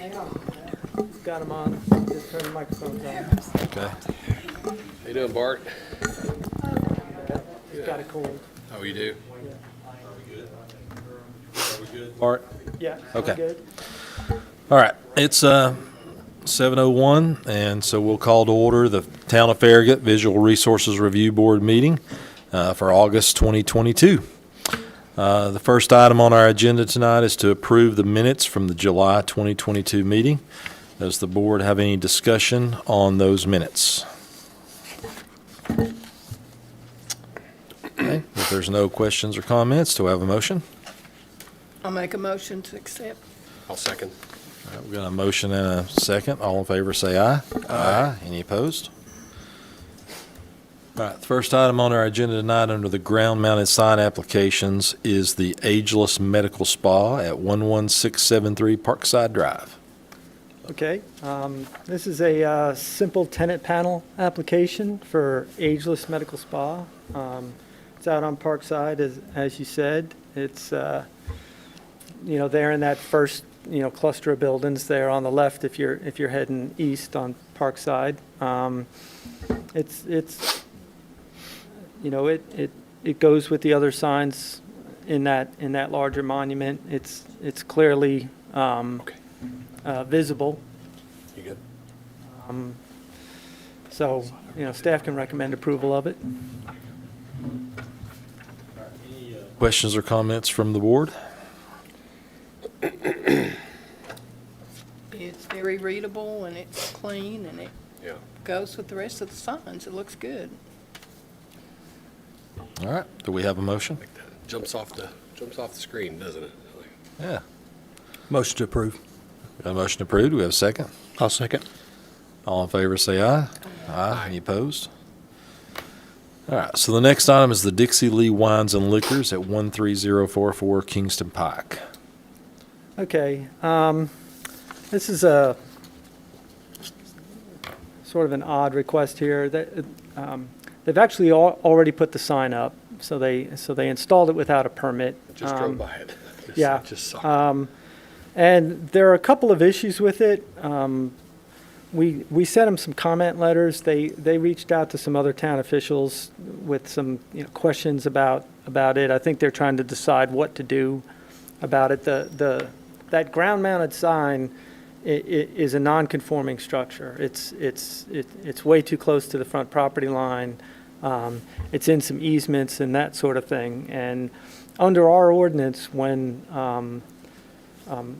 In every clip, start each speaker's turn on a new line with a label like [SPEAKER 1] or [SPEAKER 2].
[SPEAKER 1] Hang on. Got him on. Just turn the microphones on.
[SPEAKER 2] Okay.
[SPEAKER 3] How you doing, Bart?
[SPEAKER 1] He's got a cold.
[SPEAKER 3] Oh, you do?
[SPEAKER 2] Bart?
[SPEAKER 1] Yeah.
[SPEAKER 2] Okay.
[SPEAKER 1] Good.
[SPEAKER 2] All right. It's 7:01, and so we'll call to order the Town of Farragut Visual Resources Review Board meeting for August 2022. The first item on our agenda tonight is to approve the minutes from the July 2022 meeting. Does the board have any discussion on those minutes? Okay. If there's no questions or comments, do I have a motion?
[SPEAKER 4] I'll make a motion to accept.
[SPEAKER 3] I'll second.
[SPEAKER 2] All right, we've got a motion and a second. All in favor, say aye. Aye. Any opposed? All right, the first item on our agenda tonight under the ground-mounted sign applications is the Ageless Medical Spa at 11673 Parkside Drive.
[SPEAKER 1] Okay. This is a simple tenant panel application for Ageless Medical Spa. It's out on Parkside, as you said. It's there in that first cluster of buildings there on the left if you're heading east on Parkside. It goes with the other signs in that larger monument. It's clearly visible.
[SPEAKER 3] You good?
[SPEAKER 1] So staff can recommend approval of it.
[SPEAKER 2] Questions or comments from the board?
[SPEAKER 4] It's very readable and it's clean and it
[SPEAKER 3] Yeah.
[SPEAKER 4] goes with the rest of the signs. It looks good.
[SPEAKER 2] All right, do we have a motion?
[SPEAKER 3] Like that. Jumps off the screen, doesn't it?
[SPEAKER 2] Yeah.
[SPEAKER 5] Motion to approve.
[SPEAKER 2] Got a motion approved. Do we have a second?
[SPEAKER 5] I'll second.
[SPEAKER 2] All in favor, say aye. Aye. Any opposed? All right, so the next item is the Dixie Lee Wines and Liquors at 13044 Kingston Pike.
[SPEAKER 1] Okay. This is a sort of an odd request here. They've actually already put the sign up, so they installed it without a permit.
[SPEAKER 3] I just drove by it.
[SPEAKER 1] Yeah.
[SPEAKER 3] Just saw it.
[SPEAKER 1] And there are a couple of issues with it. We sent them some comment letters. They reached out to some other town officials with some questions about it. I think they're trying to decide what to do about it. That ground-mounted sign is a non-conforming structure. It's way too close to the front property line. It's in some easements and that sort of thing. And under our ordinance, when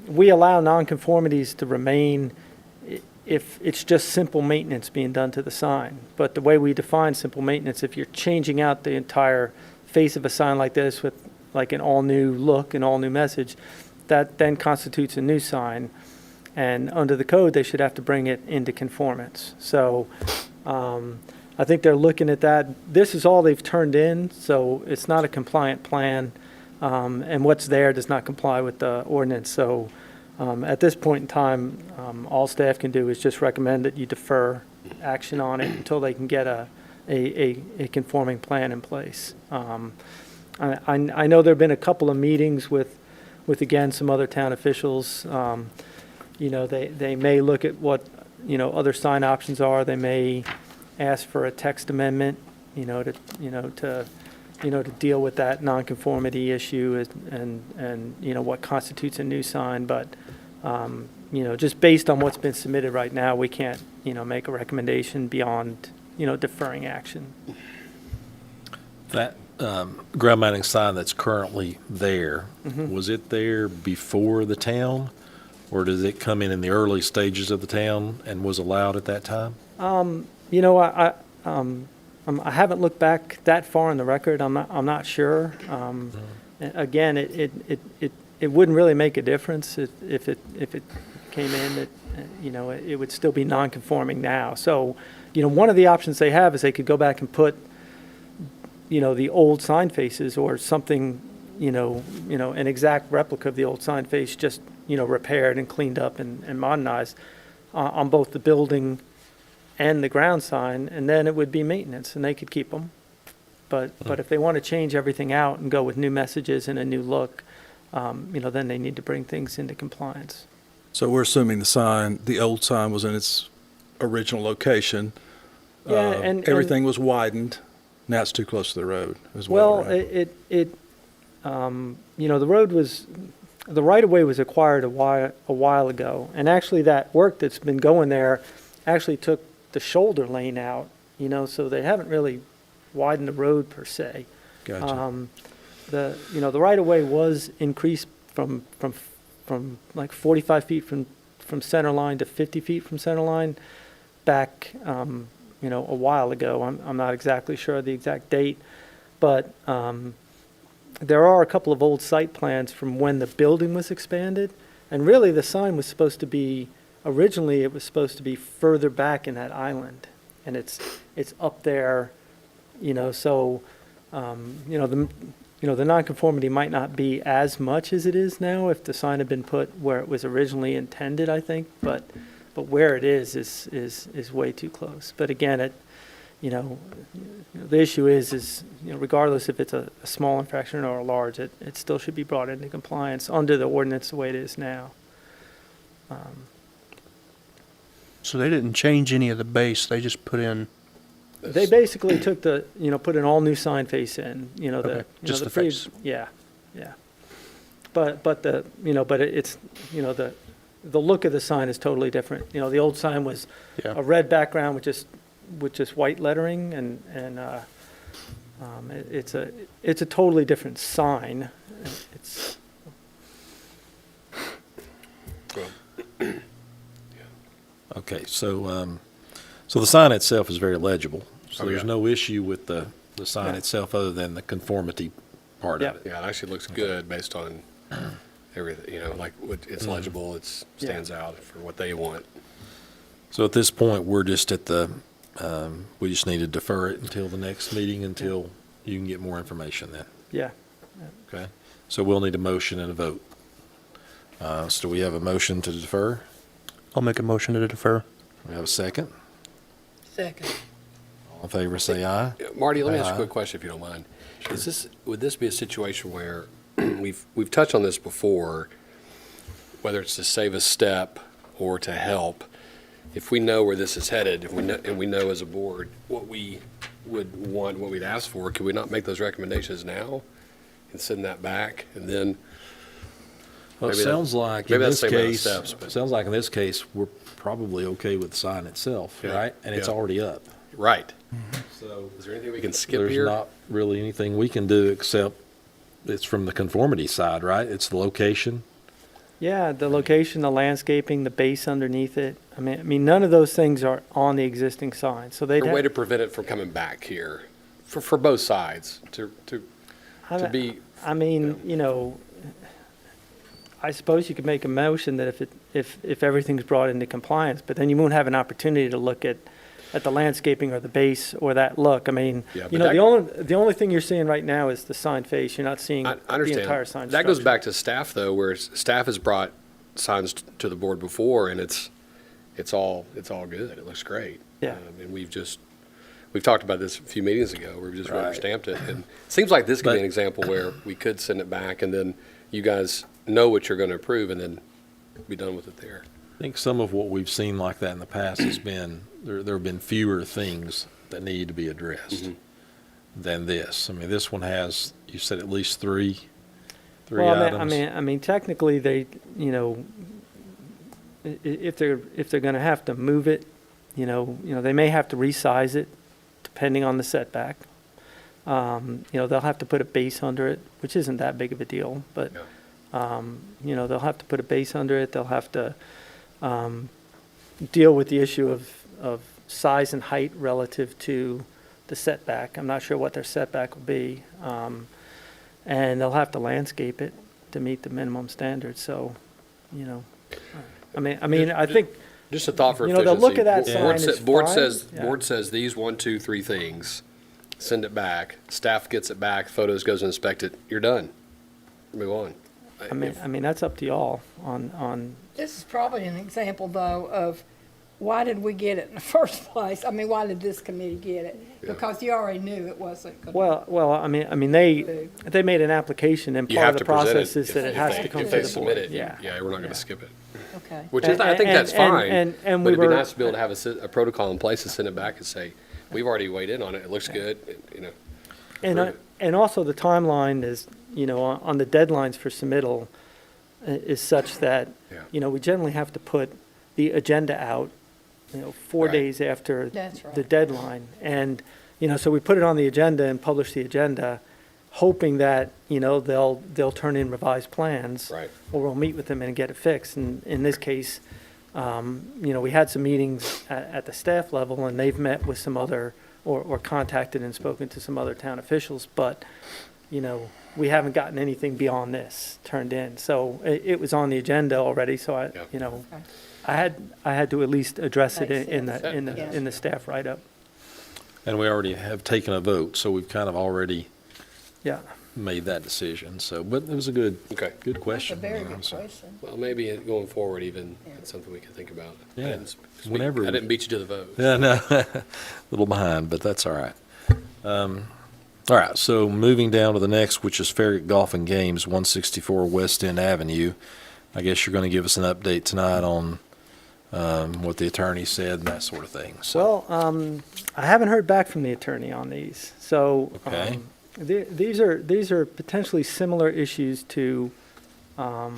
[SPEAKER 1] we allow nonconformities to remain if it's just simple maintenance being done to the sign. But the way we define simple maintenance, if you're changing out the entire face of a sign like this with like an all-new look, an all-new message, that then constitutes a new sign. And under the code, they should have to bring it into conformance. So I think they're looking at that. This is all they've turned in, so it's not a compliant plan. And what's there does not comply with the ordinance. So at this point in time, all staff can do is just recommend that you defer action on it until they can get a conforming plan in place. I know there have been a couple of meetings with again, some other town officials. They may look at what, other sign options are. They may ask for a text amendment, to deal with that nonconformity issue and what constitutes a new sign. But, just based on what's been submitted right now, we can't, make a recommendation beyond, deferring action.
[SPEAKER 2] That ground mounting sign that's currently there, was it there before the town? Or does it come in the early stages of the town and was allowed at that time?
[SPEAKER 1] I haven't looked back that far in the record. I'm not sure. Again, it wouldn't really make a difference if it came in. It would still be non-conforming now. So, one of the options they have is they could go back and put, the old sign faces or something, an exact replica of the old sign face, just repaired and cleaned up and modernized on both the building and the ground sign, and then it would be maintenance, and they could keep them. But if they want to change everything out and go with new messages and a new look, then they need to bring things into compliance.
[SPEAKER 5] So we're assuming the old sign was in its original location.
[SPEAKER 1] Yeah, and
[SPEAKER 5] Everything was widened. Now it's too close to the road as well,
[SPEAKER 1] well,
[SPEAKER 5] right?
[SPEAKER 1] you know, the right-of-way was acquired a while ago, and actually that work that's been going there actually took the shoulder lane out, you know, so they haven't really widened the road per se.
[SPEAKER 5] Gotcha.
[SPEAKER 1] The right-of-way was increased from like 45 feet from center line to 50 feet from center line back, you know, a while ago. I'm not exactly sure of the exact date, but there are a couple of old site plans from when the building was expanded, and really the sign was supposed to be, originally it was supposed to be further back in that island, and it's up there, you know, so, the nonconformity might not be as much as it is now if the sign had been put where it was originally intended, I think, but where it is way too close. But again, the issue is, you know, regardless if it's a small infraction or a large, it still should be brought into compliance under the ordinance the way it is now.
[SPEAKER 6] So they didn't change any of the base, they just put in,
[SPEAKER 1] They basically took put an all-new sign face in, you know,
[SPEAKER 6] Okay, just the face.
[SPEAKER 1] Yeah, yeah. But it's, you know, the look of the sign is totally different. You know, the old sign was
[SPEAKER 6] yeah.
[SPEAKER 1] a red background with just white lettering, and it's a totally different sign. It's,
[SPEAKER 2] Okay, so the sign itself is very legible. So
[SPEAKER 3] Oh,
[SPEAKER 2] there's
[SPEAKER 3] yeah.
[SPEAKER 2] no issue with the sign
[SPEAKER 1] Yeah.
[SPEAKER 2] itself other than the conformity part of
[SPEAKER 1] Yeah.
[SPEAKER 2] it.
[SPEAKER 3] Yeah, it actually looks good based on everything, you know, like it's legible, stands out for what they want.
[SPEAKER 2] So at this point, we're just at we just need to defer it until the next meeting until you can get more information then,
[SPEAKER 1] yeah.
[SPEAKER 2] okay? So we'll need a motion and a vote. So do we have a motion to defer?
[SPEAKER 6] I'll make a motion to defer.
[SPEAKER 2] We have a second?
[SPEAKER 4] Second.
[SPEAKER 2] All in favor, say aye.
[SPEAKER 3] Yeah, Marty, let me ask you a
[SPEAKER 2] Aye.
[SPEAKER 3] quick question if you don't mind. Would this be a situation where, we've touched on this before, whether it's to save a step or to help, if we know where this is headed, and we know as a board what we would want, what we'd ask for, could we not make those recommendations now and send that back? And then,
[SPEAKER 2] Well, it
[SPEAKER 3] Maybe that-
[SPEAKER 2] sounds like in
[SPEAKER 3] maybe that's
[SPEAKER 2] this
[SPEAKER 3] the same amount of
[SPEAKER 2] case,
[SPEAKER 3] steps, but-
[SPEAKER 2] sounds like in this case, we're probably okay with the sign itself,
[SPEAKER 3] Yeah,
[SPEAKER 2] right? And it's
[SPEAKER 3] yeah.
[SPEAKER 2] already up.
[SPEAKER 3] right,
[SPEAKER 2] So
[SPEAKER 3] is there anything we can skip
[SPEAKER 2] there's
[SPEAKER 3] here?
[SPEAKER 2] not really anything we can do except it's from the conformity side, right? It's the location.
[SPEAKER 1] Yeah, the location, the landscaping, the base underneath it. I mean, none of those things are on the existing sign, so
[SPEAKER 3] Is
[SPEAKER 1] they'd
[SPEAKER 3] there a way
[SPEAKER 1] have,
[SPEAKER 3] to prevent it from coming back here, for both sides, to be,
[SPEAKER 1] I mean, you know, I suppose you could make a motion that if everything's brought into compliance, but then you won't have an opportunity to look at the landscaping or the base or that look. I mean,
[SPEAKER 3] Yeah,
[SPEAKER 1] you
[SPEAKER 3] but
[SPEAKER 1] know,
[SPEAKER 3] that-
[SPEAKER 1] the only thing you're seeing right now is the sign face. You're not seeing
[SPEAKER 3] I
[SPEAKER 1] the
[SPEAKER 3] understand.
[SPEAKER 1] entire sign
[SPEAKER 3] That goes
[SPEAKER 1] structure.
[SPEAKER 3] back to staff, though, where staff has brought signs to the board before, and it's all good. It looks great.
[SPEAKER 1] Yeah.
[SPEAKER 3] And we've talked about this a few meetings ago, where we just rubber
[SPEAKER 2] Right.
[SPEAKER 3] stamped it. And it seems like this could be an
[SPEAKER 2] But-
[SPEAKER 3] example where we could send it back, and then you guys know what you're going to approve, and then be done with it there.
[SPEAKER 2] I think some of what we've seen like that in the past has been, there have been fewer things that need to be addressed
[SPEAKER 3] Mm-hmm.
[SPEAKER 2] than this. I mean, this one has, you said at least three
[SPEAKER 1] Well,
[SPEAKER 2] items.
[SPEAKER 1] I mean, technically, they, you know, if they're going to have to move it, you know, they may have to resize it depending on the setback. You know, they'll have to put a base under it, which isn't that big of a deal, but, you know, they'll have to put a base under it. They'll have to deal with the issue of size and height relative to the setback. I'm not sure what their setback will be. And they'll have to landscape it to meet the minimum standards, so, you know, I think,
[SPEAKER 3] Just a thought for
[SPEAKER 1] You
[SPEAKER 3] efficiency.
[SPEAKER 1] know, the look of that
[SPEAKER 3] Board
[SPEAKER 1] sign is
[SPEAKER 3] board
[SPEAKER 1] fine.
[SPEAKER 3] says,
[SPEAKER 1] Yeah.
[SPEAKER 3] board says these 1, 2, 3 things, send it back, staff gets it back, photos goes and inspect it, you're done. Move on.
[SPEAKER 1] I mean, that's up to y'all on,
[SPEAKER 7] This is probably an example, though, of why did we get it in the first place? I mean, why did this committee get it?
[SPEAKER 3] Yeah.
[SPEAKER 7] Because you already knew it wasn't going to.
[SPEAKER 1] well, I mean, they made an application, and
[SPEAKER 3] You
[SPEAKER 1] part
[SPEAKER 3] have
[SPEAKER 1] of the
[SPEAKER 3] to present
[SPEAKER 1] process
[SPEAKER 3] it
[SPEAKER 1] is that it
[SPEAKER 3] if
[SPEAKER 1] has
[SPEAKER 3] they-
[SPEAKER 1] to come
[SPEAKER 3] if
[SPEAKER 1] to
[SPEAKER 3] they
[SPEAKER 1] the
[SPEAKER 3] submit
[SPEAKER 1] board.
[SPEAKER 3] it.
[SPEAKER 1] Yeah.
[SPEAKER 3] Yeah, we're not going
[SPEAKER 1] Yeah.
[SPEAKER 3] to skip it.
[SPEAKER 4] Okay.
[SPEAKER 3] Which is, I think that's
[SPEAKER 1] And-
[SPEAKER 3] fine.
[SPEAKER 1] and
[SPEAKER 3] But
[SPEAKER 1] we
[SPEAKER 3] it'd be
[SPEAKER 1] were-
[SPEAKER 3] nice to be able to have a protocol in place to send it back and say, we've already weighed in on it, it looks good, you know.
[SPEAKER 1] And,
[SPEAKER 3] Approve it.
[SPEAKER 1] and also the timeline is, on the deadlines for submittal is such that,
[SPEAKER 3] Yeah.
[SPEAKER 1] we generally have to put the agenda out, 4
[SPEAKER 3] Right.
[SPEAKER 1] days after
[SPEAKER 7] That's right.
[SPEAKER 1] the deadline. And, so we put it on the agenda and publish the agenda, hoping that, they'll turn in revised plans.
[SPEAKER 3] Right.
[SPEAKER 1] Or we'll meet with them and get it fixed. And in this case, we had some meetings at the staff level, and they've met with some other, or contacted and spoken to some other town officials, but, we haven't gotten anything beyond this turned in. So it was on the agenda already, so
[SPEAKER 3] Yeah.
[SPEAKER 1] I had to at least address it
[SPEAKER 7] Makes
[SPEAKER 1] in
[SPEAKER 7] sense.
[SPEAKER 1] in the staff write-up.
[SPEAKER 2] And we already have taken a vote, so we've kind of already
[SPEAKER 1] Yeah.
[SPEAKER 2] made that decision. So, but it was a good
[SPEAKER 3] Okay.
[SPEAKER 2] good
[SPEAKER 7] That's a
[SPEAKER 2] question.
[SPEAKER 7] very
[SPEAKER 2] you know,
[SPEAKER 7] good
[SPEAKER 2] so.
[SPEAKER 7] question.
[SPEAKER 3] Well, maybe going forward even,
[SPEAKER 7] Yeah.
[SPEAKER 3] it's something we can think about.
[SPEAKER 2] Yeah.
[SPEAKER 3] I didn't
[SPEAKER 2] Whenever
[SPEAKER 3] I
[SPEAKER 2] we-
[SPEAKER 3] didn't beat you to the vote.
[SPEAKER 2] Yeah, no, a little behind, but that's all right. All right, so moving down to the next, which is Farragut Golf and Games, 164 West End Avenue. I guess you're going to give us an update tonight on what the attorney said and that sort of thing. So,
[SPEAKER 1] Well, I haven't heard back from the attorney on these, so.
[SPEAKER 2] Okay.
[SPEAKER 1] These are potentially similar issues to, the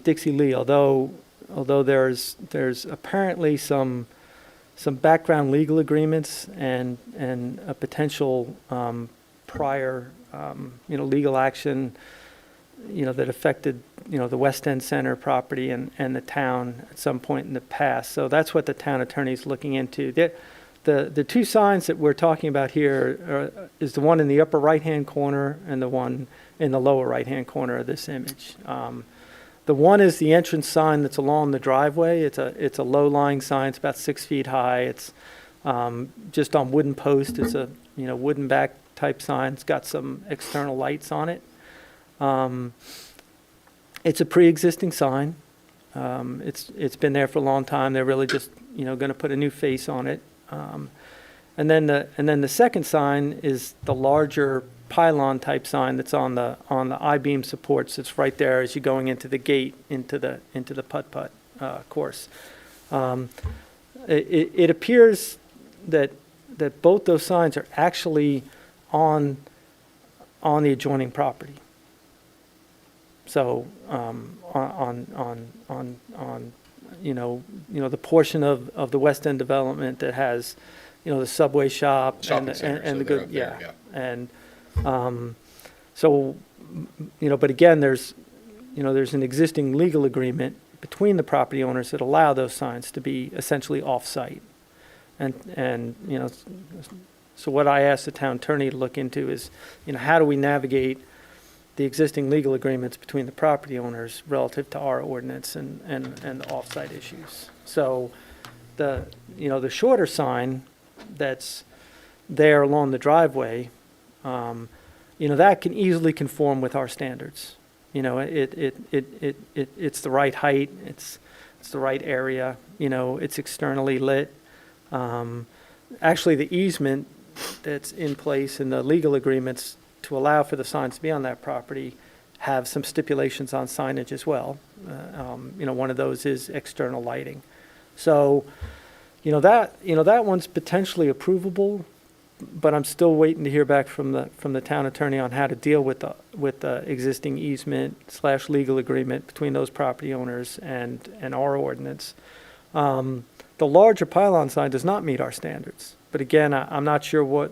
[SPEAKER 1] Dixie Lee, although there's apparently some background legal agreements and a potential prior, legal action, that affected, the West End Center property and the town at some point in the past. So that's what the town attorney's looking into. The two signs that we're talking about here is the one in the upper right-hand corner and the one in the lower right-hand corner of this image. The one is the entrance sign that's along the driveway. It's a low-lying sign. It's about 6 feet high. It's just on wooden post. It's a wooden back type sign. It's got some external lights on it. It's a pre-existing sign. It's been there for a long time. They're really just going to put a new face on it. And then the second sign is the larger pylon type sign that's on the I-beam supports. It's right there as you're going into the gate into the putt-putt course. It appears that both those signs are actually on the adjoining property. So on the portion of the West End development that has the Subway shop
[SPEAKER 3] Shopping
[SPEAKER 1] and
[SPEAKER 3] center,
[SPEAKER 1] and
[SPEAKER 3] so
[SPEAKER 1] the
[SPEAKER 3] they're
[SPEAKER 1] good
[SPEAKER 3] up there,
[SPEAKER 1] yeah. And so but again there's an existing legal agreement between the property owners that allow those signs to be essentially off-site. And so what I asked the town attorney to look into is how do we navigate the existing legal agreements between the property owners relative to our ordinance and the off-site issues. So the shorter sign that's there along the driveway, that can easily conform with our standards. It's the right height, it's the right area, it's externally lit. Actually, the easement that's in place in the legal agreements to allow for the signs to be on that property have some stipulations on signage as well. One of those is external lighting. So, that one's potentially approvable, but I'm still waiting to hear back from the town attorney on how to deal with the existing easement / legal agreement between those property owners and our ordinance. The larger pylon sign does not meet our standards, but again, I'm not sure what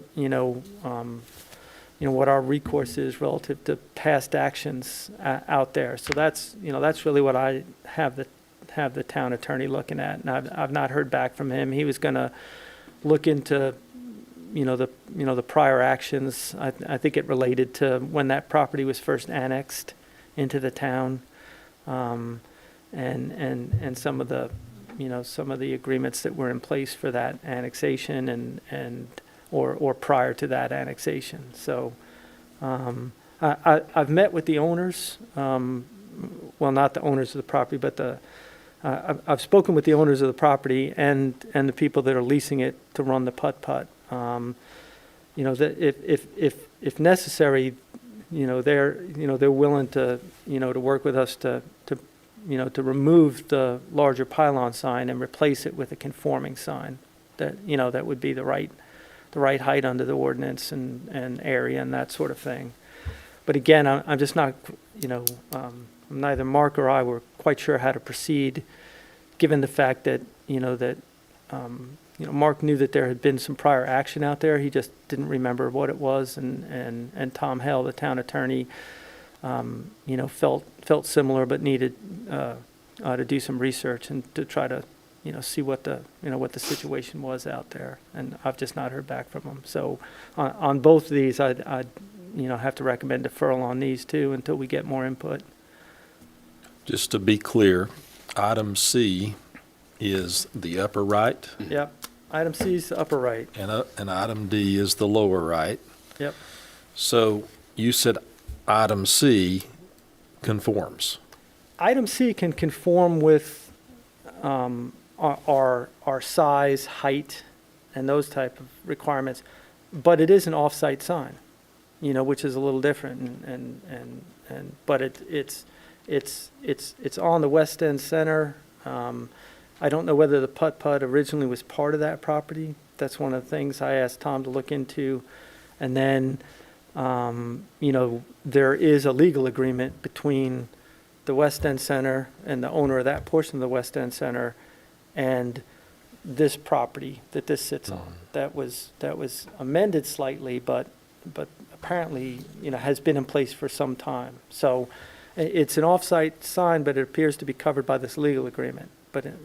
[SPEAKER 1] what our recourse is relative to past actions out there. So that's really what I have the town attorney looking at, and I've not heard back from him. He was going to look into the prior actions. I think it related to when that property was first annexed into the town, and some of the agreements that were in place for that annexation or prior to that annexation. So I've met with the owners, well, not the owners of the property, but I've spoken with the owners of the property and the people that are leasing it to run the putt-putt. That if necessary, they're willing to, to work with us to remove the larger pylon sign and replace it with a conforming sign that, that would be the right height under the ordinance and area and that sort of thing. But again, I'm just not, neither Mark or I were quite sure how to proceed, given the fact that, Mark knew that there had been some prior action out there. He just didn't remember what it was. And Tom Hell, the town attorney, felt similar, but needed to do some research and to try to, see what the situation was out there. And I've just not heard back from him. So on both of these, I'd have to recommend deferral on these two until we get more input.
[SPEAKER 2] Just to be clear, item C is the upper right,
[SPEAKER 1] Yep. Item C is the upper right.
[SPEAKER 2] and item D is the lower right.
[SPEAKER 1] Yep.
[SPEAKER 2] So you said item C conforms.
[SPEAKER 1] Item C can conform with our size, height, and those type of requirements, but it is an off-site sign, which is a little different. But it's on the West End Center. I don't know whether the Putt-Putt originally was part of that property. That's one of the things I asked Tom to look into. And then, there is a legal agreement between the West End Center and the owner of that portion of the West End Center and this property that this sits on. That was amended slightly, but apparently, has been in place for some time. So it's an off-site sign, but it appears to be covered by this legal agreement.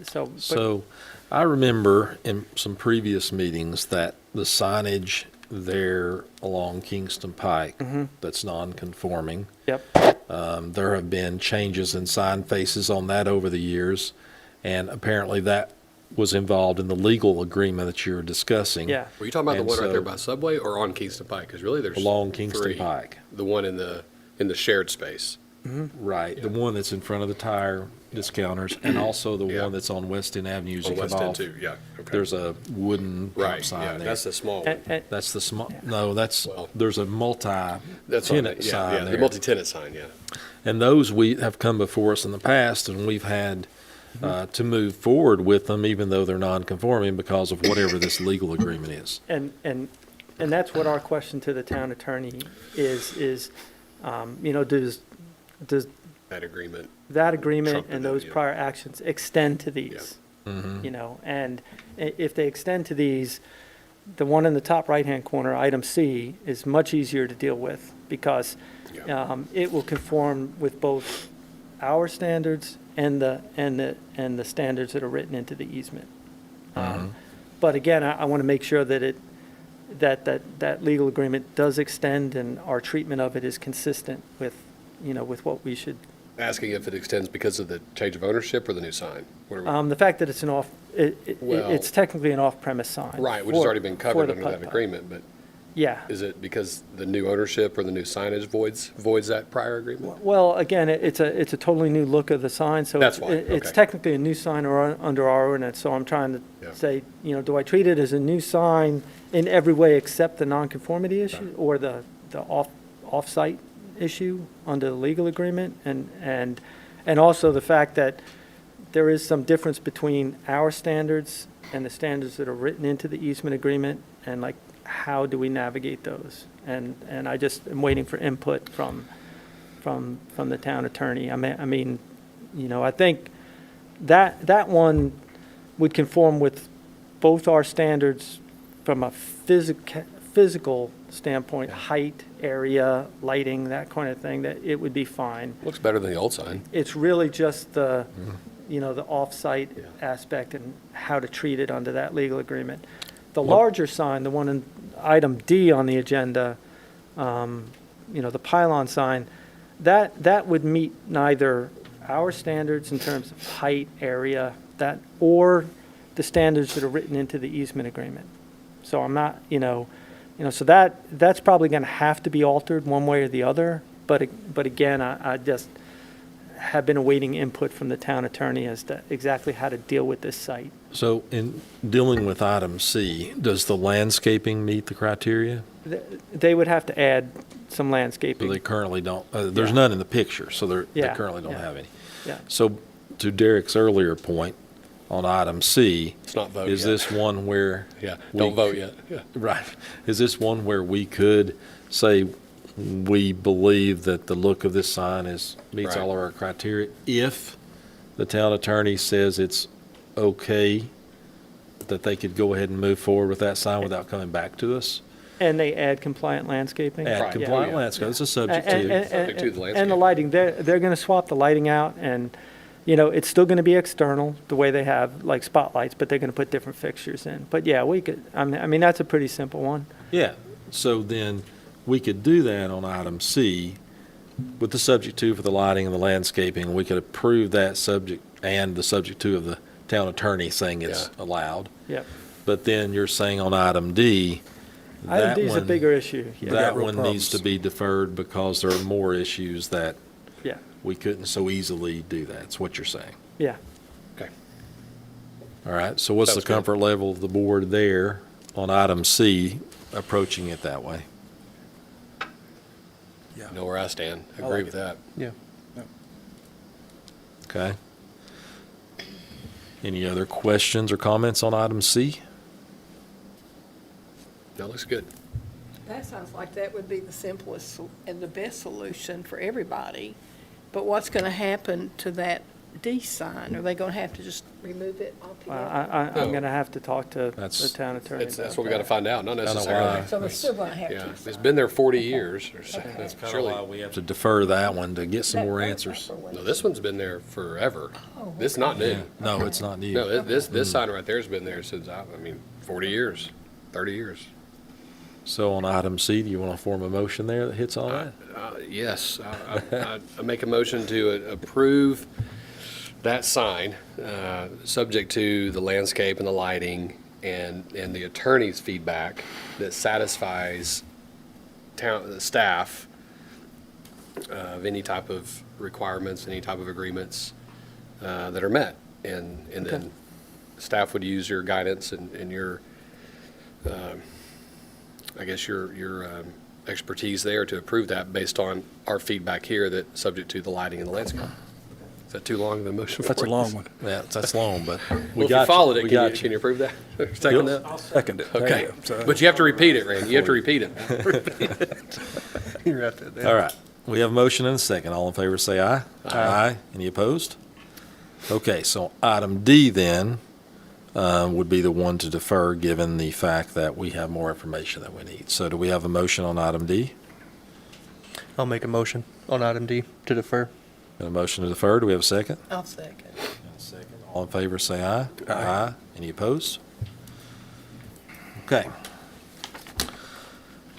[SPEAKER 2] So I remember in some previous meetings that the signage there along Kingston Pike that's non-conforming.
[SPEAKER 1] Yep.
[SPEAKER 2] There have been changes in sign faces on that over the years, and apparently that was involved in the legal agreement that you're discussing.
[SPEAKER 1] Yeah.
[SPEAKER 3] Were you talking about the
[SPEAKER 2] And
[SPEAKER 3] one right
[SPEAKER 2] so-
[SPEAKER 3] there by Subway or on Kingston Pike? Because really there's
[SPEAKER 2] Along Kingston
[SPEAKER 3] three.
[SPEAKER 2] Pike.
[SPEAKER 3] The one in the shared space.
[SPEAKER 2] Right, the one that's in front of the tire discounters, and also the
[SPEAKER 3] Yeah.
[SPEAKER 2] one that's on West End Avenue as
[SPEAKER 3] On
[SPEAKER 2] you come
[SPEAKER 3] West End
[SPEAKER 2] off.
[SPEAKER 3] too, yeah. Okay.
[SPEAKER 2] There's a wooden
[SPEAKER 3] Right, yeah,
[SPEAKER 2] sign there.
[SPEAKER 3] that's the small one.
[SPEAKER 2] That's the small, no,
[SPEAKER 3] Well-
[SPEAKER 2] there's a
[SPEAKER 3] That's on
[SPEAKER 2] multi-tenant
[SPEAKER 3] it, yeah,
[SPEAKER 2] sign
[SPEAKER 3] yeah, the
[SPEAKER 2] there.
[SPEAKER 3] multi-tenant sign, yeah.
[SPEAKER 2] And those we have come before us in the past, and we've had to move forward with them, even though they're non-conforming because of whatever this legal agreement is.
[SPEAKER 1] And that's what our question to the town attorney is, does
[SPEAKER 3] That agreement.
[SPEAKER 1] that agreement
[SPEAKER 3] Trump
[SPEAKER 1] and
[SPEAKER 3] it,
[SPEAKER 1] those
[SPEAKER 3] yeah.
[SPEAKER 1] prior actions extend to these? And if they extend to these, the one in the top right-hand corner, item C, is much easier to deal with because
[SPEAKER 3] Yeah.
[SPEAKER 1] it will conform with both our standards and the standards that are written into the easement. But again, I want to make sure that that legal agreement does extend and our treatment of it is consistent with, with what we should.
[SPEAKER 3] Asking if it extends because of the change of ownership or the new sign? What are we-
[SPEAKER 1] The fact that it's
[SPEAKER 3] Well-
[SPEAKER 1] it's technically an off-premise sign.
[SPEAKER 3] Right, which has
[SPEAKER 1] for-
[SPEAKER 3] already been
[SPEAKER 1] for
[SPEAKER 3] covered
[SPEAKER 1] the
[SPEAKER 3] under that
[SPEAKER 1] Putt-Putt.
[SPEAKER 3] agreement, but
[SPEAKER 1] Yeah.
[SPEAKER 3] is it because the new ownership or the new signage voids that prior agreement?
[SPEAKER 1] Well, again, it's a totally new look of the sign, so
[SPEAKER 3] That's
[SPEAKER 1] it's
[SPEAKER 3] why,
[SPEAKER 1] it's
[SPEAKER 3] okay.
[SPEAKER 1] technically a new sign under our ordinance, so I'm trying to
[SPEAKER 3] Yeah.
[SPEAKER 1] say, do I treat it as a new sign in every way except the nonconformity issue or the off-site issue under the legal agreement? And also the fact that there is some difference between our standards and the standards that are written into the easement agreement, and like, how do we navigate those? And I just am waiting for input from the town attorney. I mean, I think that one would conform with both our standards from a physical standpoint, height, area, lighting, that kind of thing, that it would be fine.
[SPEAKER 3] Looks better than the old sign.
[SPEAKER 1] It's really just the off-site
[SPEAKER 3] Yeah.
[SPEAKER 1] aspect and how to treat it under that legal agreement. The larger sign, the one in item D on the agenda, the pylon sign, that would meet neither our standards in terms of height, area, or the standards that are written into the easement agreement. So I'm not, so that's probably going to have to be altered one way or the other. But again, I just, have been awaiting input from the town attorney as to exactly how to deal with this site.
[SPEAKER 2] So in dealing with item C, does the landscaping meet the criteria?
[SPEAKER 1] They would have to add some
[SPEAKER 2] So
[SPEAKER 1] landscaping.
[SPEAKER 2] they currently don't, there's
[SPEAKER 1] Yeah.
[SPEAKER 2] none in the picture, so they
[SPEAKER 1] Yeah,
[SPEAKER 2] currently don't
[SPEAKER 1] yeah.
[SPEAKER 2] have any.
[SPEAKER 1] Yeah.
[SPEAKER 2] So to Derek's earlier point on item C,
[SPEAKER 3] Let's not vote
[SPEAKER 2] is
[SPEAKER 3] yet.
[SPEAKER 2] this one where?
[SPEAKER 3] Yeah,
[SPEAKER 2] we
[SPEAKER 3] don't vote yet. Yeah.
[SPEAKER 2] Right. Is this one where we could say we believe that the look of this sign meets all of our criteria? If the town attorney says it's okay, that they could go ahead and move forward with that sign without coming back to us?
[SPEAKER 1] And they add compliant landscaping.
[SPEAKER 2] Add
[SPEAKER 3] Right.
[SPEAKER 2] compliant
[SPEAKER 3] Yeah.
[SPEAKER 2] landscape, it's a subject
[SPEAKER 1] And-
[SPEAKER 2] to.
[SPEAKER 3] Subject to the
[SPEAKER 1] And the
[SPEAKER 3] landscape.
[SPEAKER 1] lighting, they're going to swap the lighting out, and, it's still going to be external, the way they have, like spotlights, but they're going to put different fixtures in. But yeah, we could, I mean, that's a pretty simple one.
[SPEAKER 2] Yeah, so then we could do that on item C with the subject to for the lighting and the landscaping. We could approve that subject and the subject to of the town attorney saying it's allowed.
[SPEAKER 1] Yep.
[SPEAKER 2] But then you're saying on item D,
[SPEAKER 1] Item
[SPEAKER 2] that
[SPEAKER 1] D is a
[SPEAKER 2] one,
[SPEAKER 1] bigger issue. Yeah.
[SPEAKER 2] that
[SPEAKER 5] real
[SPEAKER 2] one needs to
[SPEAKER 5] problems.
[SPEAKER 2] be deferred because there are more issues that
[SPEAKER 1] Yeah.
[SPEAKER 2] we couldn't so easily do that. That's what you're saying.
[SPEAKER 1] Yeah.
[SPEAKER 3] Okay.
[SPEAKER 2] All right, so what's the
[SPEAKER 3] Sounds good.
[SPEAKER 2] comfort level of the board there on item C, approaching it that way?
[SPEAKER 3] Know where I stand. Agree with that.
[SPEAKER 6] Yeah.
[SPEAKER 2] Okay. Any other questions or comments on item C?
[SPEAKER 3] That looks good.
[SPEAKER 7] That sounds like that would be the simplest and the best solution for everybody. But what's going to happen to that D sign? Are they going to have to just remove it
[SPEAKER 1] Well,
[SPEAKER 7] altogether?
[SPEAKER 1] I'm going to have to talk to the
[SPEAKER 2] That's-
[SPEAKER 1] town attorney.
[SPEAKER 3] That's
[SPEAKER 1] about
[SPEAKER 3] what we got to
[SPEAKER 1] that.
[SPEAKER 3] find out, not
[SPEAKER 2] why.
[SPEAKER 3] necessarily.
[SPEAKER 7] So we're still going to have
[SPEAKER 3] Yeah,
[SPEAKER 7] two
[SPEAKER 3] it's
[SPEAKER 7] signs.
[SPEAKER 3] been there 40 years or so.
[SPEAKER 2] That's kind of
[SPEAKER 3] Surely.
[SPEAKER 2] why we have to defer that one to get some more answers.
[SPEAKER 3] No, this one's been there forever.
[SPEAKER 7] Oh,
[SPEAKER 3] This is not new.
[SPEAKER 2] No, it's not new.
[SPEAKER 3] No, this sign right there's been there since, I mean, 40 years, 30 years.
[SPEAKER 2] So on item C, do you want to form a motion there that hits all that?
[SPEAKER 3] Yes, I make a motion to approve that sign, subject to the landscape and the lighting and the attorney's feedback that satisfies the staff of any type of requirements, any type of agreements that are met. And then staff would use your guidance and your, I guess your expertise there to approve that based on our feedback here that subject to the lighting and the landscape. Is that too long of a motion for
[SPEAKER 5] That's a
[SPEAKER 3] us?
[SPEAKER 5] long one.
[SPEAKER 2] Yeah, that's long, but
[SPEAKER 3] Well,
[SPEAKER 2] we
[SPEAKER 3] if you
[SPEAKER 2] got
[SPEAKER 3] followed
[SPEAKER 2] you.
[SPEAKER 3] it,
[SPEAKER 2] We
[SPEAKER 3] can
[SPEAKER 2] got
[SPEAKER 3] you approve that? Second that?
[SPEAKER 5] Second it. There
[SPEAKER 3] Okay,
[SPEAKER 5] you go. So-
[SPEAKER 3] but you have to repeat it, Randy. You have to repeat it.
[SPEAKER 6] You wrote that down.
[SPEAKER 2] All right, we have a motion and a second. All in favor, say aye. Aye. Any opposed? Okay, so item D then would be the one to defer, given the fact that we have more information that we need. So do we have a motion on item D?
[SPEAKER 6] I'll make a motion on item D to defer.
[SPEAKER 2] Got a motion to defer, do we have a second?
[SPEAKER 4] I'll second.
[SPEAKER 2] All in favor, say aye. Aye. Any opposed? Okay.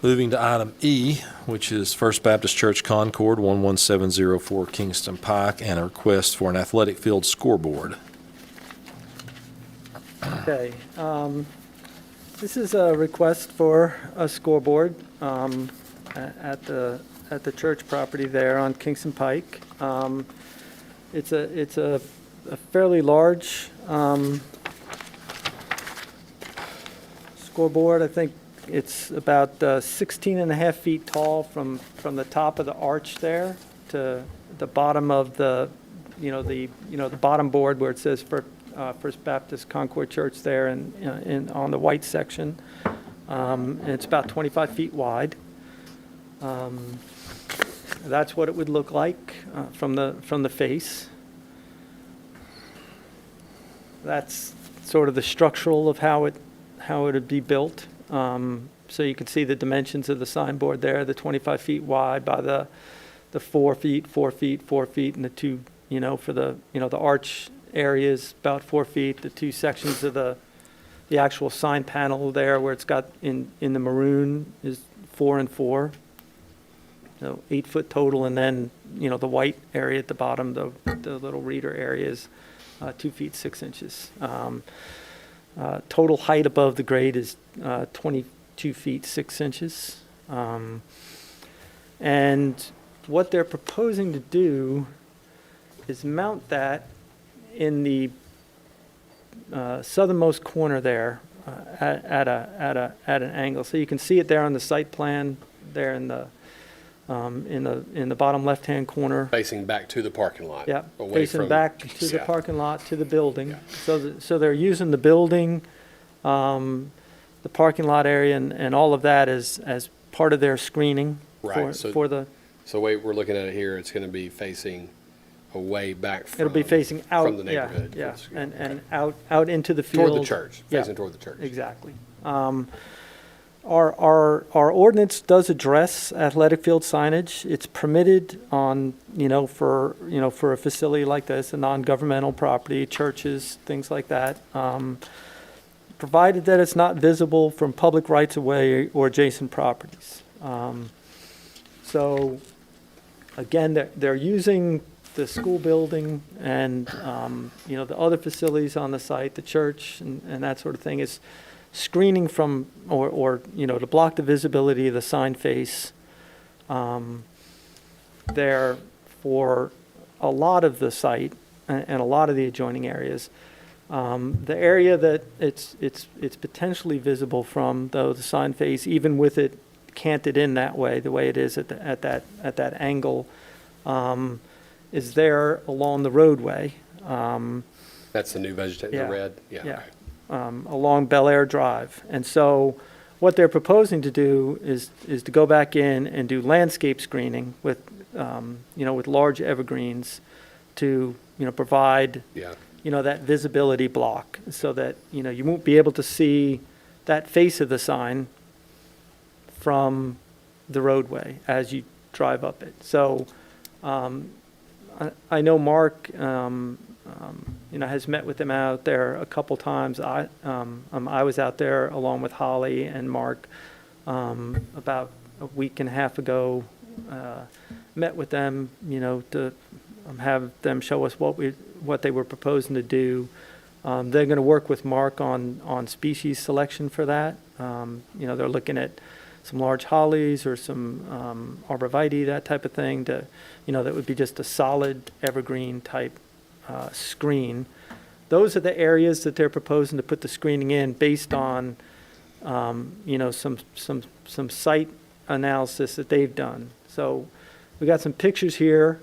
[SPEAKER 2] Moving to item E, which is First Baptist Church Concord, 11704 Kingston Pike, and a request for an athletic field scoreboard.
[SPEAKER 1] Okay, this is a request for a scoreboard at the church property there on Kingston Pike. It's a fairly large scoreboard. I think it's about 16 and a half feet tall from the top of the arch there to the bottom of the bottom board where it says First Baptist Concord Church there on the white section. And it's about 25 feet wide. That's what it would look like from the face. That's sort of the structural of how it would be built. So you can see the dimensions of the signboard there, the 25 feet wide by the 4 feet, 4 feet, 4 feet, and the two, for the arch area is about 4 feet. The two sections of the actual sign panel there where it's got in the maroon is 4 and 4. So 8 foot total, and then, the white area at the bottom, the little reader area is 2 feet 6 inches. Total height above the grade is 22 feet 6 inches. And what they're proposing to do is mount that in the southernmost corner there at an angle. So you can see it there on the site plan there in the bottom left-hand corner.
[SPEAKER 3] Facing back to the parking lot.
[SPEAKER 1] Yeah,
[SPEAKER 3] away
[SPEAKER 1] facing
[SPEAKER 3] from-
[SPEAKER 1] back to the
[SPEAKER 3] Yeah.
[SPEAKER 1] parking lot, to the building.
[SPEAKER 3] Yeah.
[SPEAKER 1] So they're using the building, the parking lot area and all of that as part of their screening
[SPEAKER 3] Right,
[SPEAKER 1] for,
[SPEAKER 3] so-
[SPEAKER 1] for the,
[SPEAKER 3] So the way we're looking at it here, it's going to be facing away back from.
[SPEAKER 1] it'll be facing out.
[SPEAKER 3] From the
[SPEAKER 1] yeah,
[SPEAKER 3] neighborhood.
[SPEAKER 1] Yeah,
[SPEAKER 3] Okay.
[SPEAKER 1] and out into the field.
[SPEAKER 3] Toward the church,
[SPEAKER 1] Yeah.
[SPEAKER 3] facing toward the church.
[SPEAKER 1] Exactly. Our ordinance does address athletic field signage. It's permitted on, for a facility like this, a non-governmental property, churches, things like that, provided that it's not visible from public rights-of-way or adjacent properties. So, again, they're using the school building and, the other facilities on the site, the church and that sort of thing is screening from, or to block the visibility of the sign face there for a lot of the site and a lot of the adjoining areas. The area that it's potentially visible from, though, the sign face, even with it canted in that way, the way it is at that angle, is there along the roadway.
[SPEAKER 3] That's the new vegetation,
[SPEAKER 1] Yeah.
[SPEAKER 3] the red?
[SPEAKER 1] Yeah.
[SPEAKER 3] Okay.
[SPEAKER 1] Along Bel Air Drive. And so what they're proposing to do is to go back in and do landscape screening with, with large evergreens to, provide,
[SPEAKER 3] Yeah.
[SPEAKER 1] that visibility block so that, you won't be able to see that face of the sign from the roadway as you drive up it. So I know Mark, has met with them out there a couple times. I was out there along with Holly and Mark about a week and a half ago. Met with them, to have them show us what they were proposing to do. They're going to work with Mark on species selection for that. They're looking at some large hollies or some arborvitae, that type of thing, that would be just a solid evergreen type screen. Those are the areas that they're proposing to put the screening in based on, some site analysis that they've done. So we got some pictures here.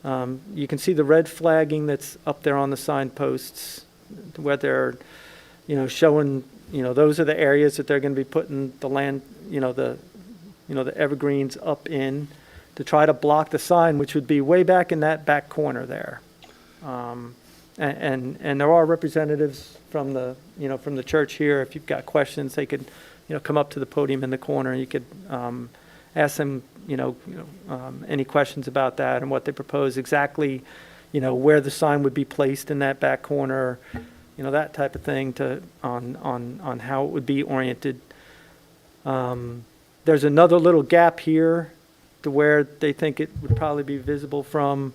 [SPEAKER 1] You can see the red flagging that's up there on the signposts, where they're, showing, those are the areas that they're going to be putting the land, the evergreens up in to try to block the sign, which would be way back in that back corner there. And there are representatives from the church here. If you've got questions, they could, come up to the podium in the corner. You could ask them, any questions about that and what they propose exactly, where the sign would be placed in that back corner, that type of thing on how it would be oriented. There's another little gap here to where they think it would probably be visible from.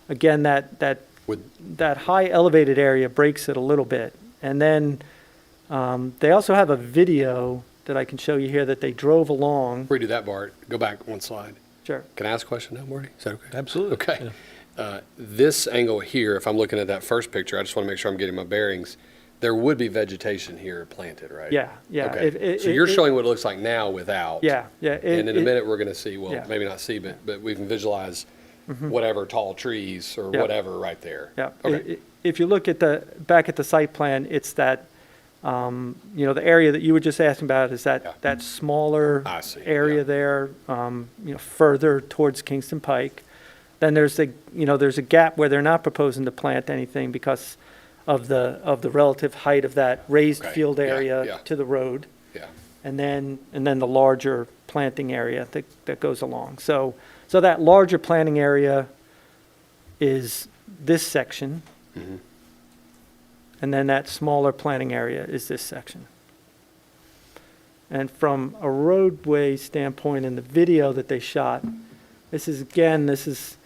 [SPEAKER 1] Again, that high elevated area breaks it a little bit. And then they also have a video that I can show you here that they drove along.
[SPEAKER 3] Before you do that, Bart, go back one slide.
[SPEAKER 1] Sure.
[SPEAKER 3] Can I ask a question now, Marty? Is that okay?
[SPEAKER 2] Absolutely.
[SPEAKER 3] Okay. This angle here, if I'm looking at that first picture, I just want to make sure I'm getting my bearings. There would be vegetation here planted, right?
[SPEAKER 1] Yeah, yeah.
[SPEAKER 3] Okay. So you're showing what it looks like now without.
[SPEAKER 1] Yeah, yeah.
[SPEAKER 3] And in a minute, we're going to see, well,
[SPEAKER 1] yeah.
[SPEAKER 3] maybe not see, but we can visualize whatever tall trees or
[SPEAKER 1] Yeah.
[SPEAKER 3] whatever right there.
[SPEAKER 1] Yeah.
[SPEAKER 3] Okay.
[SPEAKER 1] If you look back at the site plan, it's that, the area that you were just asking about is
[SPEAKER 3] Yeah.
[SPEAKER 1] that smaller
[SPEAKER 3] I see,
[SPEAKER 1] area
[SPEAKER 3] yeah.
[SPEAKER 1] there, further towards Kingston Pike. Then there's a gap where they're not proposing to plant anything because of the relative height of that raised
[SPEAKER 3] Okay,
[SPEAKER 1] field
[SPEAKER 3] yeah,
[SPEAKER 1] area
[SPEAKER 3] yeah.
[SPEAKER 1] to the road.
[SPEAKER 3] Yeah.
[SPEAKER 1] And then the larger planting area that goes along. So that larger planting area is this section.
[SPEAKER 3] Mhm.
[SPEAKER 1] And then that smaller planting area is this section. And from a roadway standpoint in the video that they shot, this is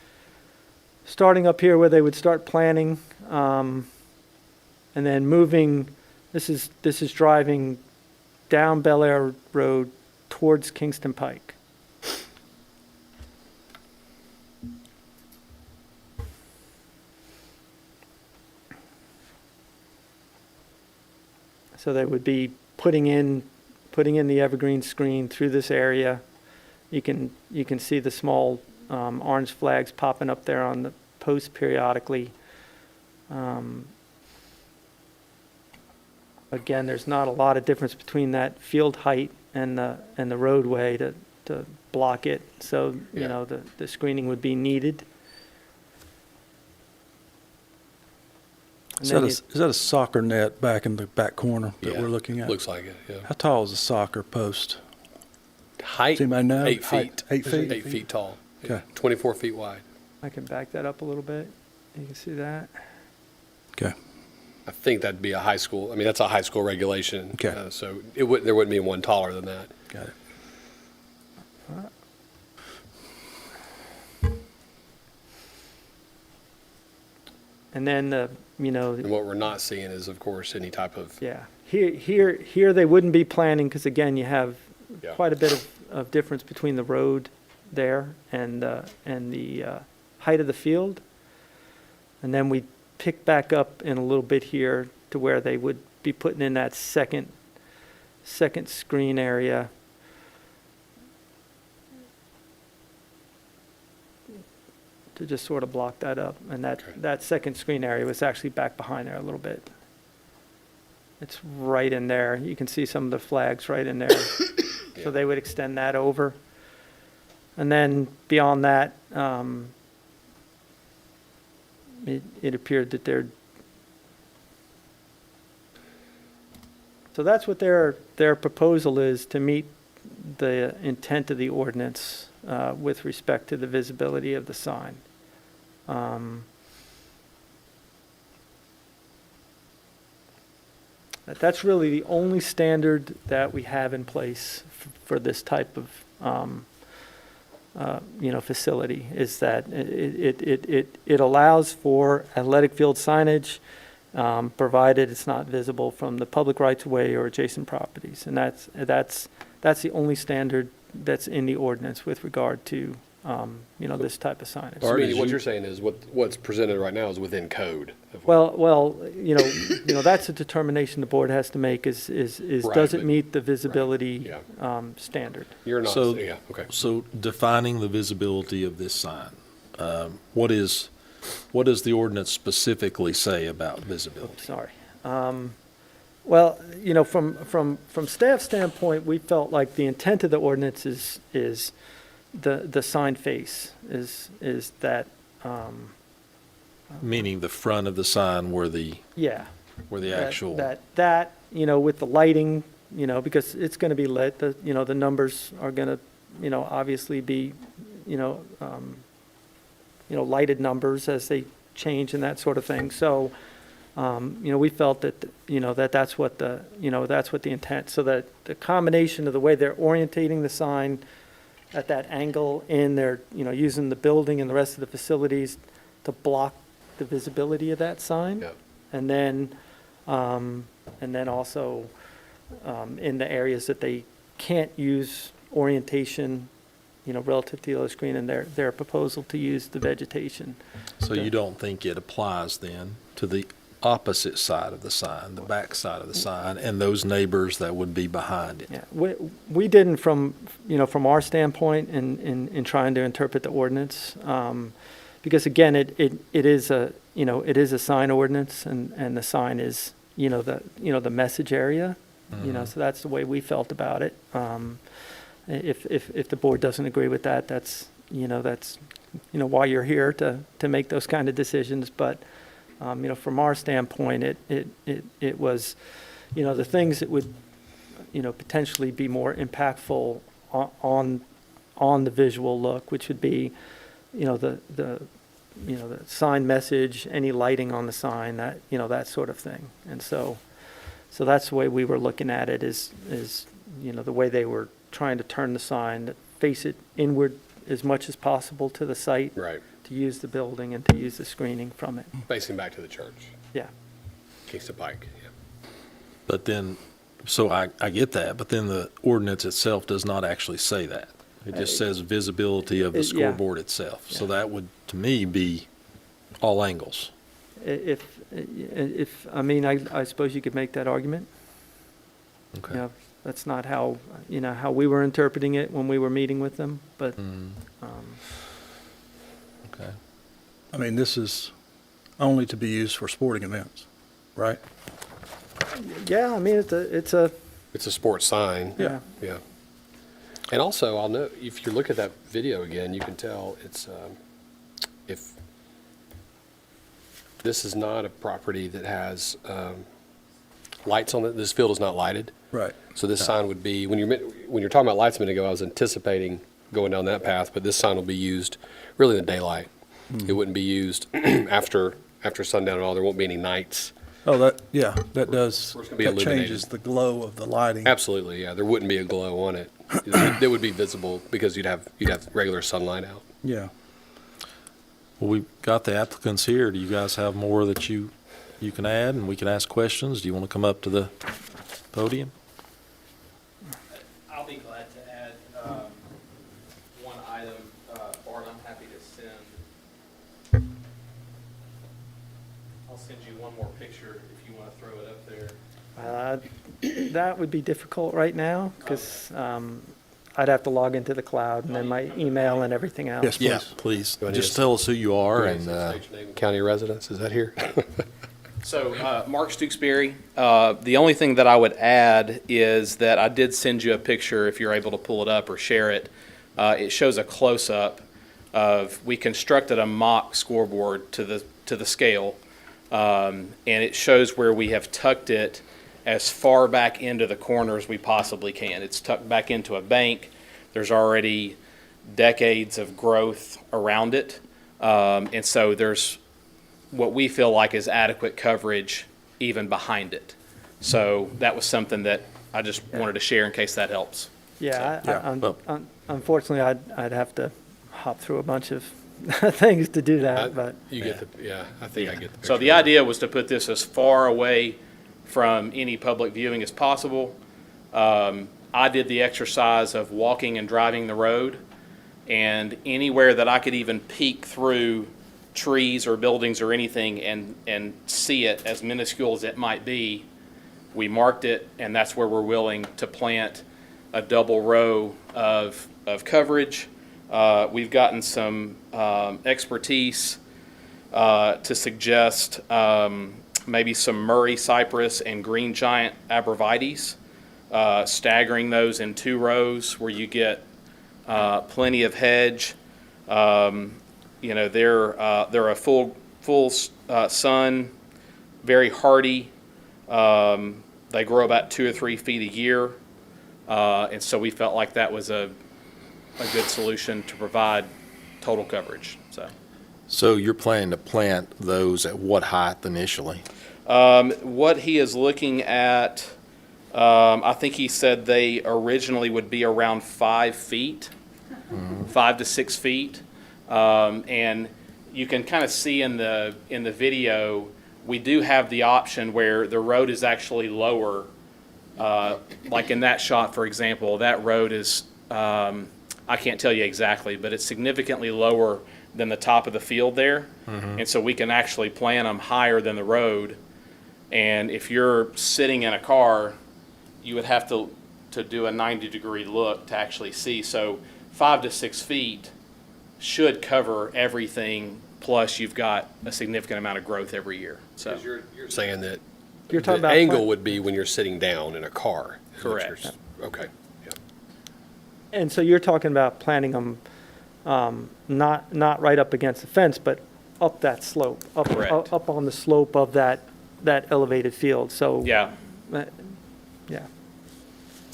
[SPEAKER 1] starting up here where they would start planting, and then moving, this is driving down Bel Air Road towards Kingston Pike. So they would be putting in the evergreen screen through this area. You can see the small orange flags popping up there on the post periodically. Again, there's not a lot of difference between that field height and the roadway to block it. So, you
[SPEAKER 3] Yeah.
[SPEAKER 1] know, the screening would be needed. And
[SPEAKER 5] Is
[SPEAKER 1] then
[SPEAKER 5] that a soccer net back in the back corner that
[SPEAKER 3] Yeah,
[SPEAKER 5] we're looking at?
[SPEAKER 3] Looks like it, yeah.
[SPEAKER 5] How tall is a soccer post?
[SPEAKER 3] Height,
[SPEAKER 5] Does anybody know?
[SPEAKER 3] 8
[SPEAKER 5] Height,
[SPEAKER 3] feet.
[SPEAKER 5] 8 feet?
[SPEAKER 3] 8 feet tall.
[SPEAKER 5] Okay.
[SPEAKER 3] 24 feet wide.
[SPEAKER 1] I can back that up a little bit. You can see that.
[SPEAKER 5] Okay.
[SPEAKER 3] I think that'd be a high school, I mean, that's a high school regulation.
[SPEAKER 5] Okay.
[SPEAKER 3] So there wouldn't be one taller than that.
[SPEAKER 5] Got it.
[SPEAKER 1] And then, you know,
[SPEAKER 3] And what we're not seeing is, of course, any type of,
[SPEAKER 1] yeah, here they wouldn't be planning, because again, you have
[SPEAKER 3] Yeah.
[SPEAKER 1] quite a bit of difference between the road there and the height of the field. And then we pick back up in a little bit here to where they would be putting in that second screen area. To just sort of block that up. And
[SPEAKER 3] Okay.
[SPEAKER 1] that second screen area was actually back behind there a little bit. It's right in there. You can see some of the flags right in there.
[SPEAKER 3] Yeah.
[SPEAKER 1] So they would extend that over. And then beyond that, it appeared that they're, so that's what their proposal is, to meet the intent of the ordinance with respect to the visibility of the sign. That's really the only standard that we have in place for this type of, facility, is that it allows for athletic field signage, provided it's not visible from the public rights-of-way or adjacent properties. And that's the only standard that's in the ordinance with regard to, this type of signage.
[SPEAKER 3] so meaning what you're saying is what's presented right now is within code. of-
[SPEAKER 1] Well, that's a determination the board has to make, is
[SPEAKER 3] Right,
[SPEAKER 1] does it
[SPEAKER 3] but-
[SPEAKER 1] meet the visibility
[SPEAKER 3] yeah.
[SPEAKER 1] standard?
[SPEAKER 3] You're not,
[SPEAKER 2] So-
[SPEAKER 3] yeah, okay.
[SPEAKER 2] So defining the visibility of this sign, what does the ordinance specifically say about visibility?
[SPEAKER 1] Sorry. Well, from staff standpoint, we felt like the intent of the ordinance is the sign face, is that,
[SPEAKER 2] Meaning the front of the sign where the
[SPEAKER 1] yeah.
[SPEAKER 2] actual.
[SPEAKER 1] That, with the lighting, because it's going to be lit, the numbers are going to, obviously be, lighted numbers as they change and that sort of thing. So, we felt that, that's what the intent, so that the combination of the way they're orientating the sign at that angle, and they're, using the building and the rest of the facilities to block the visibility of that sign.
[SPEAKER 3] Yeah.
[SPEAKER 1] And then also, in the areas that they can't use orientation, relative to the other screen, and their proposal to use the vegetation.
[SPEAKER 2] So you don't think it applies then to the opposite side of the sign, the back side of the sign, and those neighbors that would be behind it?
[SPEAKER 1] Yeah, we didn't from our standpoint in trying to interpret the ordinance, because again, it is a sign ordinance, and the sign is, the message area, so that's the way we felt about it. If the board doesn't agree with that, that's why you're here to make those kind of decisions. But, from our standpoint, it was, the things that would, potentially be more impactful on the visual look, which would be, the sign message, any lighting on the sign, that sort of thing. And so that's the way we were looking at it, is the way they were trying to turn the sign, face it inward as much as possible to the site,
[SPEAKER 3] Right.
[SPEAKER 1] to use the building and to use the screening from it.
[SPEAKER 3] Facing back to the church,
[SPEAKER 1] Yeah.
[SPEAKER 3] Kingston Pike, yeah.
[SPEAKER 2] But then, so I get that, but then the ordinance itself does not actually say that. It just says visibility of the
[SPEAKER 1] Yeah.
[SPEAKER 2] scoreboard itself. So
[SPEAKER 1] Yeah.
[SPEAKER 2] that would, to me, be all angles.
[SPEAKER 1] I suppose you could make that argument.
[SPEAKER 2] Okay.
[SPEAKER 1] You know, that's not how, how we were interpreting it when we were meeting with them, but,
[SPEAKER 2] Okay.
[SPEAKER 5] I mean, this is only to be used for sporting events, right?
[SPEAKER 1] yeah, I mean, it's
[SPEAKER 3] It's a sports sign.
[SPEAKER 1] yeah.
[SPEAKER 3] Yeah. And also, I'll note, if you look at that video again, you can tell it's, if this is not a property that has lights on it, this field is not lighted.
[SPEAKER 5] Right.
[SPEAKER 3] So this sign would be, when you're talking about lights a minute ago, I was anticipating going down that path, but this sign will be used really in the daylight. It wouldn't be used after sundown at all. There won't be any nights.
[SPEAKER 5] Oh, that does,
[SPEAKER 3] Where it's gonna be
[SPEAKER 5] that
[SPEAKER 3] illuminated.
[SPEAKER 5] changes the glow of the lighting.
[SPEAKER 3] Absolutely, yeah. There wouldn't be a glow on it. That would be visible because you'd have regular sunlight out.
[SPEAKER 5] Yeah.
[SPEAKER 2] Well, we've got the applicants here. Do you guys have more that you can add, and we can ask questions? Do you want to come up to the podium?
[SPEAKER 8] I'll be glad to add one item. Bart, I'm happy to send. I'll send you one more picture if you want to throw it up there.
[SPEAKER 1] That would be difficult right now, because I'd have to log into the cloud, and then my email and everything else.
[SPEAKER 5] Yes,
[SPEAKER 2] Yeah,
[SPEAKER 5] please.
[SPEAKER 2] please.
[SPEAKER 3] Go ahead.
[SPEAKER 2] Just tell us who you are and,
[SPEAKER 3] Stage name, county residence, is that here?
[SPEAKER 8] So, Mark Stooksbury, the only thing that I would add is that I did send you a picture, if you're able to pull it up or share it. It shows a close-up we constructed a mock scoreboard to the scale, and it shows where we have tucked it as far back into the corner as we possibly can. It's tucked back into a bank. There's already decades of growth around it, and so there's what we feel like is adequate coverage even behind it. So that was something that I just wanted to share in case that helps.
[SPEAKER 1] Yeah,
[SPEAKER 2] Yeah.
[SPEAKER 1] unfortunately, I'd have to hop through a bunch of things to do that, but.
[SPEAKER 3] You get the, yeah, I think I get the picture.
[SPEAKER 8] So the idea was to put this as far away from any public viewing as possible. I did the exercise of walking and driving the road, and anywhere that I could even peek through trees or buildings or anything and see it, as minuscule as it might be, we marked it, and that's where we're willing to plant a double row of coverage. We've gotten some expertise to suggest maybe some Murray cypress and green giant abrevieties, staggering those in 2 rows where you get plenty of hedge. They're a full sun, very hardy. They grow about 2 or 3 feet a year, and so we felt like that was a good solution to provide total coverage.
[SPEAKER 2] so you're planning to plant those at what height initially?
[SPEAKER 8] What he is looking at, I think he said they originally would be around 5 feet, 5 to 6 feet. And you can kind of see in the video, we do have the option where the road is actually lower. Like in that shot, for example, that road is, I can't tell you exactly, but it's significantly lower than the top of the field there. And so we can actually plant them higher than the road. And if you're sitting in a car, you would have to do a 90-degree look to actually see. So 5 to 6 feet should cover everything, plus you've got a significant amount of growth every year. So
[SPEAKER 3] Because you're saying that
[SPEAKER 1] You're talking
[SPEAKER 3] the
[SPEAKER 1] about
[SPEAKER 3] angle would be when you're sitting down in a car. is what you're
[SPEAKER 8] Correct.
[SPEAKER 3] s- Okay, yeah.
[SPEAKER 1] And so you're talking about planting them, not right up against the fence, but up that slope,
[SPEAKER 8] Correct.
[SPEAKER 1] up on the slope of that elevated field, so.
[SPEAKER 8] yeah.
[SPEAKER 1] Yeah,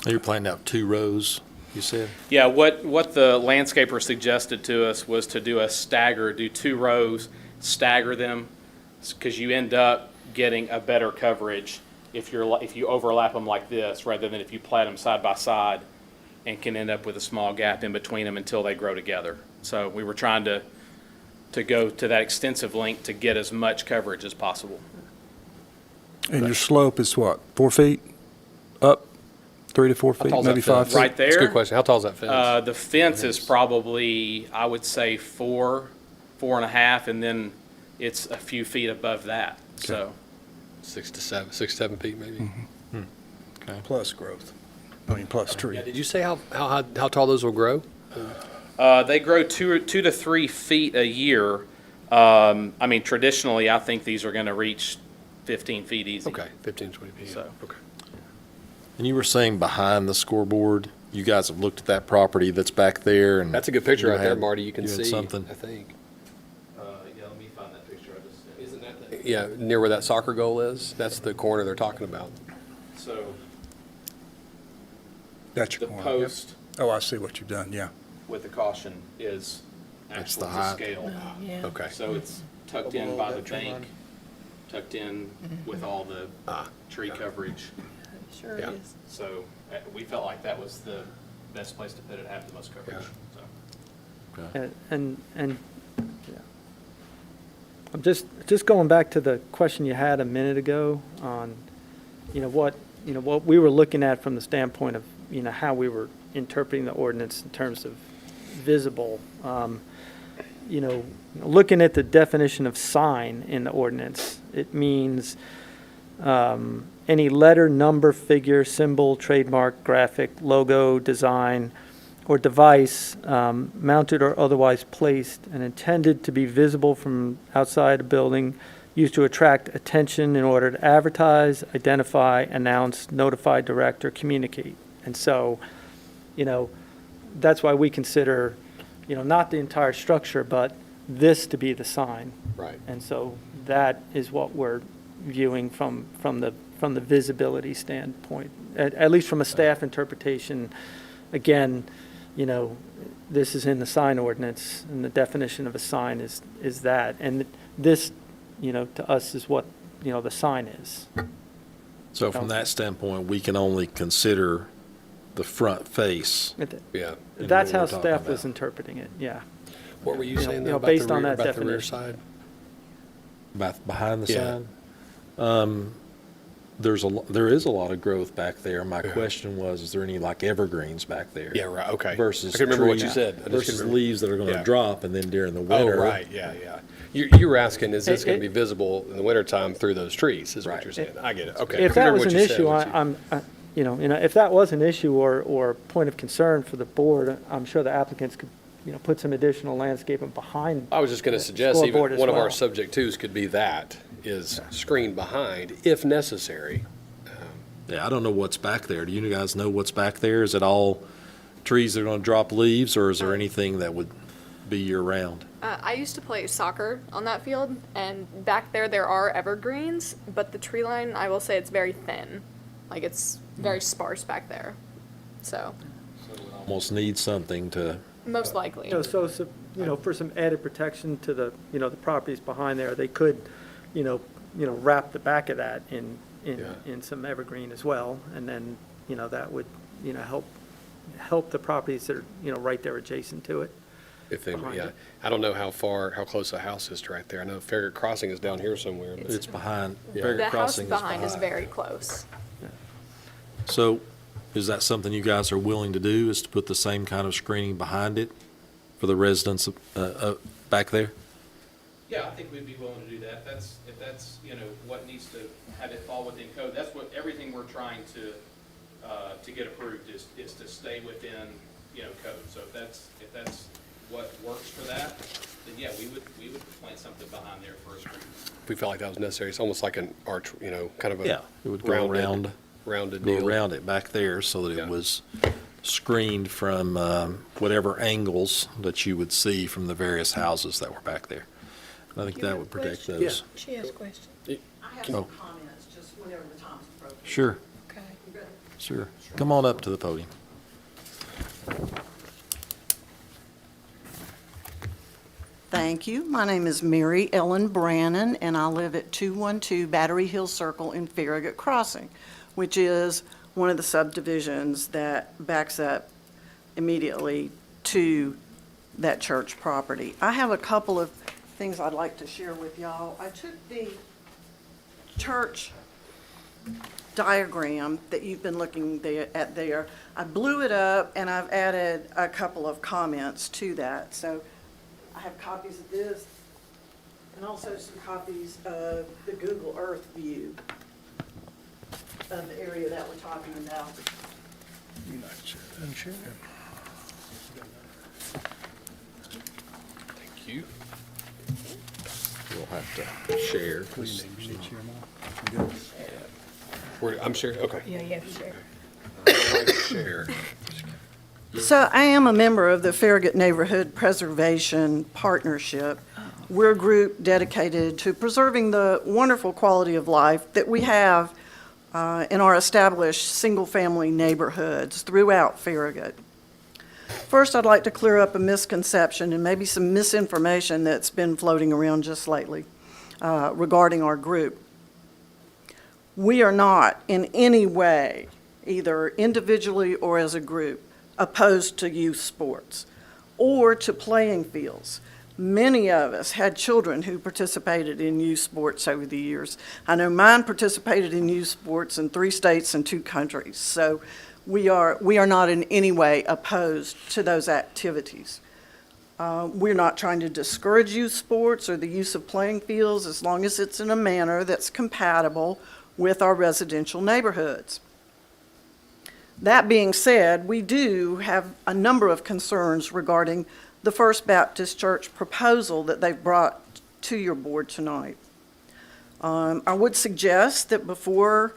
[SPEAKER 2] You're planning out 2 rows, you said?
[SPEAKER 8] Yeah, what the landscaper suggested to us was to do a stagger, do 2 rows, stagger them, because you end up getting a better coverage if you overlap them like this, rather than if you plant them side by side and can end up with a small gap in between them until they grow together. So we were trying to go to that extensive length to get as much coverage as possible.
[SPEAKER 5] And your slope is what, 4 feet up, 3 to 4 feet,
[SPEAKER 3] tall's
[SPEAKER 5] maybe
[SPEAKER 3] that
[SPEAKER 5] 5
[SPEAKER 3] fence?
[SPEAKER 5] feet?
[SPEAKER 8] Right
[SPEAKER 3] That's a
[SPEAKER 8] there.
[SPEAKER 3] good question. How tall is that fence?
[SPEAKER 8] The fence is probably, I would say 4, 4.5, and then it's a few feet above that, so.
[SPEAKER 3] 6 to 7 feet maybe?
[SPEAKER 5] plus growth. I mean, plus tree.
[SPEAKER 3] Yeah, did you say how tall those will grow?
[SPEAKER 8] They grow 2 to 3 feet a year. I mean, traditionally, I think these are going to reach 15 feet easy.
[SPEAKER 3] Okay, 15, 20 feet.
[SPEAKER 8] So.
[SPEAKER 3] Okay.
[SPEAKER 2] And you were saying behind the scoreboard, you guys have looked at that property that's back there and.
[SPEAKER 3] That's a good picture
[SPEAKER 2] you
[SPEAKER 3] right there,
[SPEAKER 2] had-
[SPEAKER 3] Marty. You can
[SPEAKER 2] had
[SPEAKER 3] see,
[SPEAKER 2] something.
[SPEAKER 3] I think.
[SPEAKER 8] Yeah, let me find that picture.
[SPEAKER 3] Isn't that yeah, near where that soccer goal is? That's the corner they're talking about.
[SPEAKER 8] So
[SPEAKER 5] That's
[SPEAKER 8] the
[SPEAKER 5] your corner.
[SPEAKER 8] post
[SPEAKER 5] Oh, I see what you've done, yeah.
[SPEAKER 8] with the caution is
[SPEAKER 2] That's
[SPEAKER 8] actually
[SPEAKER 2] the
[SPEAKER 8] to
[SPEAKER 2] height.
[SPEAKER 8] scale.
[SPEAKER 7] Yeah.
[SPEAKER 3] Okay.
[SPEAKER 8] So it's tucked in by the bank, tucked in with all the tree coverage.
[SPEAKER 7] Sure
[SPEAKER 3] Yeah.
[SPEAKER 7] is.
[SPEAKER 8] So we felt like that was the best place to put it, have the most coverage. So.
[SPEAKER 1] And, yeah. I'm just going back to the question you had a minute ago on, what we were looking at from the standpoint of, how we were interpreting the ordinance in terms of visible. Looking at the definition of sign in the ordinance, it means any letter, number, figure, symbol, trademark, graphic, logo, design, or device mounted or otherwise placed and intended to be visible from outside a building, used to attract attention in order to advertise, identify, announce, notify, direct, or communicate. And so, that's why we consider, not the entire structure, but this to be the sign.
[SPEAKER 3] Right.
[SPEAKER 1] And so that is what we're viewing from the visibility standpoint, at least from a staff interpretation. Again, this is in the sign ordinance, and the definition of a sign is that. And this, to us is what, the sign is.
[SPEAKER 2] So from that standpoint, we can only consider the front face.
[SPEAKER 3] Yeah.
[SPEAKER 1] That's
[SPEAKER 2] what
[SPEAKER 1] how
[SPEAKER 2] we're talking
[SPEAKER 1] staff was
[SPEAKER 2] about.
[SPEAKER 1] interpreting it, yeah.
[SPEAKER 3] What were you
[SPEAKER 1] You know,
[SPEAKER 3] saying
[SPEAKER 1] you
[SPEAKER 3] though
[SPEAKER 1] know,
[SPEAKER 3] about
[SPEAKER 1] based
[SPEAKER 3] the
[SPEAKER 1] on
[SPEAKER 3] rear,
[SPEAKER 1] that
[SPEAKER 3] about the rear
[SPEAKER 1] definition.
[SPEAKER 3] side?
[SPEAKER 2] Behind the
[SPEAKER 3] Yeah.
[SPEAKER 2] sign? There is a lot of growth back there. My question was, is there any like evergreens back there?
[SPEAKER 3] Yeah, right, okay.
[SPEAKER 2] Versus
[SPEAKER 3] I can remember what you
[SPEAKER 2] trees-
[SPEAKER 3] said. I just
[SPEAKER 2] Versus
[SPEAKER 3] couldn't remember.
[SPEAKER 2] leaves that are
[SPEAKER 3] Yeah.
[SPEAKER 2] gonna drop and then during the
[SPEAKER 3] Oh,
[SPEAKER 2] winter.
[SPEAKER 3] right, yeah, yeah. You were asking, is this
[SPEAKER 1] It-
[SPEAKER 3] going to be visible in the wintertime through those trees, is what
[SPEAKER 2] Right.
[SPEAKER 3] you're saying? I get it, okay.
[SPEAKER 1] If
[SPEAKER 3] I
[SPEAKER 1] that
[SPEAKER 3] remember
[SPEAKER 1] was
[SPEAKER 3] what
[SPEAKER 1] an
[SPEAKER 3] you said,
[SPEAKER 1] issue,
[SPEAKER 3] what you-
[SPEAKER 1] if that was an issue or point of concern for the board, I'm sure the applicants could, put some additional landscaping behind.
[SPEAKER 3] I was just going to
[SPEAKER 1] the
[SPEAKER 3] suggest even
[SPEAKER 1] scoreboard as
[SPEAKER 3] one of our
[SPEAKER 1] well.
[SPEAKER 3] subject twos could be that, is screened behind if necessary.
[SPEAKER 2] Yeah, I don't know what's back there. Do you guys know what's back there? Is it all trees that are gonna drop leaves, or is there anything that would be year-round?
[SPEAKER 9] I used to play soccer on that field, and back there are evergreens, but the tree line, I will say it's very thin. Like, it's very sparse back there. So,
[SPEAKER 2] Almost need something to,
[SPEAKER 9] most likely.
[SPEAKER 1] So, for some added protection to the, the properties behind there, they could, wrap the back of that in some evergreen as well. And then, that would, help the properties that are, right there adjacent to it.
[SPEAKER 3] If they,
[SPEAKER 1] Behind
[SPEAKER 3] yeah.
[SPEAKER 1] it.
[SPEAKER 3] I don't know how close the house is to right there. I know Farragut Crossing is down here somewhere. but-
[SPEAKER 2] it's behind,
[SPEAKER 3] Yeah.
[SPEAKER 2] Farragut
[SPEAKER 9] The house
[SPEAKER 2] Crossing is
[SPEAKER 9] behind is
[SPEAKER 2] behind.
[SPEAKER 9] very close.
[SPEAKER 2] So, is that something you guys are willing to do, is to put the same kind of screening behind it for the residents back there?
[SPEAKER 8] Yeah, I think we'd be willing to do that. If that's, what needs to have it fall within code. That's what, everything we're trying to get approved is to stay within, code. So if that's what works for that, then yeah, we would plant something behind there for a screen.
[SPEAKER 3] If we felt like that was necessary, it's almost like an arch, kind of a.
[SPEAKER 2] Yeah, it would go around.
[SPEAKER 3] Rounded
[SPEAKER 2] Go
[SPEAKER 3] deal.
[SPEAKER 2] around it back there so that
[SPEAKER 3] Yeah.
[SPEAKER 2] it was screened from whatever angles that you would see from the various houses that were back there. I think
[SPEAKER 7] You
[SPEAKER 2] that
[SPEAKER 7] have
[SPEAKER 2] would
[SPEAKER 7] a
[SPEAKER 2] protect
[SPEAKER 7] question?
[SPEAKER 2] those.
[SPEAKER 7] She has a question.
[SPEAKER 10] I have
[SPEAKER 2] Oh.
[SPEAKER 10] some comments, just whenever the time's appropriate.
[SPEAKER 2] Sure,
[SPEAKER 7] Okay.
[SPEAKER 2] sure. Come on up to the podium.
[SPEAKER 10] Thank you. My name is Mary Ellen Brannon, and I live at 212 Battery Hill Circle in Farragut Crossing, which is one of the subdivisions that backs up immediately to that church property. I have a couple of things I'd like to share with y'all. I took the church diagram that you've been looking at there. I blew it up, and I've added a couple of comments to that. So I have copies of this and also some copies of the Google Earth view. of the area that we're talking about.
[SPEAKER 3] Thank you. We'll have to share. I'm sure, okay.
[SPEAKER 7] Yeah, you have to share.
[SPEAKER 3] I'd like to share.
[SPEAKER 10] So I am a member of the Farragut Neighborhood Preservation Partnership. We're a group dedicated to preserving the wonderful quality of life that we have in our established single-family neighborhoods throughout Farragut. First, I'd like to clear up a misconception and maybe some misinformation that's been floating around just lately regarding our group. We are not in any way, either individually or as a group, opposed to youth sports or to playing fields. Many of us had children who participated in youth sports over the years. I know mine participated in youth sports in 3 states and 2 countries. So we are not in any way opposed to those activities. We're not trying to discourage youth sports or the use of playing fields as long as it's in a manner that's compatible with our residential neighborhoods. That being said, we do have a number of concerns regarding the First Baptist Church proposal that they've brought to your board tonight. I would suggest that before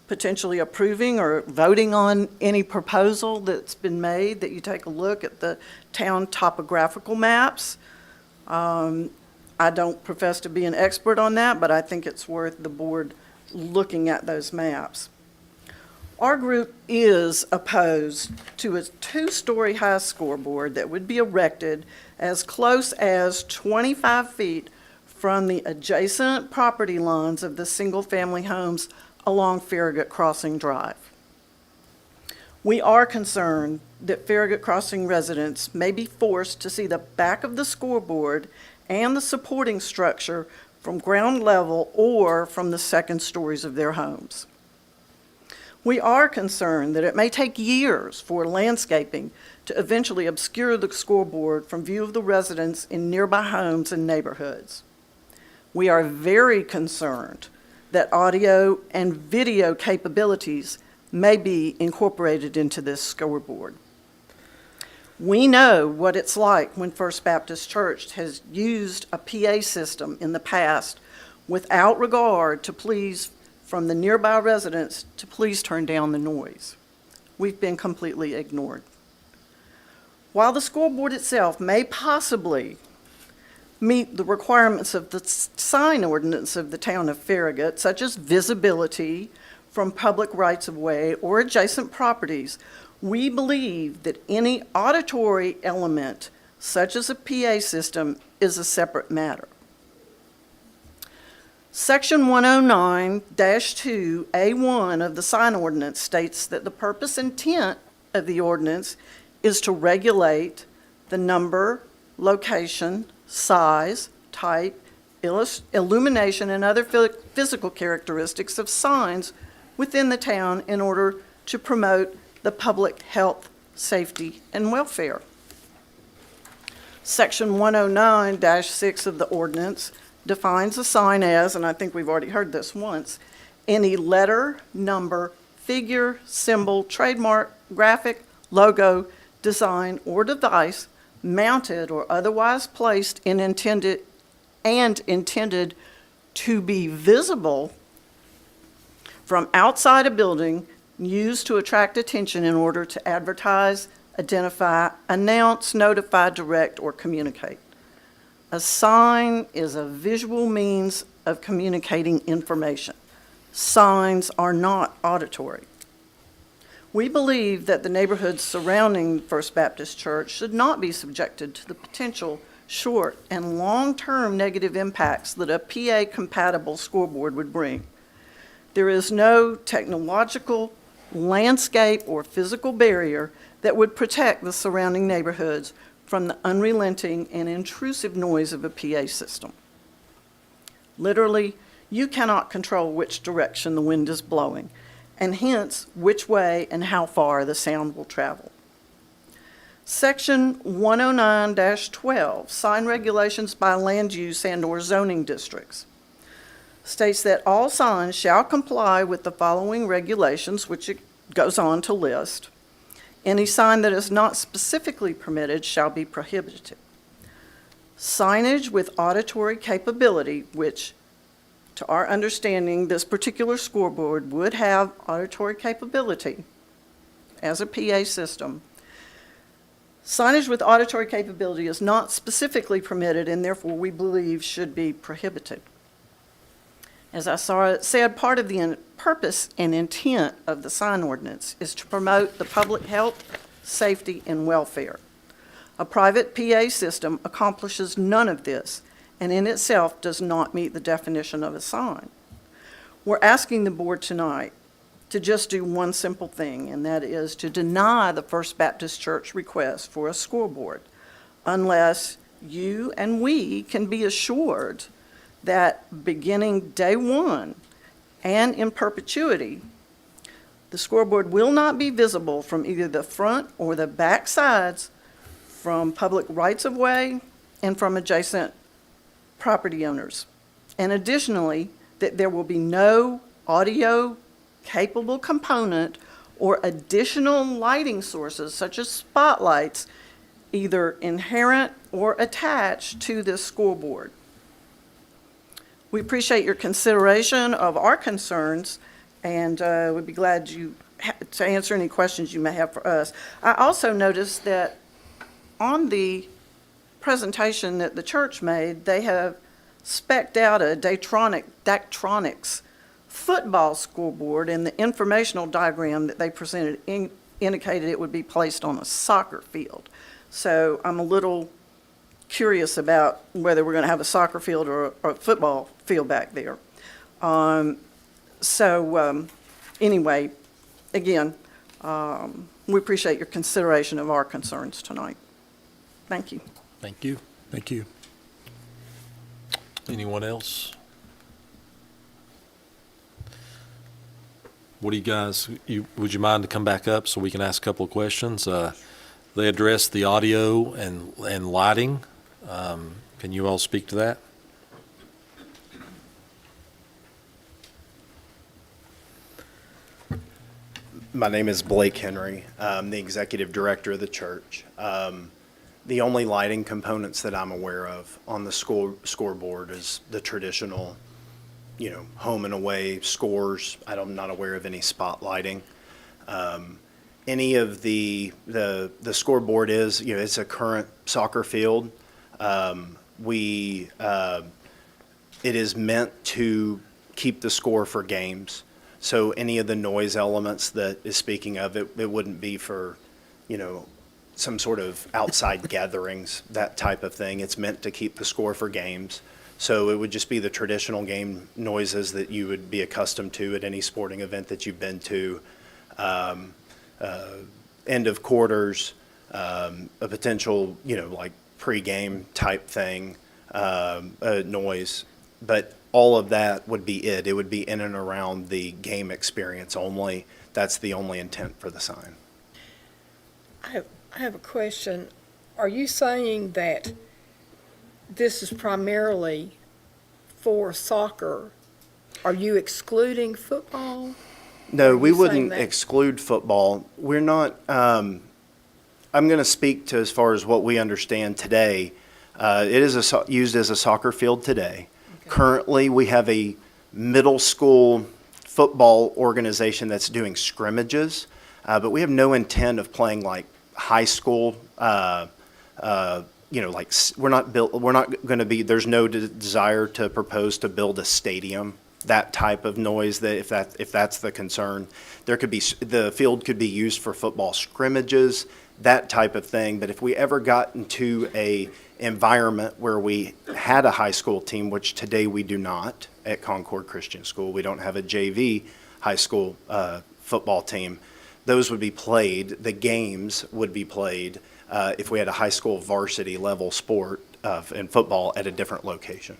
[SPEAKER 10] potentially approving or voting on any proposal that's been made, that you take a look at the town topographical maps. I don't profess to be an expert on that, but I think it's worth the board looking at those maps. Our group is opposed to a 2-story high scoreboard that would be erected as close as 25 feet from the adjacent property lines of the single-family homes along Farragut Crossing Drive. We are concerned that Farragut Crossing residents may be forced to see the back of the scoreboard and the supporting structure from ground level or from the second stories of their homes. We are concerned that it may take years for landscaping to eventually obscure the scoreboard from view of the residents in nearby homes and neighborhoods. We are very concerned that audio and video capabilities may be incorporated into this scoreboard. We know what it's like when First Baptist Church has used a PA system in the past without regard to pleas from the nearby residents to please turn down the noise. We've been completely ignored. While the scoreboard itself may possibly meet the requirements of the sign ordinance of the town of Farragut, such as visibility from public rights-of-way or adjacent properties, we believe that any auditory element, such as a PA system, is a separate matter. Section 109-2A1 of the sign ordinance states that the purpose and intent of the ordinance is to regulate the number, location, size, type, illumination, and other physical characteristics of signs within the town in order to promote the public health, safety, and welfare. Section 109-6 of the ordinance defines a sign as, and I think we've already heard this once, any letter, number, figure, symbol, trademark, graphic, logo, design, or device mounted or otherwise placed in intended to be visible from outside a building, used to attract attention in order to advertise, identify, announce, notify, direct, or communicate. A sign is a visual means of communicating information. Signs are not auditory. We believe that the neighborhoods surrounding First Baptist Church should not be subjected to the potential short and long-term negative impacts that a PA-compatible scoreboard would bring. There is no technological, landscape, or physical barrier that would protect the surrounding neighborhoods from the unrelenting and intrusive noise of a PA system. Literally, you cannot control which direction the wind is blowing, and hence which way and how far the sound will travel. Section 109-12, sign regulations by land use and/or zoning districts. states that all signs shall comply with the following regulations, which it goes on to list. Any sign that is not specifically permitted shall be prohibited. Signage with auditory capability, which, to our understanding, this particular scoreboard would have auditory capability as a PA system. Signage with auditory capability is not specifically permitted and therefore we believe should be prohibited. As I said, part of the purpose and intent of the sign ordinance is to promote the public health, safety, and welfare. A private PA system accomplishes none of this and in itself does not meet the definition of a sign. We're asking the board tonight to just do one simple thing, and that is to deny the First Baptist Church request for a scoreboard unless you and we can be assured that beginning day one and in perpetuity, the scoreboard will not be visible from either the front or the back sides, from public rights-of-way and from adjacent property owners. And additionally, that there will be no audio-capable component or additional lighting sources such as spotlights either inherent or attached to this scoreboard. We appreciate your consideration of our concerns and we'd be glad to answer any questions you may have for us. I also noticed that on the presentation that the church made, they have spec'd out a Daktronics football scoreboard, and the informational diagram that they presented indicated it would be placed on a soccer field. So I'm a little curious about whether we're going to have a soccer field or a football field back there. Anyway, again, we appreciate your consideration of our concerns tonight. Thank you.
[SPEAKER 2] Thank you.
[SPEAKER 5] Thank you.
[SPEAKER 2] Anyone else? What do you guys, would you mind to come back up so we can ask a couple of questions? They addressed the audio and lighting. Can you all speak to that?
[SPEAKER 11] My name is Blake Henry. I'm the executive director of the church. The only lighting components that I'm aware of on the scoreboard is the traditional, home and away scores. I'm not aware of any spot lighting. Any of the scoreboard is, it's a current soccer field. It is meant to keep the score for games. So any of the noise elements that is speaking of, it wouldn't be for, some sort of outside gatherings, that type of thing. It's meant to keep the score for games. So it would just be the traditional game noises that you would be accustomed to at any sporting event that you've been to. End of quarters, a potential, like pre-game type thing, noise. But all of that would be it. It would be in and around the game experience only. That's the only intent for the sign.
[SPEAKER 7] I have a question. Are you saying that this is primarily for soccer? Are you excluding football?
[SPEAKER 11] No, we
[SPEAKER 7] you saying
[SPEAKER 11] wouldn't
[SPEAKER 7] that?
[SPEAKER 11] exclude football. We're not, I'm going to speak to as far as what we understand today. It is used as a soccer field today.
[SPEAKER 7] Okay.
[SPEAKER 11] Currently, we have a middle school football organization that's doing scrimmages, but we have no intent of playing like high school, we're not going to be, there's no desire to propose to build a stadium, that type of noise, that if that's the concern. There could be, the field could be used for football scrimmages, that type of thing. But if we ever got into a environment where we had a high school team, which today we do not at Concord Christian School, we don't have a JV high school football team. Those would be played, the games would be played if we had a high school varsity level sport in football at a different location.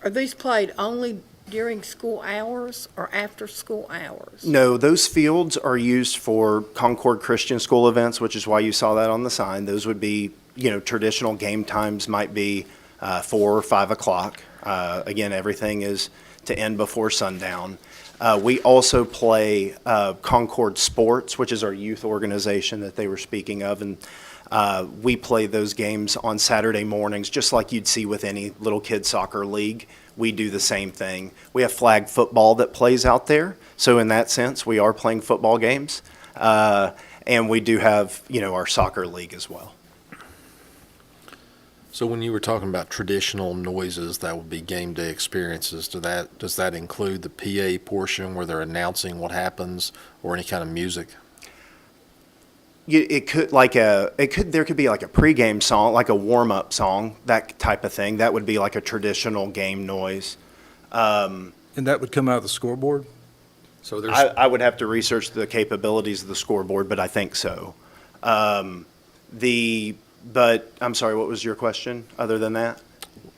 [SPEAKER 7] Are these played only during school hours or after school hours?
[SPEAKER 11] No, those fields are used for Concord Christian School events, which is why you saw that on the sign. Those would be, traditional game times might be 4 or 5 o'clock. Again, everything is to end before sundown. We also play Concord Sports, which is our youth organization that they were speaking of, and we play those games on Saturday mornings, just like you'd see with any little kid soccer league. We do the same thing. We have flag football that plays out there, so in that sense, we are playing football games. And we do have, our soccer league as well.
[SPEAKER 2] So when you were talking about traditional noises, that would be game day experiences. Does that include the PA portion where they're announcing what happens, or any kind of music?
[SPEAKER 11] There could be like a pregame song, like a warm-up song, that type of thing. That would be like a traditional game noise.
[SPEAKER 5] And that would come out of the scoreboard?
[SPEAKER 3] So there's,
[SPEAKER 11] I would have to research the capabilities of the scoreboard, but I think so. But I'm sorry, what was your question other than that?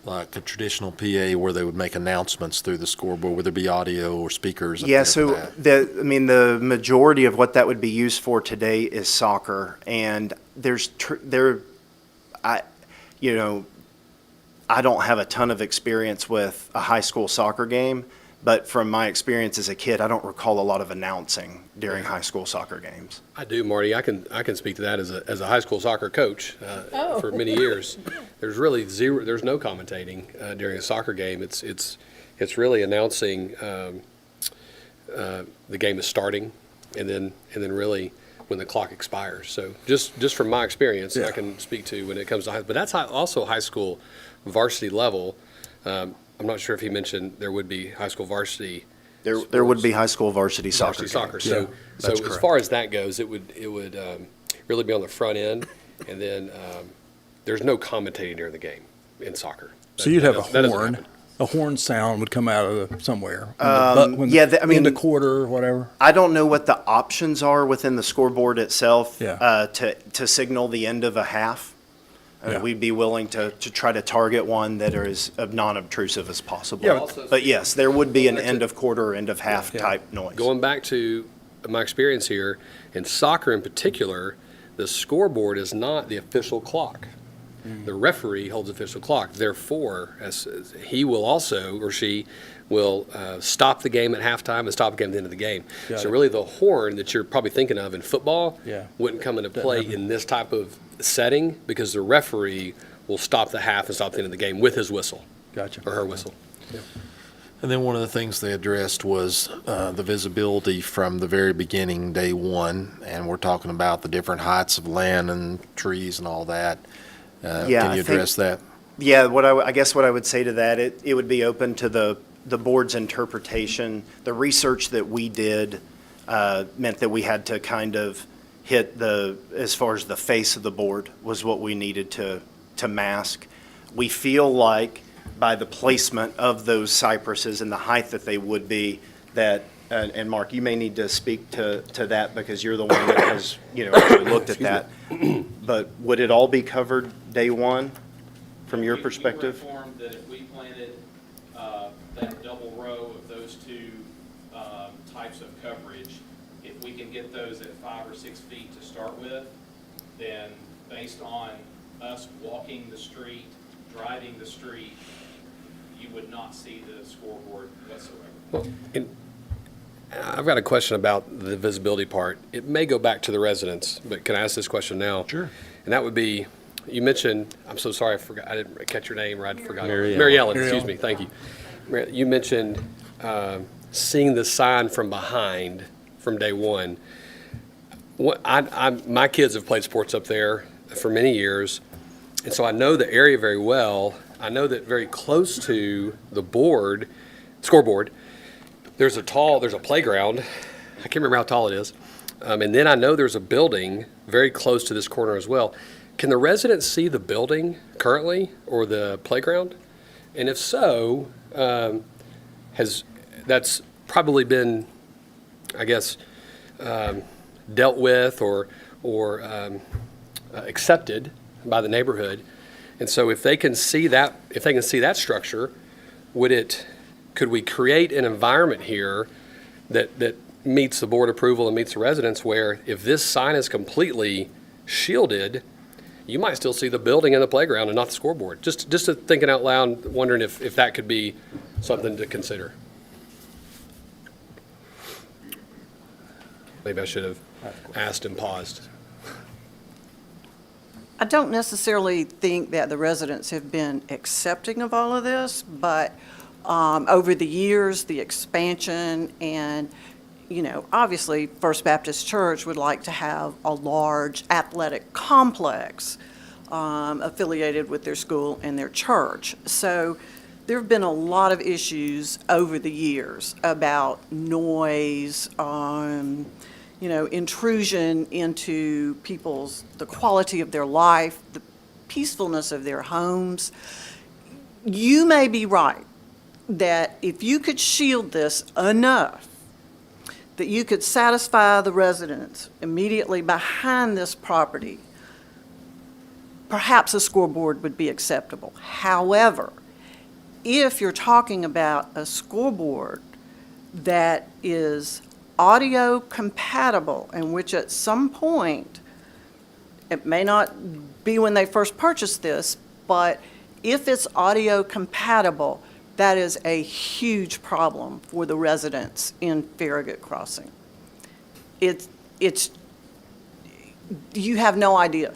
[SPEAKER 2] Like a traditional PA where they would make announcements through the scoreboard, would there be audio or speakers up
[SPEAKER 11] Yeah,
[SPEAKER 2] there
[SPEAKER 11] so
[SPEAKER 2] for that?
[SPEAKER 11] the majority of what that would be used for today is soccer, and I don't have a ton of experience with a high school soccer game, but from my experience as a kid, I don't recall a lot of announcing during high school soccer games.
[SPEAKER 3] I do, Marty. I can speak to that as a high school soccer coach for many years. There's really there's no commentating during a soccer game. It's really announcing the game is starting, and then really when the clock expires. So just from my experience, I can speak to when it comes to but that's also high school varsity level. I'm not sure if he mentioned there would be high school varsity.
[SPEAKER 11] There would be high school varsity soccer.
[SPEAKER 3] So
[SPEAKER 5] that's
[SPEAKER 3] as
[SPEAKER 5] correct.
[SPEAKER 3] far as that goes, it would really be on the front end, and then there's no commentating during the game in soccer.
[SPEAKER 5] So you'd have
[SPEAKER 3] That doesn't
[SPEAKER 5] horn.
[SPEAKER 3] happen.
[SPEAKER 5] A horn sound would come out of somewhere.
[SPEAKER 11] In
[SPEAKER 5] the quarter or whatever.
[SPEAKER 11] I don't know what the options are within the scoreboard itself
[SPEAKER 5] Yeah.
[SPEAKER 11] to signal the end of a half.
[SPEAKER 5] Yeah.
[SPEAKER 11] We'd be willing to try to target one that is as non-obtrusive as possible.
[SPEAKER 5] Yeah,
[SPEAKER 11] But yes, there would be an end of quarter or end of half
[SPEAKER 5] Yeah.
[SPEAKER 11] type noise.
[SPEAKER 3] Going back to my experience here, in soccer in particular, the scoreboard is not the official clock. The referee holds the official clock. Therefore, as he will also, or she will stop the game at halftime and stop the game at the end of the game.
[SPEAKER 5] Got
[SPEAKER 3] So
[SPEAKER 5] it.
[SPEAKER 3] really the horn that you're probably thinking of in football
[SPEAKER 5] Yeah.
[SPEAKER 3] wouldn't come into play in this type of setting, because the referee will stop the half and stop the end of the game with his whistle
[SPEAKER 5] Gotcha.
[SPEAKER 3] or her whistle.
[SPEAKER 2] And then one of the things they addressed was the visibility from the very beginning, day one, and we're talking about the different heights of land and trees and all that.
[SPEAKER 11] Yeah,
[SPEAKER 2] Can
[SPEAKER 11] I
[SPEAKER 2] you
[SPEAKER 11] think-
[SPEAKER 2] address that?
[SPEAKER 11] Yeah, I guess what I would say to that, it would be open to the board's interpretation. The research that we did meant that we had to kind of hit as far as the face of the board was what we needed to mask. We feel like by the placement of those cypresses and the height that they would be, that, and Mark, you may need to speak to that because you're the one that has, actually looked at that. But would it all be covered day one, from your perspective?
[SPEAKER 8] We were informed that if we planted that double row of those two types of coverage, if we can get those at 5 or 6 feet to start with, then based on us walking the street, driving the street, you would not see the scoreboard whatsoever.
[SPEAKER 3] And I've got a question about the visibility part. It may go back to the residents, but can I ask this question now?
[SPEAKER 2] Sure.
[SPEAKER 3] And that would be, you mentioned, I'm so sorry, I didn't catch your name, or I forgot.
[SPEAKER 2] Mary
[SPEAKER 3] Mary
[SPEAKER 2] Ellen.
[SPEAKER 3] Ellen, excuse me, thank you. You mentioned seeing the sign from behind from day one. My kids have played sports up there for many years, and so I know the area very well. I know that very close to the scoreboard, there's a playground. I can't remember how tall it is. And then I know there's a building very close to this corner as well. Can the residents see the building currently or the playground? And if so, that's probably been, I guess, dealt with or accepted by the neighborhood. And so if they can see that structure, could we create an environment here that meets the board approval and meets the residents, where if this sign is completely shielded, you might still see the building and the playground and not the scoreboard. Just thinking out loud, wondering if that could be something to consider. Maybe I should have asked and paused.
[SPEAKER 10] I don't necessarily think that the residents have been accepting of all of this, but over the years, the expansion and, obviously First Baptist Church would like to have a large athletic complex affiliated with their school and their church. So there have been a lot of issues over the years about noise, intrusion into the quality of their life, the peacefulness of their homes. You may be right that if you could shield this enough, that you could satisfy the residents immediately behind this property, perhaps a scoreboard would be acceptable. However, if you're talking about a scoreboard that is audio compatible, in which at some point, it may not be when they first purchased this, but if it's audio compatible, that is a huge problem for the residents in Farragut Crossing. You have no idea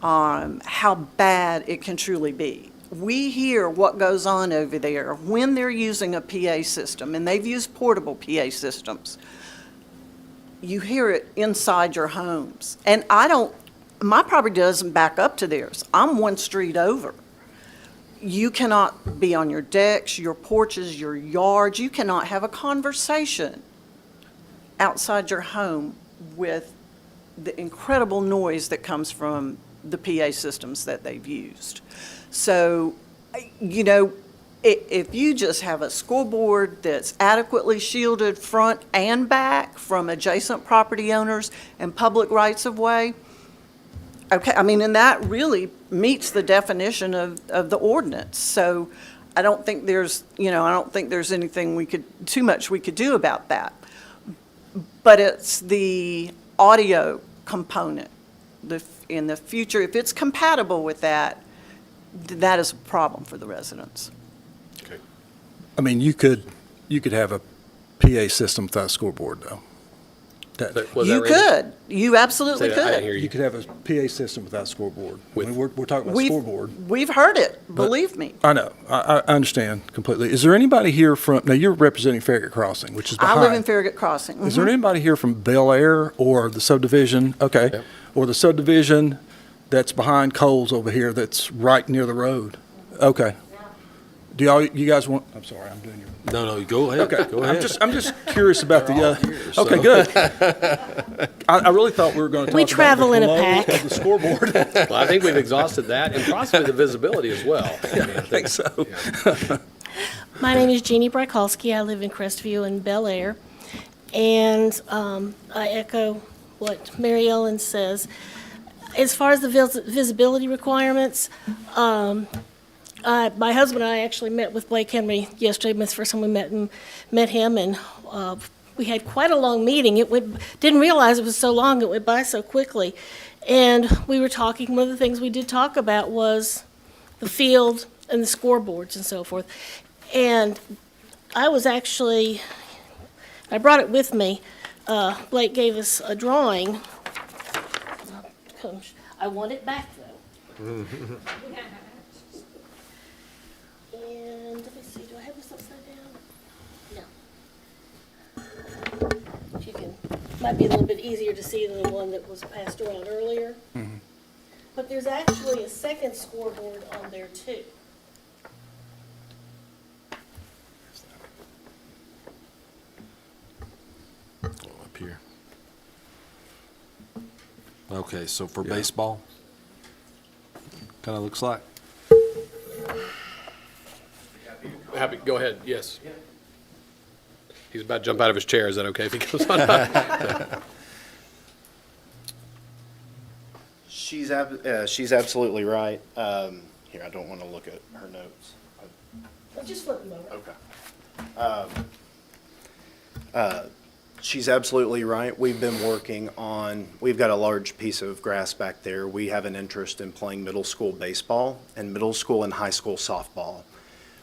[SPEAKER 10] how bad it can truly be. We hear what goes on over there when they're using a PA system, and they've used portable PA systems. You hear it inside your homes. And my property doesn't back up to theirs. I'm one street over. You cannot be on your decks, your porches, your yards. You cannot have a conversation outside your home with the incredible noise that comes from the PA systems that they've used. So, if you just have a scoreboard that's adequately shielded front and back from adjacent property owners and public rights of way, okay, and that really meets the definition of the ordinance. So I don't think there's anything too much we could do about that. But it's the audio component. In the future, if it's compatible with that, that is a problem for the residents.
[SPEAKER 3] Okay.
[SPEAKER 5] You could have a PA system without a scoreboard, though.
[SPEAKER 3] Was
[SPEAKER 10] You
[SPEAKER 3] that Randy?
[SPEAKER 10] could. You absolutely
[SPEAKER 3] Say that, I didn't
[SPEAKER 10] could.
[SPEAKER 3] hear
[SPEAKER 5] You could have a PA system without a scoreboard. We're talking about scoreboard.
[SPEAKER 10] We've heard it, believe me.
[SPEAKER 5] I know. I understand completely. Is there anybody here now you're representing Farragut Crossing, which is behind.
[SPEAKER 10] I live in Farragut Crossing.
[SPEAKER 5] Is there anybody here from Bel Air or the subdivision? Okay.
[SPEAKER 3] Yep.
[SPEAKER 5] Or the subdivision that's behind Coles over here that's right near the road? Okay. You guys want, I'm sorry, I'm doing your.
[SPEAKER 2] No, go ahead.
[SPEAKER 5] Okay.
[SPEAKER 2] Go ahead.
[SPEAKER 5] I'm just curious about okay, good. I really thought we were going to talk about
[SPEAKER 4] travel
[SPEAKER 5] the
[SPEAKER 4] in a
[SPEAKER 5] flow
[SPEAKER 4] pack.
[SPEAKER 5] of the scoreboard.
[SPEAKER 3] Well, I think we've exhausted that and possibly the visibility as well.
[SPEAKER 5] I think so.
[SPEAKER 4] My name is Jeannie Brykolski. I live in Crestview in Bel Air. And I echo what Mary Ellen says. As far as the visibility requirements, my husband and I actually met with Blake Henry yesterday. It was the first time we met him, and we had quite a long meeting. Didn't realize it was so long. It went by so quickly. And we were talking, one of the things we did talk about was the field and the scoreboards and so forth. And I brought it with me. Blake gave us a drawing. I want it back, though. And let me see, do I have this upside down? No. If you can, might be a little bit easier to see than the one that was passed around earlier. But there's actually a second scoreboard on there, too.
[SPEAKER 2] Up here. Okay, so for baseball, kind of looks like.
[SPEAKER 3] Happy, go ahead, yes. He's about to jump out of his chair. Is that okay if he goes on?
[SPEAKER 11] She's absolutely right. Here, I don't want to look at her notes.
[SPEAKER 4] Just flip them over.
[SPEAKER 11] Okay. She's absolutely right. We've been working on, we've got a large piece of grass back there. We have an interest in playing middle school baseball and middle school and high school softball.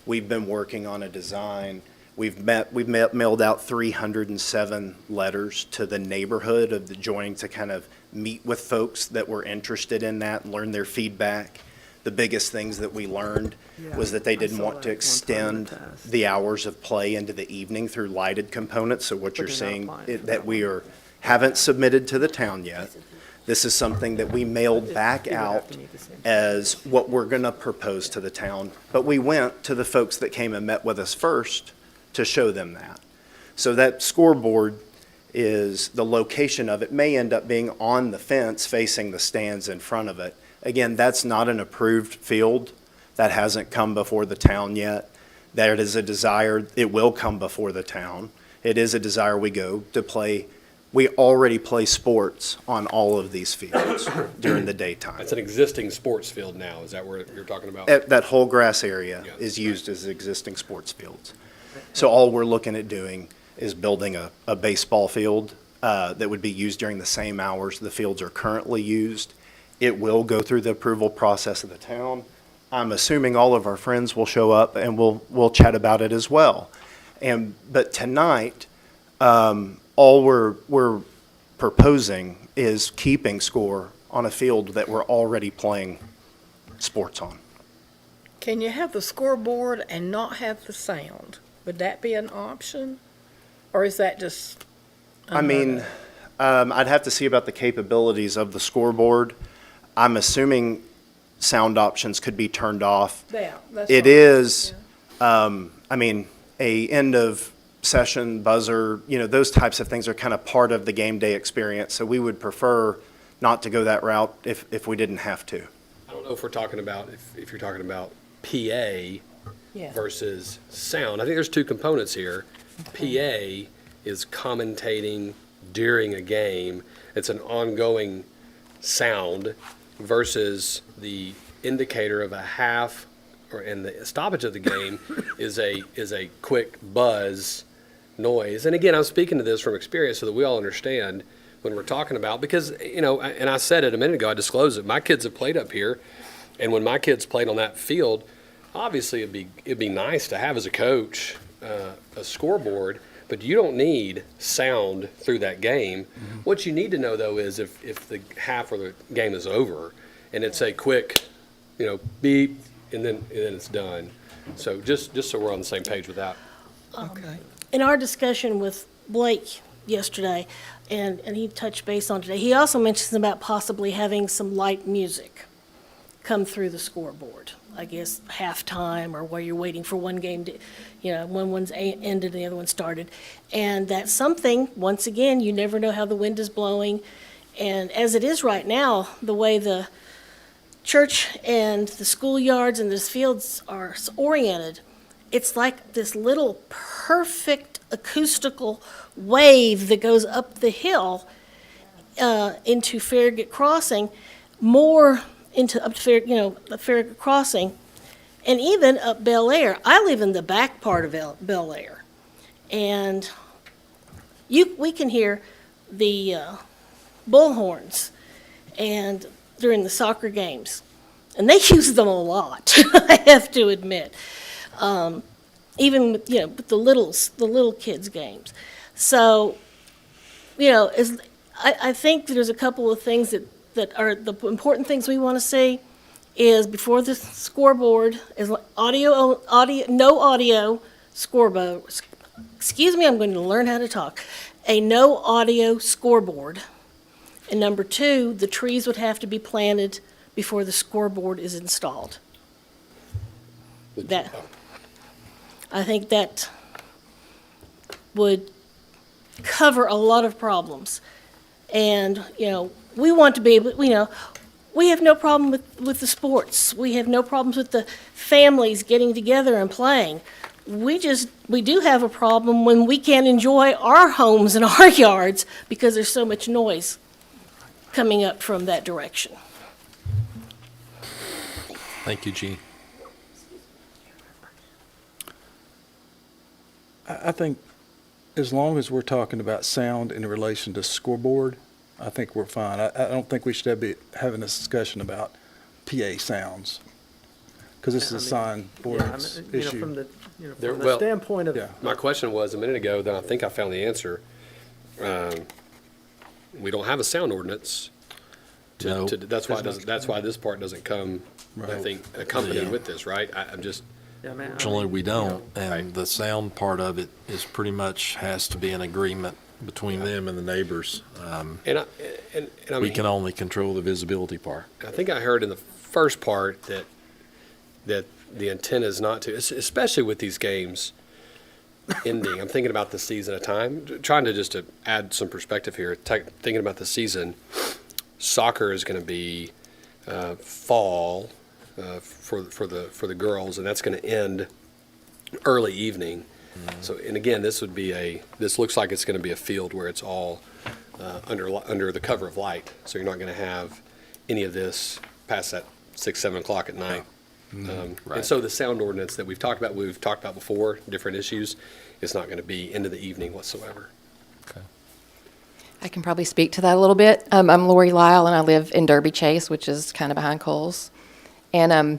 [SPEAKER 11] We've been working on a design. We've mailed out 307 letters to the neighborhood of the joining to kind of meet with folks that were interested in that and learn their feedback. The biggest things that we learned was that they didn't want to extend the hours of play into the evening through lighted components. So what you're
[SPEAKER 1] they're not
[SPEAKER 11] seeing,
[SPEAKER 1] applying for
[SPEAKER 11] that we haven't submitted to the town yet. This is something that we mailed back out as what we're going to propose to the town. But we went to the folks that came and met with us first to show them that. So that scoreboard is, the location of it may end up being on the fence facing the stands in front of it. Again, that's not an approved field. That hasn't come before the town yet. That is a desire, it will come before the town. It is a desire we go to play. We already play sports on all of these fields during the daytime.
[SPEAKER 3] It's an existing sports field now, is that where you're talking about?
[SPEAKER 11] That whole grass area
[SPEAKER 3] Yeah.
[SPEAKER 11] is used as existing sports fields. So all we're looking at doing is building a baseball field that would be used during the same hours the fields are currently used. It will go through the approval process of the town. I'm assuming all of our friends will show up and we'll chat about it as well. But tonight, all we're proposing is keeping score on a field that we're already playing sports on.
[SPEAKER 7] Can you have the scoreboard and not have the sound? Would that be an option? Or is that just?
[SPEAKER 11] I mean, I'd have to see about the capabilities of the scoreboard. I'm assuming sound options could be turned off.
[SPEAKER 7] Yeah, that's
[SPEAKER 11] It
[SPEAKER 7] fine.
[SPEAKER 11] is, I mean, a end of session buzzer, those types of things are kind of part of the game day experience. So we would prefer not to go that route if we didn't have to.
[SPEAKER 3] I don't know if we're talking about, if you're talking about PA
[SPEAKER 7] Yeah.
[SPEAKER 3] versus sound. I think there's two components here. PA is commentating during a game. It's an ongoing sound versus the indicator of a half and the stoppage of the game is a quick buzz noise. And again, I'm speaking to this from experience so that we all understand when we're talking about, because, and I said it a minute ago, I disclosed it. My kids have played up here, and when my kids played on that field, obviously it'd be nice to have as a coach a scoreboard, but you don't need sound through that game.
[SPEAKER 5] Mm-hmm.
[SPEAKER 3] What you need to know, though, is if the half or the game is over and it's a quick, beep, and then it's done. So just so we're on the same page with that.
[SPEAKER 7] Okay.
[SPEAKER 4] In our discussion with Blake yesterday, and he touched base on today, he also mentions about possibly having some light music come through the scoreboard. I guess halftime or while you're waiting for one game to, when one's ended and the other one started. And that's something, once again, you never know how the wind is blowing. And as it is right now, the way the church and the schoolyards and the fields are oriented, it's like this little perfect acoustical wave that goes up the hill into Farragut Crossing, more into up to the Farragut Crossing, and even up Bel Air. I live in the back part of Bel Air, and we can hear the bullhorns and during the soccer games, and they use them a lot. I have to admit, even with, with the little kids games. So, I think there's a couple of things that are the important things we want to see is before the scoreboard is no audio scoreboard. Excuse me, I'm going to learn how to talk. A no audio scoreboard. And number two, the trees would have to be planted before the scoreboard is installed. I think that would cover a lot of problems. And, we want to be able, we have no problem with the sports. We have no problems with the families getting together and playing. We do have a problem when we can't enjoy our homes and our yards because there's so much noise coming up from that direction.
[SPEAKER 2] Thank you, Jean.
[SPEAKER 5] I think as long as we're talking about sound in relation to scoreboard, I think we're fine. I don't think we should be having a discussion about PA sounds, because this is a sign ordinance
[SPEAKER 1] From
[SPEAKER 5] issue.
[SPEAKER 1] the,
[SPEAKER 3] There-
[SPEAKER 1] from the
[SPEAKER 3] well,
[SPEAKER 1] standpoint of,
[SPEAKER 5] Yeah.
[SPEAKER 3] My question was a minute ago, then I think I found the answer. We don't have a sound ordinance.
[SPEAKER 2] No.
[SPEAKER 3] That's why this part doesn't come, I think, accompanied with this, right? I'm just,
[SPEAKER 1] yeah, man, I
[SPEAKER 2] Fortunately,
[SPEAKER 1] mean,
[SPEAKER 2] we don't,
[SPEAKER 3] Right.
[SPEAKER 2] and the sound part of it is pretty much has to be an agreement between them and the neighbors.
[SPEAKER 3] and I
[SPEAKER 2] We
[SPEAKER 3] mean,
[SPEAKER 2] can only control the visibility part.
[SPEAKER 3] I think I heard in the first part that the intent is not to, especially with these games ending. I'm thinking about the season at a time, trying to just to add some perspective here. Thinking about the season, soccer is going to be fall for the girls, and that's going to end early evening. So, and again, this looks like it's going to be a field where it's all under the cover of light. So you're not going to have any of this past that 6, 7 o'clock at night. And
[SPEAKER 2] Right.
[SPEAKER 3] so the sound ordinance that we've talked about before, different issues, is not going to be into the evening whatsoever.
[SPEAKER 12] I can probably speak to that a little bit. I'm Lori Lyle, and I live in Derby Chase, which is kind of behind Coles. And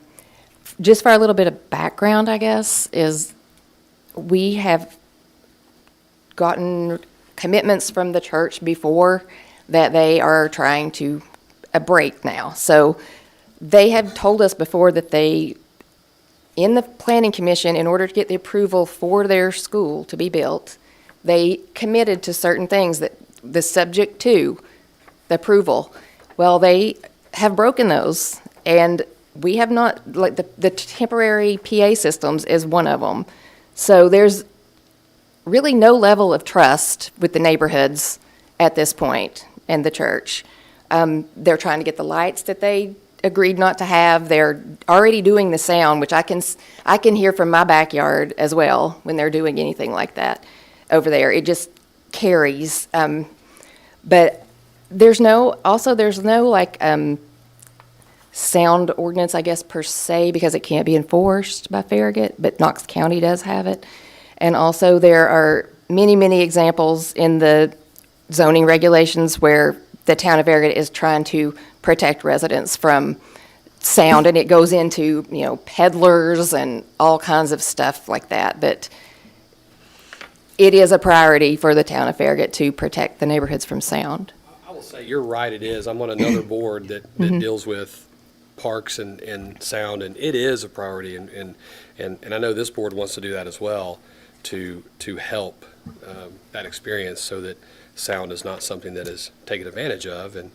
[SPEAKER 12] just for a little bit of background, I guess, is we have gotten commitments from the church before that they are trying to break now. So they have told us before that they, in the planning commission, in order to get the approval for their school to be built, they committed to certain things that the subject to the approval. Well, they have broken those, and we have not, like, the temporary PA systems is one of them. So there's really no level of trust with the neighborhoods at this point and the church. They're trying to get the lights that they agreed not to have. They're already doing the sound, which I can hear from my backyard as well when they're doing anything like that over there. It just carries. But there's no sound ordinance, I guess, per se, because it can't be enforced by Farragut, but Knox County does have it. And also there are many, many examples in the zoning regulations where the town of Farragut is trying to protect residents from sound, and it goes into, peddlers and all kinds of stuff like that. But it is a priority for the town of Farragut to protect the neighborhoods from sound.
[SPEAKER 3] I will say, you're right, it is. I'm on another board that deals with parks and sound, and it is a priority, and I know this board wants to do that as well, to help that experience so that sound is not something that is taken advantage of, and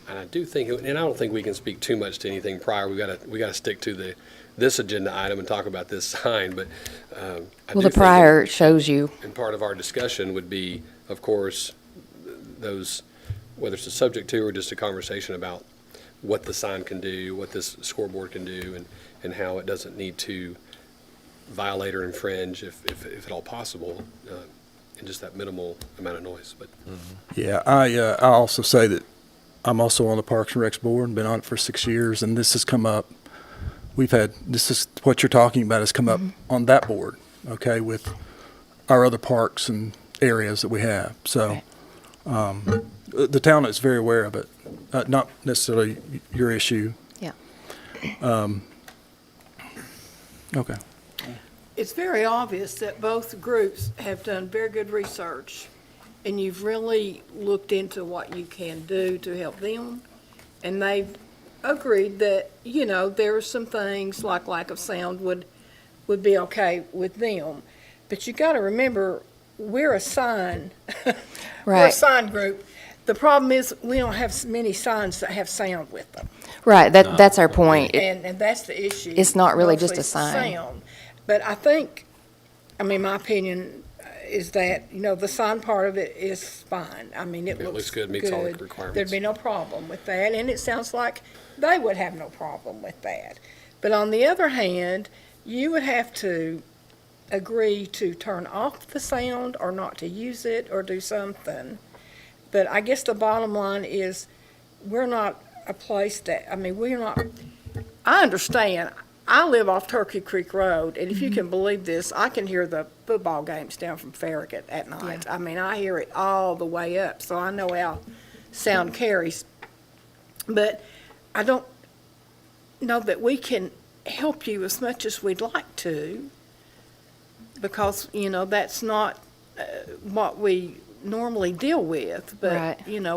[SPEAKER 3] I do think, and I don't think we can speak too much to anything prior. We got to stick to this agenda item and talk about this sign, but I do
[SPEAKER 12] Well, the
[SPEAKER 3] think that-
[SPEAKER 12] prior shows you.
[SPEAKER 3] and part of our discussion would be, of course, those, whether it's a subject to or just a conversation about what the sign can do, what this scoreboard can do, and how it doesn't need to violate or infringe, if at all possible, in just that minimal amount of noise. But
[SPEAKER 5] Yeah, I also say that I'm also on the Parks and Recs board, been on it for 6 years, and this has come up. This is what you're talking about has come up on that board, okay, with our other parks and areas that we have. So, the town is very aware of it, not necessarily your issue.
[SPEAKER 12] Yeah.
[SPEAKER 5] Okay.
[SPEAKER 7] It's very obvious that both groups have done very good research, and you've really looked into what you can do to help them. And they've agreed that, there are some things like lack of sound would be okay with them. But you got to remember, we're a sign. We're a
[SPEAKER 12] Right.
[SPEAKER 7] sign group. The problem is, we don't have many signs that have sound with them.
[SPEAKER 12] Right, that's our point.
[SPEAKER 7] And that's the issue.
[SPEAKER 12] It's not really just
[SPEAKER 7] Mostly
[SPEAKER 12] a
[SPEAKER 7] it's the
[SPEAKER 12] sign.
[SPEAKER 7] sound. But I think, my opinion is that, the sign part of it is fine. It
[SPEAKER 3] looks
[SPEAKER 7] looks
[SPEAKER 3] good,
[SPEAKER 7] good.
[SPEAKER 3] meets all the requirements.
[SPEAKER 7] There'd be no problem with that, and it sounds like they would have no problem with that. But on the other hand, you would have to agree to turn off the sound or not to use it or do something. But I guess the bottom line is, we're not a place that, we're not, I understand, I live off Turkey Creek Road, and if you can believe this, I can hear the football games down from Farragut at night. I mean, I hear it all the way up, so I know how sound carries. But I don't know that we can help you as much as we'd like to, because, that's not what we normally deal with. But,
[SPEAKER 12] Right.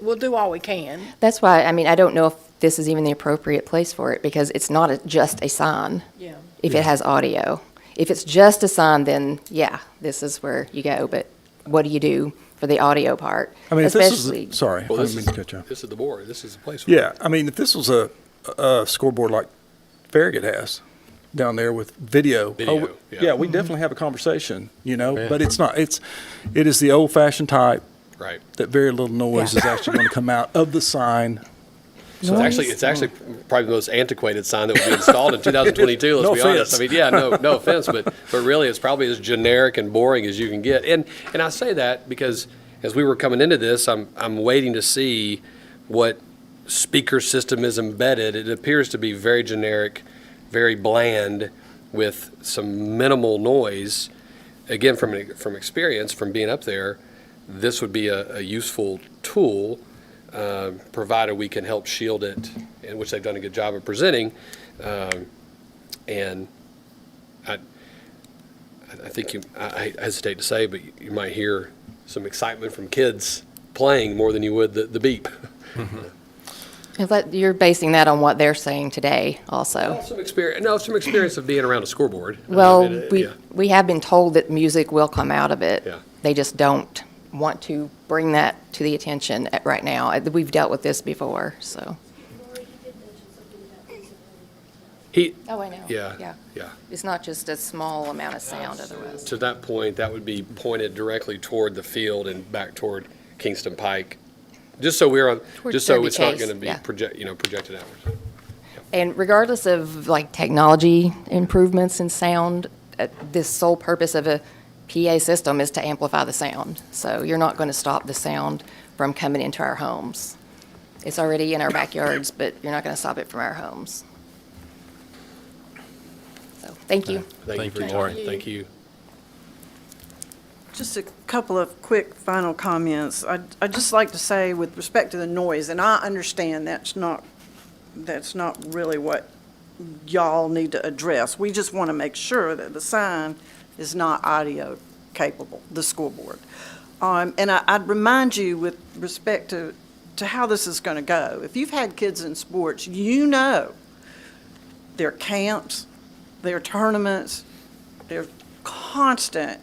[SPEAKER 7] we'll do all we can.
[SPEAKER 12] That's why, I mean, I don't know if this is even the appropriate place for it, because it's not just a sign.
[SPEAKER 7] Yeah.
[SPEAKER 12] If it has audio. If it's just a sign, then yeah, this is where you go. But what do you do for the audio part?
[SPEAKER 5] I mean, if
[SPEAKER 12] Especially,
[SPEAKER 5] this is, sorry, I
[SPEAKER 3] Well,
[SPEAKER 5] didn't mean to cut you off.
[SPEAKER 3] this is the board. This is the place. for it.
[SPEAKER 5] Yeah, I mean, if this was a scoreboard like Farragut has down there with video.
[SPEAKER 3] Video,
[SPEAKER 5] yeah,
[SPEAKER 3] yeah.
[SPEAKER 5] we definitely have a conversation,
[SPEAKER 2] Yeah.
[SPEAKER 5] but it's not, it is the old-fashioned type
[SPEAKER 3] Right.
[SPEAKER 5] that very little noise is actually going to come out of the sign.
[SPEAKER 3] So it's actually probably the most antiquated sign that would be installed in 2022, let's
[SPEAKER 5] No
[SPEAKER 3] be honest.
[SPEAKER 5] offense.
[SPEAKER 3] I mean, yeah, no offense, but really, it's probably as generic and boring as you can get. And I say that because as we were coming into this, I'm waiting to see what speaker system is embedded. It appears to be very generic, very bland, with some minimal noise. Again, from experience, from being up there, this would be a useful tool, provided we can help shield it, and which they've done a good job of presenting. And I think I hesitate to say, but you might hear some excitement from kids playing more than you would the beep.
[SPEAKER 12] you're basing that on what they're saying today also.
[SPEAKER 3] Some experience of being around a scoreboard.
[SPEAKER 12] Well,
[SPEAKER 3] Yeah.
[SPEAKER 12] we have been told that music will come out of it.
[SPEAKER 3] Yeah.
[SPEAKER 12] They just don't want to bring that to the attention right now. We've dealt with this before, so. Oh, I know.
[SPEAKER 3] Yeah.
[SPEAKER 12] It's not just a small amount of sound otherwise.
[SPEAKER 3] To that point, that would be pointed directly toward the field and back toward Kingston Pike, just so
[SPEAKER 12] Towards
[SPEAKER 3] just so
[SPEAKER 12] Derby
[SPEAKER 3] it's not
[SPEAKER 12] Chase,
[SPEAKER 3] going to be
[SPEAKER 12] yeah.
[SPEAKER 3] projected outwards.
[SPEAKER 12] And regardless of like technology improvements in sound, this sole purpose of a PA system is to amplify the sound. So you're not going to stop the sound from coming into our homes. It's already in our backyards, but you're not going to stop it from our homes. So, thank you.
[SPEAKER 3] Thank you
[SPEAKER 2] Thank
[SPEAKER 3] for
[SPEAKER 2] you,
[SPEAKER 3] your
[SPEAKER 2] Lori.
[SPEAKER 3] time. Thank you.
[SPEAKER 10] Just a couple of quick final comments. I'd just like to say with respect to the noise, and I understand that's not really what y'all need to address. We just want to make sure that the sign is not audio capable, the school board. And I'd remind you with respect to how this is going to go. If you've had kids in sports, you know their camps, their tournaments, their constant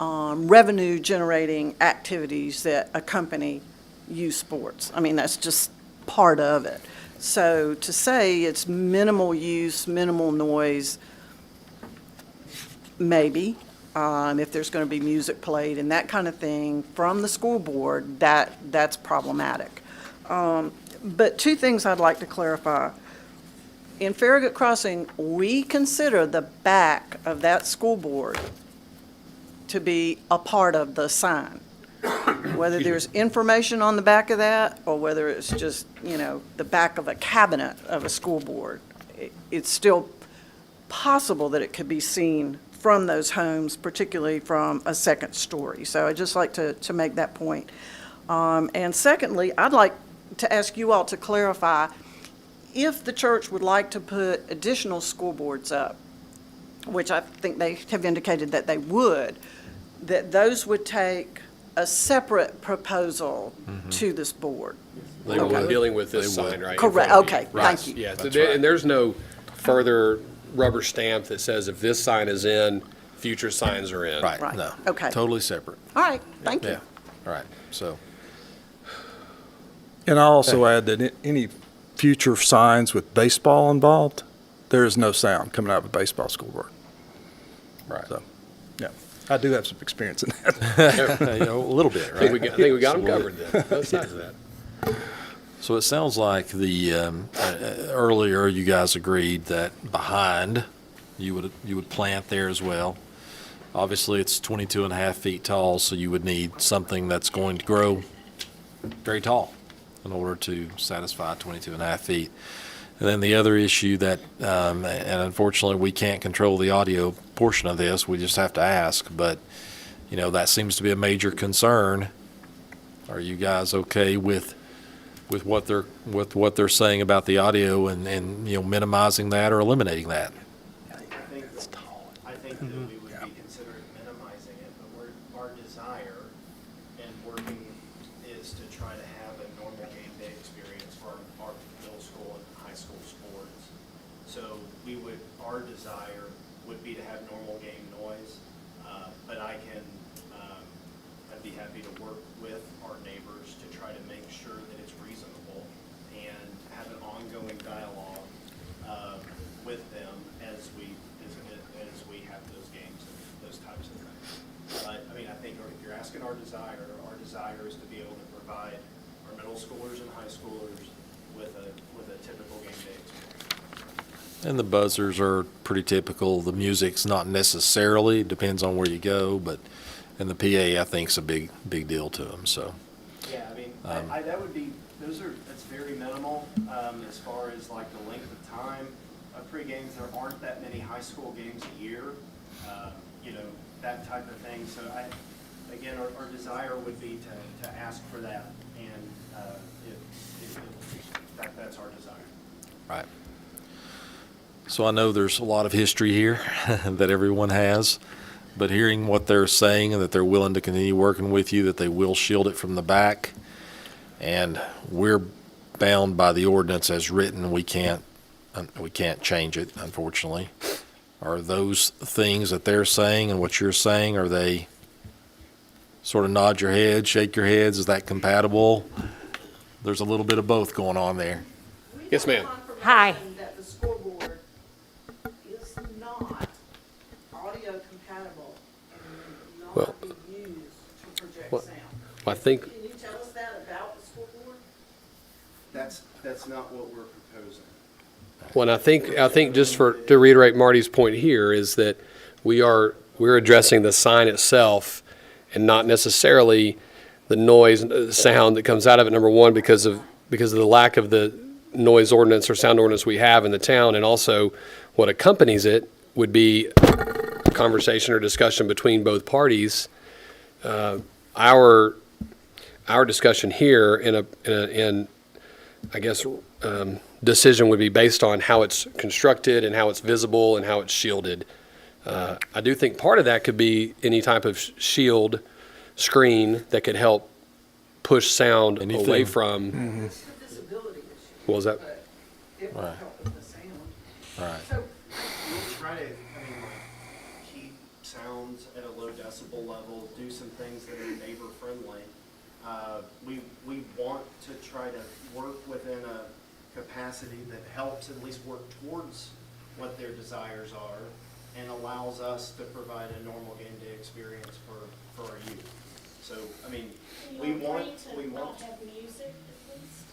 [SPEAKER 10] revenue-generating activities that accompany youth sports. I mean, that's just part of it. So to say it's minimal use, minimal noise, maybe, if there's going to be music played and that kind of thing from the school board, that's problematic. But two things I'd like to clarify. In Farragut Crossing, we consider the back of that school board to be a part of the sign. Whether there's information on the back of that, or whether it's just, the back of a cabinet of a school board, it's still possible that it could be seen from those homes, particularly from a second story. So I'd just like to make that point. And secondly, I'd like to ask you all to clarify if the church would like to put additional school boards up, which I think they have indicated that they would, that those would take a separate proposal to this board.
[SPEAKER 3] They will be dealing with this sign, right? in
[SPEAKER 10] Correct.
[SPEAKER 3] front of
[SPEAKER 10] Okay.
[SPEAKER 3] Right.
[SPEAKER 10] Thank you.
[SPEAKER 3] Yeah,
[SPEAKER 2] That's right.
[SPEAKER 3] and there's no further rubber stamp that says if this sign is in, future signs are in.
[SPEAKER 2] Right,
[SPEAKER 10] Right.
[SPEAKER 2] no.
[SPEAKER 10] Okay.
[SPEAKER 2] Totally separate.
[SPEAKER 10] All right, thank you.
[SPEAKER 2] Yeah, all right, so.
[SPEAKER 5] And I'll also add that any future signs with baseball involved, there is no sound coming out of a baseball scoreboard.
[SPEAKER 2] Right.
[SPEAKER 5] So, yeah, I do have some experience in that.
[SPEAKER 2] A little bit,
[SPEAKER 3] I think
[SPEAKER 2] right?
[SPEAKER 3] we got them covered then, both sides of that.
[SPEAKER 2] So it sounds like earlier you guys agreed that behind, you would plant there as well. Obviously, it's 22 and a half feet tall, so you would need something that's going to grow very tall in order to satisfy 22 and a half feet. And then the other issue that, and unfortunately, we can't control the audio portion of this, we just have to ask, but, you know, that seems to be a major concern. Are you guys okay with what they're saying about the audio and, you know, minimizing that or eliminating that?
[SPEAKER 11] I think that we would be considering minimizing it, but our desire and working is to try to have a normal game day experience for our middle school and high school sports. So our desire would be to have normal game noise, but I'd be happy to work with our neighbors to try to make sure that it's reasonable and have an ongoing dialogue with them as we have those games and those types of things. But, I mean, I think if you're asking our desire is to be able to provide our middle schoolers and high schoolers with a typical game day experience.
[SPEAKER 2] And the buzzers are pretty typical. The music's not necessarily, depends on where you go, but, and the PA, I think, is a big deal to them, so.
[SPEAKER 11] Yeah, I mean, that would be, that's very minimal, as far as like the length of time of pre-games. There aren't that many high school games a year, you know, that type of thing. So again, our desire would be to ask for that, and that's our desire.
[SPEAKER 2] Right. So I know there's a lot of history here that everyone has, but hearing what they're saying and that they're willing to continue working with you, that they will shield it from the back, and we're bound by the ordinance as written. We can't change it, unfortunately. Are those things that they're saying and what you're saying, are they sort of nod your head, shake your heads? Is that compatible? There's a little bit of both going on there.
[SPEAKER 3] Yes, ma'am.
[SPEAKER 10] Hi. That the scoreboard is not audio compatible and will
[SPEAKER 3] Well,
[SPEAKER 10] not be used to project
[SPEAKER 3] well,
[SPEAKER 10] sound.
[SPEAKER 3] I think,
[SPEAKER 10] Can you tell us that about the scoreboard?
[SPEAKER 11] That's not what we're proposing.
[SPEAKER 3] well, and I think just to reiterate Marty's point here is that we're addressing the sign itself and not necessarily the noise and the sound that comes out of it, number one, because of the lack of the noise ordinance or sound ordinance we have in the town, and also what accompanies it would be a conversation or discussion between both parties. Our discussion here in I guess decision would be based on how it's constructed and how it's visible and how it's shielded. I do think part of that could be any type of shield screen that could help push sound away
[SPEAKER 2] Anything.
[SPEAKER 3] from.
[SPEAKER 10] It's a visibility issue.
[SPEAKER 3] What was that?
[SPEAKER 10] But it will
[SPEAKER 2] Right.
[SPEAKER 10] help with the sound.
[SPEAKER 2] Right.
[SPEAKER 10] So
[SPEAKER 11] We'll try to, keep sounds at a low decibel level, do some things that are neighbor friendly. We want to try to work within a capacity that helps at least work towards what their desires are and allows us to provide a normal game day experience for our youth. So, I mean, we want.
[SPEAKER 4] not have music at least,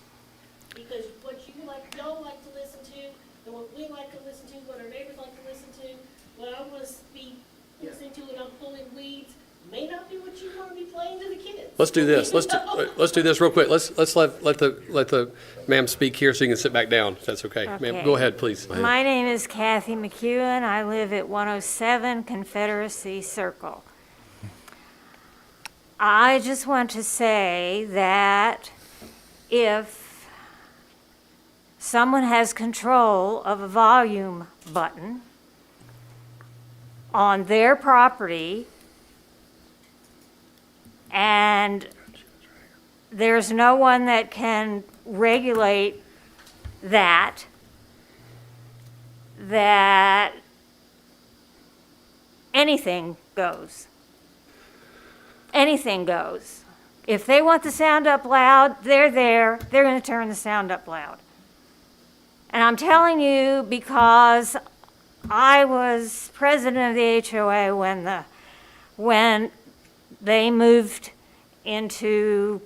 [SPEAKER 4] because what y'all like to listen to, and what we like to listen to, what our neighbors like to listen to, what I want to be listening to when I'm pulling weeds, may not be what you want to be playing to the kids.
[SPEAKER 3] Let's do this. Let's do this real quick. Let's let the ma'am speak here so you can sit back down, if that's okay. Ma'am,
[SPEAKER 13] Okay.
[SPEAKER 3] go ahead, please.
[SPEAKER 13] My name is Kathy McEwen. I live at 107 Confederacy Circle. I just want to say that if someone has control of a volume button on their property and there's no one that can regulate that anything goes. Anything goes. If they want the sound up loud, they're there, they're going to turn the sound up loud. And I'm telling you because I was president of the HOA when they moved into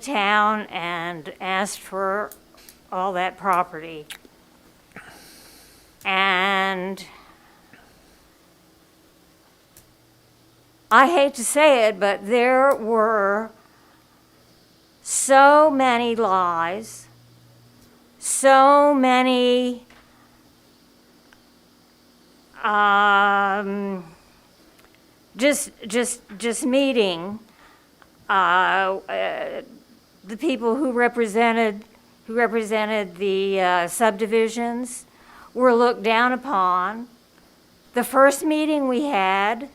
[SPEAKER 13] town and asked for all that property. And I hate to say it, but there were so many lies, so many just meeting the people who represented the subdivisions were looked down upon. The first meeting we had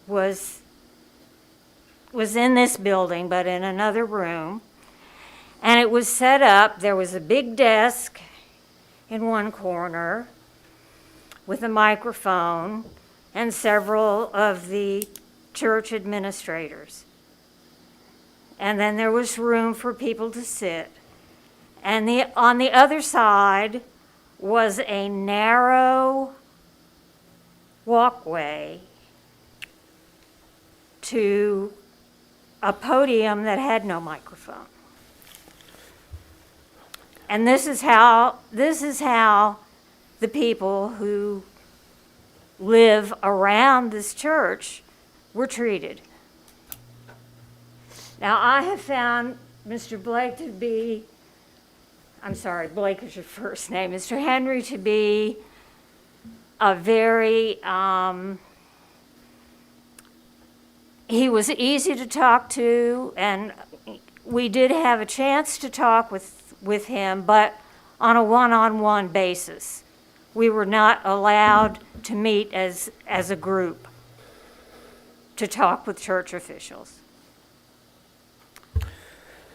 [SPEAKER 13] was in this building, but in another room. And it was set up, there was a big desk in one corner with a microphone and several of the church administrators. And then there was room for people to sit. And on the other side was a narrow walkway to a podium that had no microphone. And this is how the people who live around this church were treated. Now, I have found Mr. Blake to be, I'm sorry, Blake is your first name, Mr. Henry to be a very, he was easy to talk to, and we did have a chance to talk with him, but on a one-on-one basis. We were not allowed to meet as a group to talk with church officials.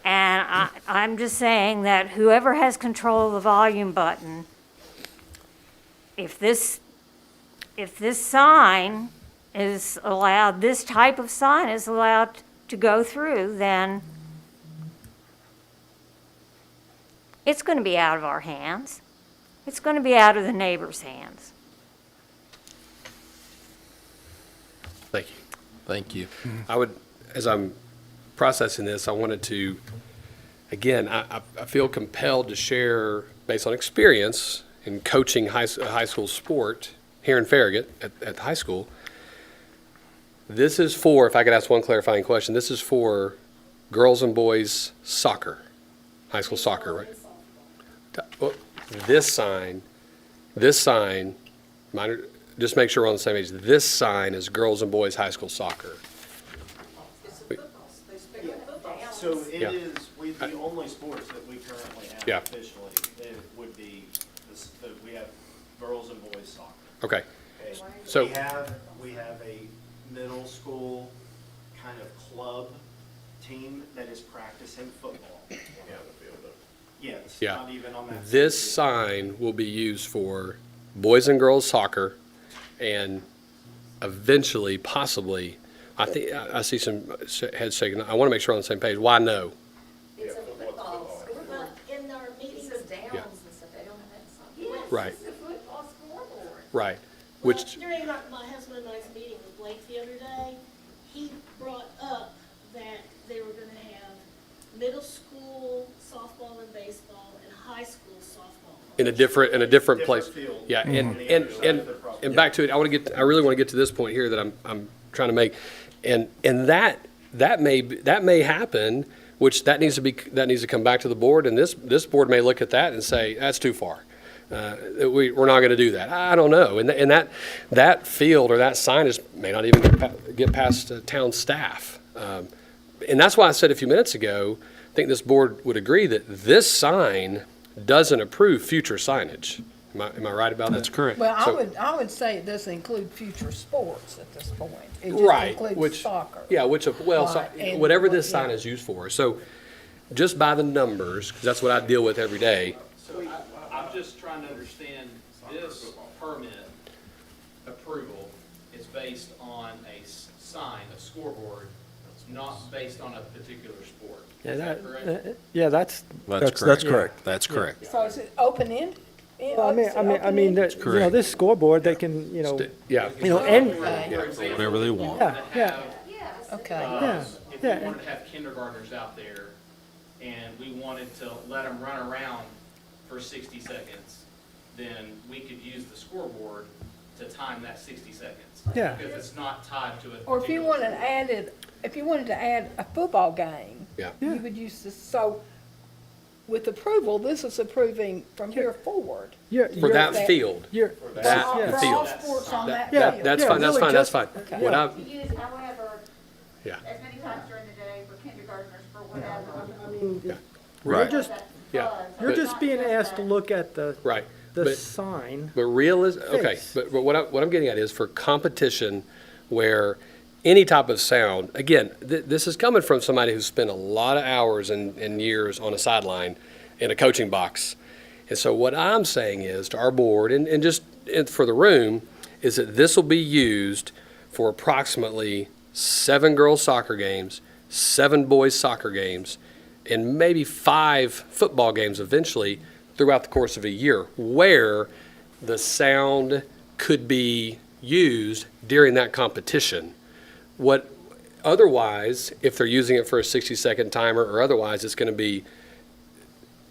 [SPEAKER 13] And I'm just saying that whoever has control of the volume button, if this sign is allowed, this type of sign is allowed to go through, then it's going to be out of our hands. It's going to be out of the neighbors' hands.
[SPEAKER 3] Thank you.
[SPEAKER 2] Thank you.
[SPEAKER 3] I would, as I'm processing this, I wanted to, again, I feel compelled to share, based on experience in coaching high school sport here in Farragut at the high school. This is for, if I could ask one clarifying question, this is for girls and boys soccer, high school soccer, right? This sign, just make sure we're on the same page. This sign is girls and boys high school soccer.
[SPEAKER 11] So it
[SPEAKER 3] Yeah.
[SPEAKER 11] is, the only sports that we currently have
[SPEAKER 3] Yeah.
[SPEAKER 11] officially, it would be, we have girls and boys soccer.
[SPEAKER 3] Okay.
[SPEAKER 11] Okay?
[SPEAKER 3] So-
[SPEAKER 11] We have a middle school kind of club team that is practicing football. Yes,
[SPEAKER 3] Yeah.
[SPEAKER 11] not even on that.
[SPEAKER 3] This sign will be used for boys and girls soccer and eventually, possibly, I think, I see some heads shaking. I want to make sure we're on the same page. Why no?
[SPEAKER 4] In our meetings,
[SPEAKER 3] Yeah. Right. Right. Which,
[SPEAKER 4] during my husband and I's meeting with Blake the other day, he brought up that they were going to have middle school softball and baseball and high school softball.
[SPEAKER 3] in a different place.
[SPEAKER 11] field.
[SPEAKER 3] Yeah,
[SPEAKER 11] On the other side of the property.
[SPEAKER 3] and back to it, I really want to get to this point here that I'm trying to make. And that may happen, which that needs to come back to the board, and this board may look at that and say, that's too far. We're not going to do that. I don't know. And that field or that signage may not even get past town staff. And that's why I said a few minutes ago, I think this board would agree that this sign doesn't approve future signage. Am I right about that?
[SPEAKER 2] That's correct.
[SPEAKER 7] Well,
[SPEAKER 3] So-
[SPEAKER 7] I would say it doesn't include future sports at this point. It just
[SPEAKER 3] Right,
[SPEAKER 7] includes
[SPEAKER 3] which,
[SPEAKER 7] soccer.
[SPEAKER 3] yeah,
[SPEAKER 7] Right, and-
[SPEAKER 3] whatever this sign
[SPEAKER 7] yeah.
[SPEAKER 3] is used for. So just by the numbers, because that's what I deal with every day.
[SPEAKER 8] So I'm just trying to understand, this permit approval is based on a sign, a scoreboard, not based on a particular sport.
[SPEAKER 1] Yeah,
[SPEAKER 8] Is that correct?
[SPEAKER 1] yeah, that's,
[SPEAKER 5] That's correct.
[SPEAKER 2] That's correct.
[SPEAKER 7] So is it open-ended?
[SPEAKER 1] well, I mean, that, you know, this scoreboard, they can,
[SPEAKER 3] Yeah.
[SPEAKER 1] and,
[SPEAKER 2] Whatever they want.
[SPEAKER 1] yeah,
[SPEAKER 7] Okay.
[SPEAKER 1] yeah,
[SPEAKER 8] If we
[SPEAKER 1] yeah.
[SPEAKER 8] wanted to have kindergartners out there and we wanted to let them run around for 60 seconds, then we could use the scoreboard to time that 60 seconds.
[SPEAKER 1] Yeah.
[SPEAKER 8] Because it's not tied to a
[SPEAKER 7] Or if you
[SPEAKER 8] particular
[SPEAKER 7] wanted to add a football game.
[SPEAKER 3] Yeah.
[SPEAKER 7] You would use this, so with approval, this is approving from here forward.
[SPEAKER 3] For that field.
[SPEAKER 1] You're,
[SPEAKER 3] That
[SPEAKER 7] For
[SPEAKER 3] field.
[SPEAKER 7] all sports on that
[SPEAKER 1] Yeah,
[SPEAKER 7] field.
[SPEAKER 3] That's
[SPEAKER 1] yeah,
[SPEAKER 3] fine, that's
[SPEAKER 1] really
[SPEAKER 3] fine, that's
[SPEAKER 1] just-
[SPEAKER 3] fine. What I,
[SPEAKER 13] Use, however,
[SPEAKER 3] yeah,
[SPEAKER 13] as many times during the day for kindergartners, for whatever.
[SPEAKER 1] you're just,
[SPEAKER 3] yeah.
[SPEAKER 1] you're
[SPEAKER 3] But-
[SPEAKER 1] just being asked to look at the,
[SPEAKER 3] Right.
[SPEAKER 1] the
[SPEAKER 3] But-
[SPEAKER 1] sign.
[SPEAKER 3] But okay,
[SPEAKER 1] Face.
[SPEAKER 3] but what I'm getting at is for competition where any type of sound, again, this is coming from somebody who's spent a lot of hours and years on a sideline in a coaching box. And so what I'm saying is to our board and just for the room is that this will be used for approximately 7 girls soccer games, 7 boys soccer games, and maybe 5 football games eventually throughout the course of a year, where the sound could be used during that competition. What otherwise, if they're using it for a 60-second timer or otherwise, it's going to be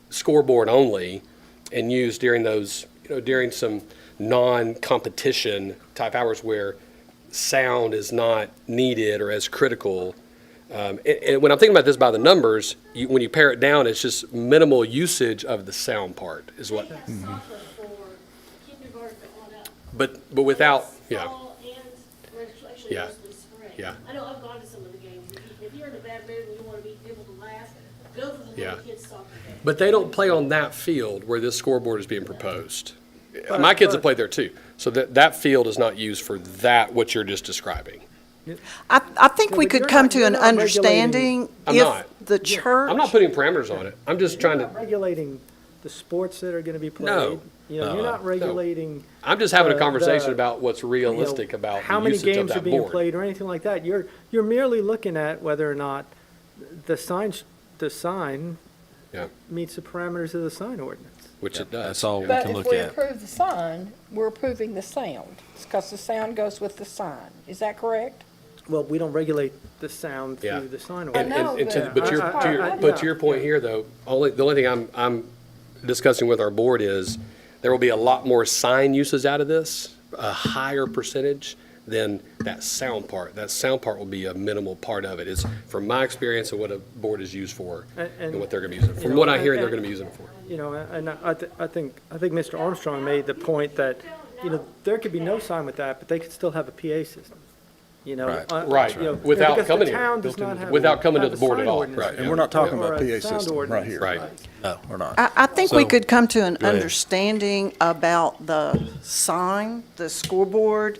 [SPEAKER 3] scoreboard only and used during those, during some non-competition type hours where sound is not needed or as critical. And when I'm thinking about this by the numbers, when you pare it down, it's just minimal usage of the sound part is what. But without, yeah,
[SPEAKER 4] Fall and registration
[SPEAKER 3] Yeah.
[SPEAKER 4] mostly spring.
[SPEAKER 3] Yeah.
[SPEAKER 4] I know I've gone to some of the games. If you're in a bad mood and you want to be able to laugh, go to the
[SPEAKER 3] Yeah.
[SPEAKER 4] little kids soccer game.
[SPEAKER 3] but they don't play on that field where this scoreboard is being proposed. My kids have played there too, so that field is not used for that, what you're just describing.
[SPEAKER 10] I think
[SPEAKER 1] Yeah,
[SPEAKER 10] we
[SPEAKER 1] but
[SPEAKER 10] could
[SPEAKER 1] you're
[SPEAKER 10] come
[SPEAKER 1] not-
[SPEAKER 10] to
[SPEAKER 1] you're
[SPEAKER 10] an
[SPEAKER 1] not regulating-
[SPEAKER 10] understanding
[SPEAKER 3] I'm
[SPEAKER 10] if
[SPEAKER 3] not.
[SPEAKER 10] the church.
[SPEAKER 3] I'm not putting parameters on it. I'm just trying
[SPEAKER 1] You're
[SPEAKER 3] to,
[SPEAKER 1] not regulating the sports that are going to be played.
[SPEAKER 3] No.
[SPEAKER 1] You're not regulating.
[SPEAKER 3] I'm just having a
[SPEAKER 1] the-
[SPEAKER 3] conversation
[SPEAKER 1] the,
[SPEAKER 3] about what's
[SPEAKER 1] you know,
[SPEAKER 3] realistic about
[SPEAKER 1] how
[SPEAKER 3] the
[SPEAKER 1] many
[SPEAKER 3] usage of
[SPEAKER 1] games are
[SPEAKER 3] that
[SPEAKER 1] being
[SPEAKER 3] board.
[SPEAKER 1] played or anything like that. You're merely looking at whether or not the sign
[SPEAKER 3] Yeah,
[SPEAKER 1] meets the parameters of the sign ordinance.
[SPEAKER 3] which it does.
[SPEAKER 2] That's all we
[SPEAKER 7] But
[SPEAKER 2] can
[SPEAKER 7] if
[SPEAKER 2] look
[SPEAKER 7] we
[SPEAKER 2] at.
[SPEAKER 7] approve the sign, we're approving the sound, because the sound goes with the sign. Is that correct?
[SPEAKER 1] Well, we don't regulate the sound
[SPEAKER 3] Yeah.
[SPEAKER 1] through the sign
[SPEAKER 3] And,
[SPEAKER 1] ordinance.
[SPEAKER 7] know
[SPEAKER 3] and to,
[SPEAKER 7] that.
[SPEAKER 3] but your,
[SPEAKER 1] I-
[SPEAKER 3] to your,
[SPEAKER 1] I-
[SPEAKER 3] but to your point here, though, the only thing I'm discussing with our board is there will be a lot more sign uses out of this, a higher percentage than that sound part. That sound part will be a minimal part of it. It's from my experience and what a board is used for and what they're going to be using. From what I hear, they're going to be using it for.
[SPEAKER 1] You know, and I think Mr. Armstrong made the point that, there could be no sign with that, but they could still have a PA system.
[SPEAKER 2] Right.
[SPEAKER 3] Right, without
[SPEAKER 1] because
[SPEAKER 3] coming
[SPEAKER 1] the
[SPEAKER 3] here.
[SPEAKER 1] town does not have
[SPEAKER 3] Without coming to
[SPEAKER 1] have
[SPEAKER 3] the
[SPEAKER 1] a
[SPEAKER 3] board
[SPEAKER 1] sign
[SPEAKER 3] at all.
[SPEAKER 1] ordinance
[SPEAKER 3] Right,
[SPEAKER 5] And we're not talking
[SPEAKER 1] or
[SPEAKER 5] about
[SPEAKER 1] a
[SPEAKER 5] PA
[SPEAKER 1] sound
[SPEAKER 5] system right
[SPEAKER 1] ordinance.
[SPEAKER 5] here.
[SPEAKER 3] Right.
[SPEAKER 2] No, we're not.
[SPEAKER 10] I think we
[SPEAKER 2] So-
[SPEAKER 10] could come to an
[SPEAKER 2] Go ahead.
[SPEAKER 10] understanding about the sign, the scoreboard,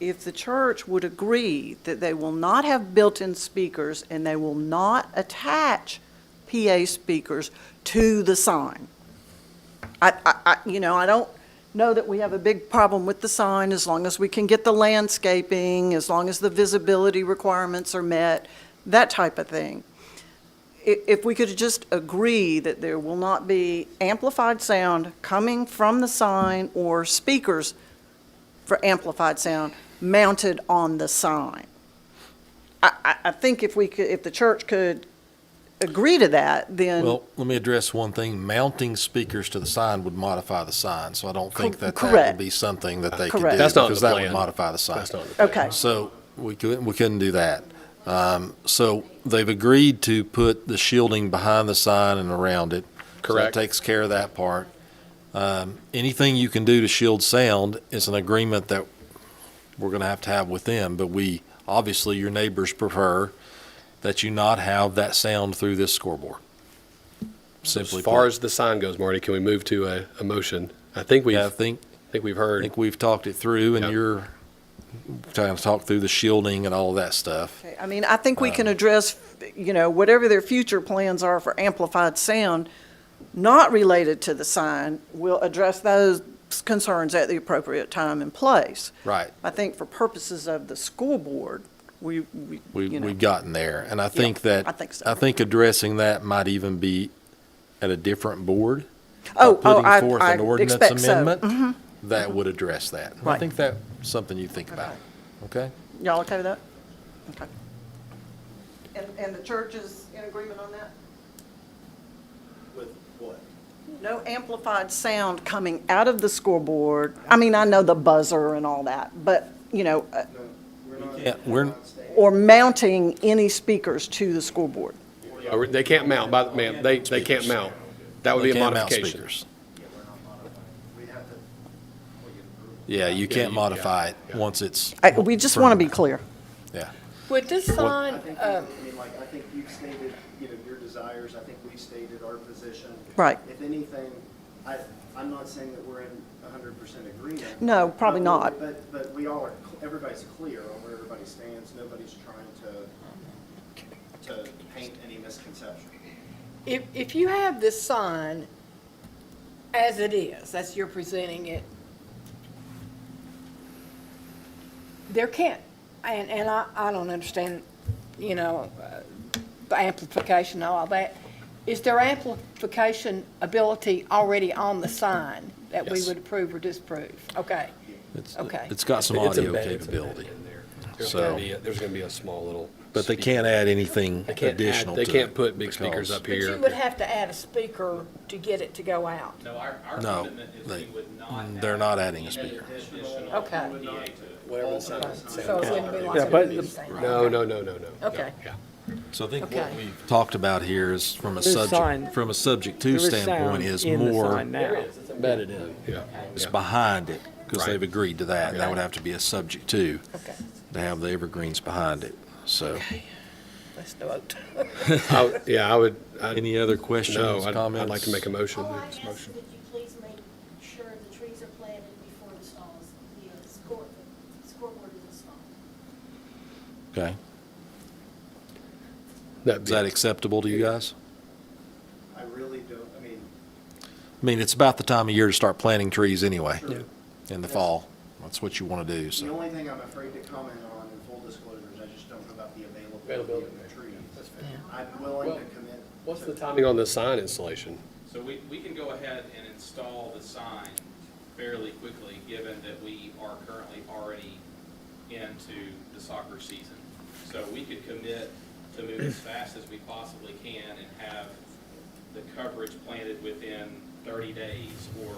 [SPEAKER 10] if the church would agree that they will not have built-in speakers and they will not attach PA speakers to the sign. I don't know that we have a big problem with the sign as long as we can get the landscaping, as long as the visibility requirements are met, that type of thing. If we could just agree that there will not be amplified sound coming from the sign or speakers for amplified sound mounted on the sign. I think if the church could agree to that, then.
[SPEAKER 2] Well, let me address one thing. Mounting speakers to the sign would modify the sign, so I don't think that
[SPEAKER 10] Correct.
[SPEAKER 2] would be something that they could
[SPEAKER 10] Correct.
[SPEAKER 2] do.
[SPEAKER 3] That's not
[SPEAKER 2] because
[SPEAKER 3] the
[SPEAKER 2] that
[SPEAKER 3] plan.
[SPEAKER 2] would modify the sign.
[SPEAKER 3] That's not the plan.
[SPEAKER 10] Okay.
[SPEAKER 2] So we couldn't do that. So they've agreed to put the shielding behind the sign and around it. So
[SPEAKER 3] Correct.
[SPEAKER 2] that takes care of that part. Anything you can do to shield sound is an agreement that we're going to have with them, but obviously your neighbors prefer that you not have that sound through this scoreboard. Simply
[SPEAKER 3] As far
[SPEAKER 2] put.
[SPEAKER 3] as the sign goes, Marty, can we move to a motion? I think we've,
[SPEAKER 2] Yeah, I
[SPEAKER 3] I
[SPEAKER 2] think
[SPEAKER 3] think we've heard.
[SPEAKER 2] we've talked it through, and
[SPEAKER 3] Yep.
[SPEAKER 2] you're trying to talk through the shielding and all of that stuff.
[SPEAKER 10] Okay, I mean, I think we can address, whatever their future plans are for amplified sound, not related to the sign, we'll address those concerns at the appropriate time and place.
[SPEAKER 2] Right.
[SPEAKER 10] I think for purposes of the school board,
[SPEAKER 2] We've gotten there, and I think that,
[SPEAKER 10] I think so.
[SPEAKER 2] I think addressing that might even be at a different board.
[SPEAKER 10] Oh,
[SPEAKER 2] Putting forth
[SPEAKER 10] I
[SPEAKER 2] an ordinance
[SPEAKER 10] expect so.
[SPEAKER 2] amendment
[SPEAKER 10] Mhm.
[SPEAKER 2] that would address that. And I
[SPEAKER 10] Right.
[SPEAKER 2] think that's something you think about, okay?
[SPEAKER 10] Y'all okay with that? Okay. And the church is in agreement on that?
[SPEAKER 11] With what?
[SPEAKER 10] No amplified sound coming out of the scoreboard. I mean, I know the buzzer and all that, but,
[SPEAKER 2] Yeah, we're,
[SPEAKER 10] or mounting any speakers to the scoreboard.
[SPEAKER 3] They can't mount, ma'am, they can't mount. That would
[SPEAKER 2] They
[SPEAKER 3] be a
[SPEAKER 2] can't mount
[SPEAKER 3] modification.
[SPEAKER 2] speakers.
[SPEAKER 11] Yeah, we're not modifying. We have to,
[SPEAKER 2] Yeah, you can't modify it
[SPEAKER 3] yeah.
[SPEAKER 2] once it's,
[SPEAKER 10] We just want to be clear.
[SPEAKER 2] yeah.
[SPEAKER 7] Would this sign,
[SPEAKER 11] I think, I think you've stated, your desires, I think we've stated our position.
[SPEAKER 10] Right.
[SPEAKER 11] If anything, I'm not saying that we're in 100% agreement.
[SPEAKER 10] No, probably not.
[SPEAKER 11] But we all are, everybody's clear on where everybody stands. Nobody's trying to paint any misconception.
[SPEAKER 7] if you have this sign as it is, as you're presenting it, there can't, and I don't understand, the amplification and all that. Is there amplification ability already on the sign that we
[SPEAKER 3] Yes.
[SPEAKER 7] would approve or disapprove? Okay. Okay.
[SPEAKER 2] It's got some
[SPEAKER 3] It's
[SPEAKER 2] audio
[SPEAKER 3] embedded
[SPEAKER 2] capability.
[SPEAKER 3] in there. There's
[SPEAKER 2] So-
[SPEAKER 3] gonna be, there's gonna be a small little.
[SPEAKER 2] But they
[SPEAKER 3] speaker.
[SPEAKER 2] can't add anything
[SPEAKER 3] They can't add-
[SPEAKER 2] additional to it.
[SPEAKER 3] They can't put big speakers
[SPEAKER 2] because-
[SPEAKER 3] up
[SPEAKER 7] But you
[SPEAKER 3] here.
[SPEAKER 7] would have to add a speaker to get it to go out.
[SPEAKER 8] No, our
[SPEAKER 2] No,
[SPEAKER 8] commitment is
[SPEAKER 2] they-
[SPEAKER 8] we would not.
[SPEAKER 2] they're
[SPEAKER 8] add
[SPEAKER 2] not adding a
[SPEAKER 8] any
[SPEAKER 2] speaker.
[SPEAKER 8] additional
[SPEAKER 7] Okay.
[SPEAKER 8] PA to it.
[SPEAKER 3] Whatever the sound.
[SPEAKER 7] So it wouldn't be like
[SPEAKER 1] Yeah,
[SPEAKER 7] a
[SPEAKER 1] but-
[SPEAKER 7] movie thing.
[SPEAKER 3] No.
[SPEAKER 7] Okay.
[SPEAKER 3] Yeah.
[SPEAKER 2] So I think what
[SPEAKER 7] Okay.
[SPEAKER 2] we've talked about here is from a
[SPEAKER 1] There's sign-
[SPEAKER 2] subject, from a subject to
[SPEAKER 1] There is
[SPEAKER 2] standpoint
[SPEAKER 1] sound
[SPEAKER 2] is
[SPEAKER 1] in the
[SPEAKER 2] more,
[SPEAKER 1] sign now.
[SPEAKER 3] It's embedded in, yeah.
[SPEAKER 2] it's
[SPEAKER 3] yeah.
[SPEAKER 2] behind it, because
[SPEAKER 3] Right.
[SPEAKER 2] they've agreed to that. And that would have to be a subject to,
[SPEAKER 7] Okay.
[SPEAKER 2] to have the evergreens behind it. So,
[SPEAKER 7] Let's vote.
[SPEAKER 3] I would,
[SPEAKER 2] any other questions,
[SPEAKER 3] no,
[SPEAKER 2] comments?
[SPEAKER 3] I'd like to make a motion.
[SPEAKER 4] All I ask is that you please make sure the trees are planted before the scoreboard is installed.
[SPEAKER 2] Okay.
[SPEAKER 3] That'd
[SPEAKER 2] Is
[SPEAKER 3] be-
[SPEAKER 2] that acceptable to you guys?
[SPEAKER 11] I really don't,
[SPEAKER 2] I mean, it's about the time of year to start planting trees anyway,
[SPEAKER 11] Sure.
[SPEAKER 2] in the fall. That's what you want to do,
[SPEAKER 11] the
[SPEAKER 2] so.
[SPEAKER 11] only thing I'm afraid to comment on in full disclosure is I just don't know about the availability of the trees. I'm willing to commit.
[SPEAKER 3] What's the timing on the sign installation?
[SPEAKER 8] So we can go ahead and install the sign fairly quickly, given that we are currently already into the soccer season. So we could commit to move as fast as we possibly can and have the coverage planted within 30 days or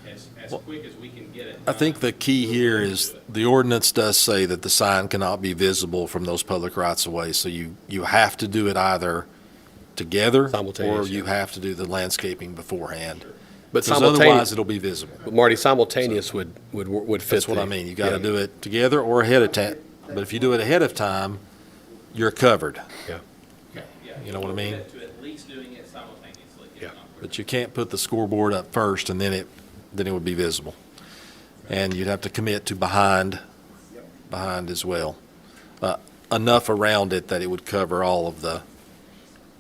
[SPEAKER 8] as
[SPEAKER 2] Well,
[SPEAKER 8] quick as we can get it
[SPEAKER 2] I think
[SPEAKER 8] done.
[SPEAKER 2] the key here is the ordinance does say that the sign cannot be visible from those public rights of way. So you have to do it either together or
[SPEAKER 3] Simultaneous,
[SPEAKER 2] you
[SPEAKER 3] yeah.
[SPEAKER 2] have to do the landscaping beforehand.
[SPEAKER 3] But
[SPEAKER 2] Because otherwise
[SPEAKER 3] simultaneous,
[SPEAKER 2] it'll be visible.
[SPEAKER 3] but Marty, simultaneous would fit.
[SPEAKER 2] That's what I mean. You got to
[SPEAKER 3] yeah.
[SPEAKER 2] do it together or ahead of time. But if you do it ahead of time, you're covered.
[SPEAKER 3] Yeah.
[SPEAKER 8] Yeah,
[SPEAKER 2] You know what I mean?
[SPEAKER 8] commit to at least doing it simultaneously, if
[SPEAKER 3] Yeah.
[SPEAKER 8] not quicker.
[SPEAKER 2] But you can't put the scoreboard up first and then it would be visible. And you'd have to commit to behind as well. Enough around it that it would cover all of the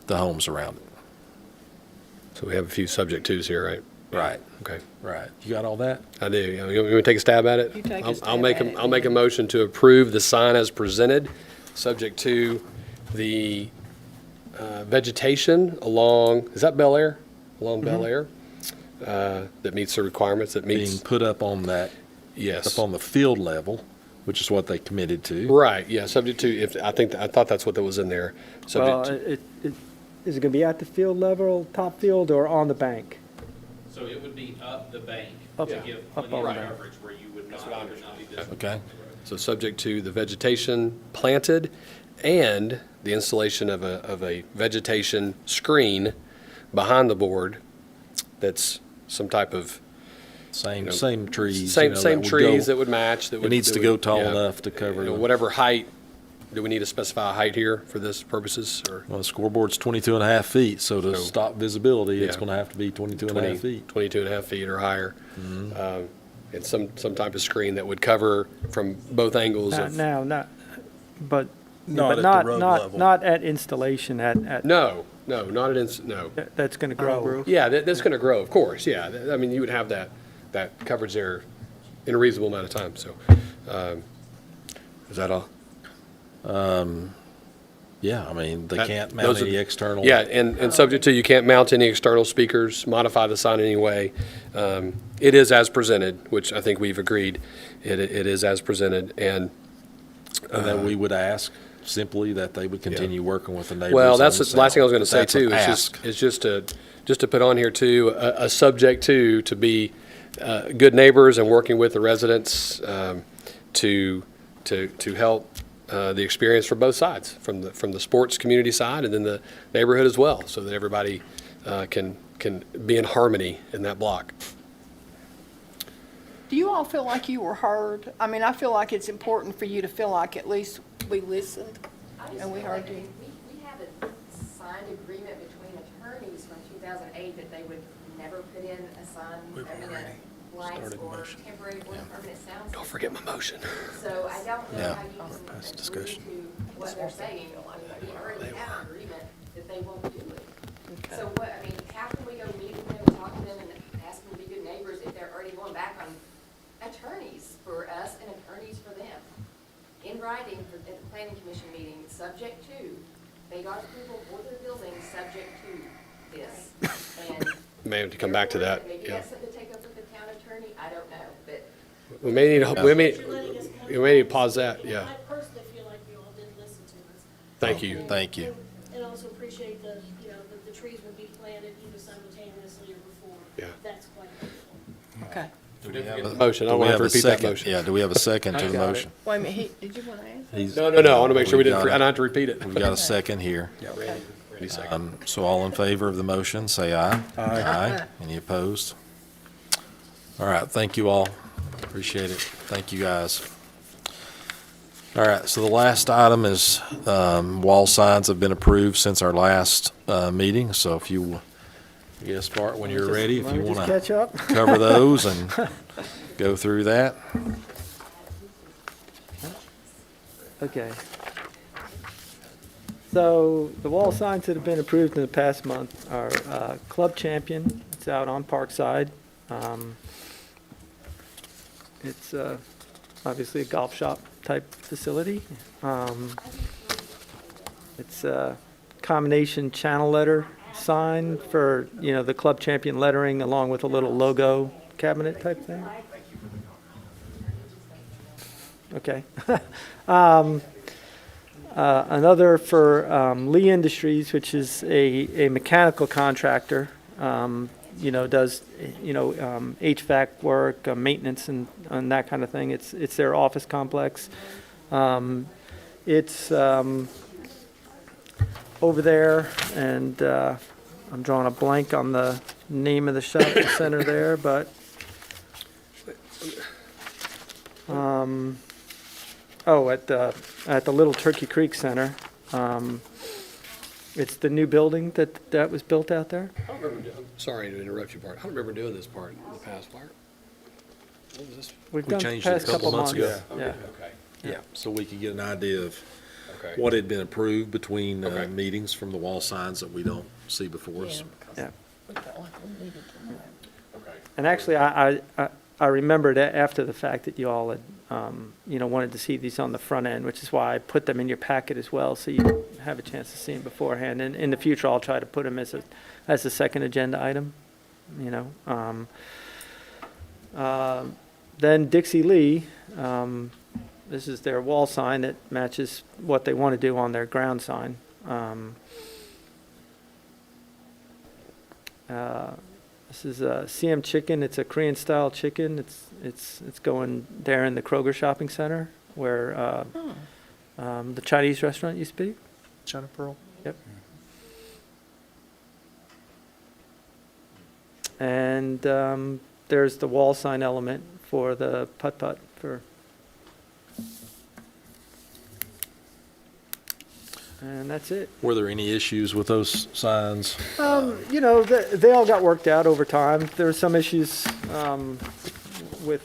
[SPEAKER 2] homes around it.
[SPEAKER 3] So we have a few subject twos here, right?
[SPEAKER 2] Right.
[SPEAKER 3] Okay.
[SPEAKER 2] Right. You got all that?
[SPEAKER 3] I do. You want me to take a stab at it?
[SPEAKER 7] You take a
[SPEAKER 3] I'll
[SPEAKER 7] stab
[SPEAKER 3] make
[SPEAKER 7] at it,
[SPEAKER 3] I'll make a motion to approve the sign as presented, subject to the vegetation along, is that Bel Air? Along Bel Air? That meets the requirements, that
[SPEAKER 2] Being
[SPEAKER 3] meets,
[SPEAKER 2] put up on that,
[SPEAKER 3] yes.
[SPEAKER 2] up on the field level, which is what they committed to.
[SPEAKER 3] Right, yeah, subject to, if, I thought that's what that was in there.
[SPEAKER 1] Well,
[SPEAKER 3] Subject to,
[SPEAKER 1] is it going to be at the field level, top field, or on the bank?
[SPEAKER 8] So it would be up the bank
[SPEAKER 1] Up-
[SPEAKER 8] to give
[SPEAKER 1] up
[SPEAKER 8] plenty of
[SPEAKER 1] on the bank.
[SPEAKER 8] coverage where you would not, it would not be visible.
[SPEAKER 2] Okay.
[SPEAKER 3] so subject to the vegetation planted and the installation of a vegetation screen behind the board that's some type of,
[SPEAKER 2] Same,
[SPEAKER 3] know,
[SPEAKER 2] same trees.
[SPEAKER 3] same
[SPEAKER 2] that would
[SPEAKER 3] trees
[SPEAKER 2] go-
[SPEAKER 3] that would match, that would.
[SPEAKER 2] It needs
[SPEAKER 3] that
[SPEAKER 2] to go
[SPEAKER 3] would-
[SPEAKER 2] tall
[SPEAKER 3] yeah.
[SPEAKER 2] enough to cover
[SPEAKER 3] You know,
[SPEAKER 2] the,
[SPEAKER 3] whatever height, do we need to specify a height here for this purposes, or?
[SPEAKER 2] well, the scoreboard's 22 and a half feet, so to
[SPEAKER 3] So-
[SPEAKER 2] stop visibility, it's
[SPEAKER 3] Yeah.
[SPEAKER 2] going to have to be 22 and a half feet.
[SPEAKER 3] 22 and a half feet or higher. And some type of screen that would cover from both angles
[SPEAKER 1] Not
[SPEAKER 3] of.
[SPEAKER 1] now, but
[SPEAKER 5] Not
[SPEAKER 1] but
[SPEAKER 5] at the
[SPEAKER 1] not,
[SPEAKER 5] road
[SPEAKER 1] not,
[SPEAKER 5] level.
[SPEAKER 1] not at installation
[SPEAKER 3] No, not at, no.
[SPEAKER 1] that's going to grow.
[SPEAKER 3] Yeah, that's going to grow, of course, yeah. I mean, you would have that coverage there in a reasonable amount of time, so. Is that all?
[SPEAKER 2] Yeah, I mean, they
[SPEAKER 3] That-
[SPEAKER 2] can't mount
[SPEAKER 3] those are-
[SPEAKER 2] any external.
[SPEAKER 3] Yeah, and subject to, you can't mount any external speakers, modify the sign in any way. It is as presented, which I think we've agreed, it is as presented, and.
[SPEAKER 2] And then we would ask simply that they would continue working with the neighbors.
[SPEAKER 3] Well,
[SPEAKER 2] on
[SPEAKER 3] that's
[SPEAKER 2] the
[SPEAKER 3] the last thing I was going to
[SPEAKER 2] sound.
[SPEAKER 3] say too,
[SPEAKER 2] That's an
[SPEAKER 3] is
[SPEAKER 2] ask.
[SPEAKER 3] just to put on here too, a subject to be good neighbors and working with the residents to help the experience for both sides, from the sports community side and then the neighborhood as well, so that everybody can can be in harmony in that block.
[SPEAKER 7] Do you all feel like you were heard? I mean, I feel like it's important for you to feel like at least we listened and we heard you.
[SPEAKER 12] We had a signed agreement between attorneys from 2008 that they would never put in a sign, lights or temporary or permanent sound.
[SPEAKER 3] Don't forget my motion.
[SPEAKER 12] So I don't know
[SPEAKER 2] Yeah.
[SPEAKER 12] how you can
[SPEAKER 5] past
[SPEAKER 12] agree
[SPEAKER 5] discussion.
[SPEAKER 12] to what they're saying. We already have an agreement that they won't do it. So what, I mean, how can we go meet with them, talk to them, and ask them to be good neighbors if they're already going back on attorneys for us and attorneys for them? In writing at the planning commission meeting, subject to, they got approval for their building, subject to this. And
[SPEAKER 3] May have to come back to that,
[SPEAKER 12] maybe
[SPEAKER 3] yeah.
[SPEAKER 12] that's something to take up with the town attorney, I don't know, but
[SPEAKER 3] We may need to, we may need to pause that, yeah.
[SPEAKER 4] I personally feel like you all did listen to us.
[SPEAKER 3] Thank you.
[SPEAKER 2] Thank you.
[SPEAKER 4] And also appreciate the, you know, that the trees would be planted either simultaneously or before.
[SPEAKER 3] Yeah.
[SPEAKER 4] That's quite helpful.
[SPEAKER 7] Okay.
[SPEAKER 3] Motion, I
[SPEAKER 2] Do
[SPEAKER 3] don't
[SPEAKER 2] we
[SPEAKER 3] have to
[SPEAKER 2] a
[SPEAKER 3] repeat that
[SPEAKER 2] second?
[SPEAKER 3] motion.
[SPEAKER 2] Yeah, do we have a second to the motion?
[SPEAKER 7] Wait a minute, did you want to ask?
[SPEAKER 2] He's-
[SPEAKER 3] No, I want to make sure we didn't,
[SPEAKER 2] got
[SPEAKER 3] I
[SPEAKER 2] it.
[SPEAKER 3] don't have to repeat it.
[SPEAKER 2] We've got a second here.
[SPEAKER 3] Randy second.
[SPEAKER 2] So all in favor of the motion, say aye. Aye. Any opposed? All right, thank you all. Appreciate it. Thank you, guys. All right, so the last item is wall signs have been approved since our last meeting. So if you, yes, Bart, when you're ready, if you
[SPEAKER 1] Just
[SPEAKER 2] want to
[SPEAKER 1] catch up.
[SPEAKER 2] cover those and go through that.
[SPEAKER 1] Okay. So the wall signs that have been approved in the past month are Club Champion. It's out on Parkside. It's obviously a golf shop type facility. It's a combination channel letter sign for, you know, the Club Champion lettering along with a little logo cabinet type thing. Okay. Another for Lee Industries, which is a mechanical contractor, you know, does, you know, HVAC work, maintenance and that kind of thing. It's their office complex. It's over there, and I'm drawing a blank on the name of the shopping center there, but at the Little Turkey Creek Center. It's the new building that was built out there.
[SPEAKER 3] I don't remember, sorry to interrupt you, Bart. I don't remember doing this part in the past, Bart. What was this?
[SPEAKER 1] We've
[SPEAKER 2] We
[SPEAKER 1] done
[SPEAKER 2] changed it a
[SPEAKER 1] past
[SPEAKER 2] couple
[SPEAKER 1] couple
[SPEAKER 2] months
[SPEAKER 1] months.
[SPEAKER 2] ago.
[SPEAKER 1] Yeah.
[SPEAKER 3] Okay,
[SPEAKER 2] Yeah, so we could get an idea of
[SPEAKER 3] okay.
[SPEAKER 2] what had been approved between
[SPEAKER 3] Okay.
[SPEAKER 2] meetings from the wall signs that we don't see before us.
[SPEAKER 1] Yeah.
[SPEAKER 3] Okay.
[SPEAKER 1] And actually, I remembered after the fact that you all had, you know, wanted to see these on the front end, which is why I put them in your packet as well, so you have a chance to see them beforehand. And in the future, I'll try to put them as a second agenda item, you know. Then Dixie Lee, this is their wall sign that matches what they want to do on their ground sign. This is a CM Chicken. It's a Korean style chicken. It's going there in the Kroger shopping center where the Chinese restaurant used to be.
[SPEAKER 6] China Pearl?
[SPEAKER 1] Yep. And there's the wall sign element for the putt-putt for. And that's it.
[SPEAKER 2] Were there any issues with those signs?
[SPEAKER 1] You know, they all got worked out over time. There were some issues with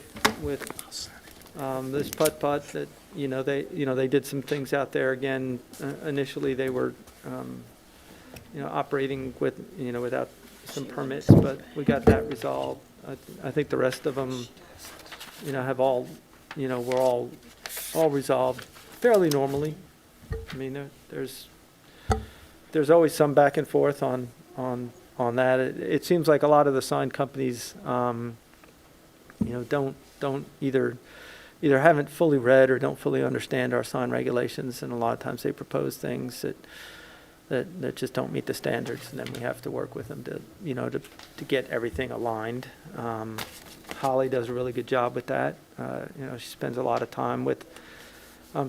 [SPEAKER 1] this putt-putt that, you know, they did some things out there. Again, initially they were, you know, operating with, you know, without some permits, but we got that resolved. I think the rest of them, you know, have all, you know, were all resolved fairly normally. I mean, there's always some back and forth on that. It seems like a lot of the sign companies, you know, don't either haven't fully read or don't fully understand our sign regulations, and a lot of times they propose things that just don't meet the standards, and then we have to work with them to, you know, to get everything aligned. Holly does a really good job with that. You know, she spends a lot of time with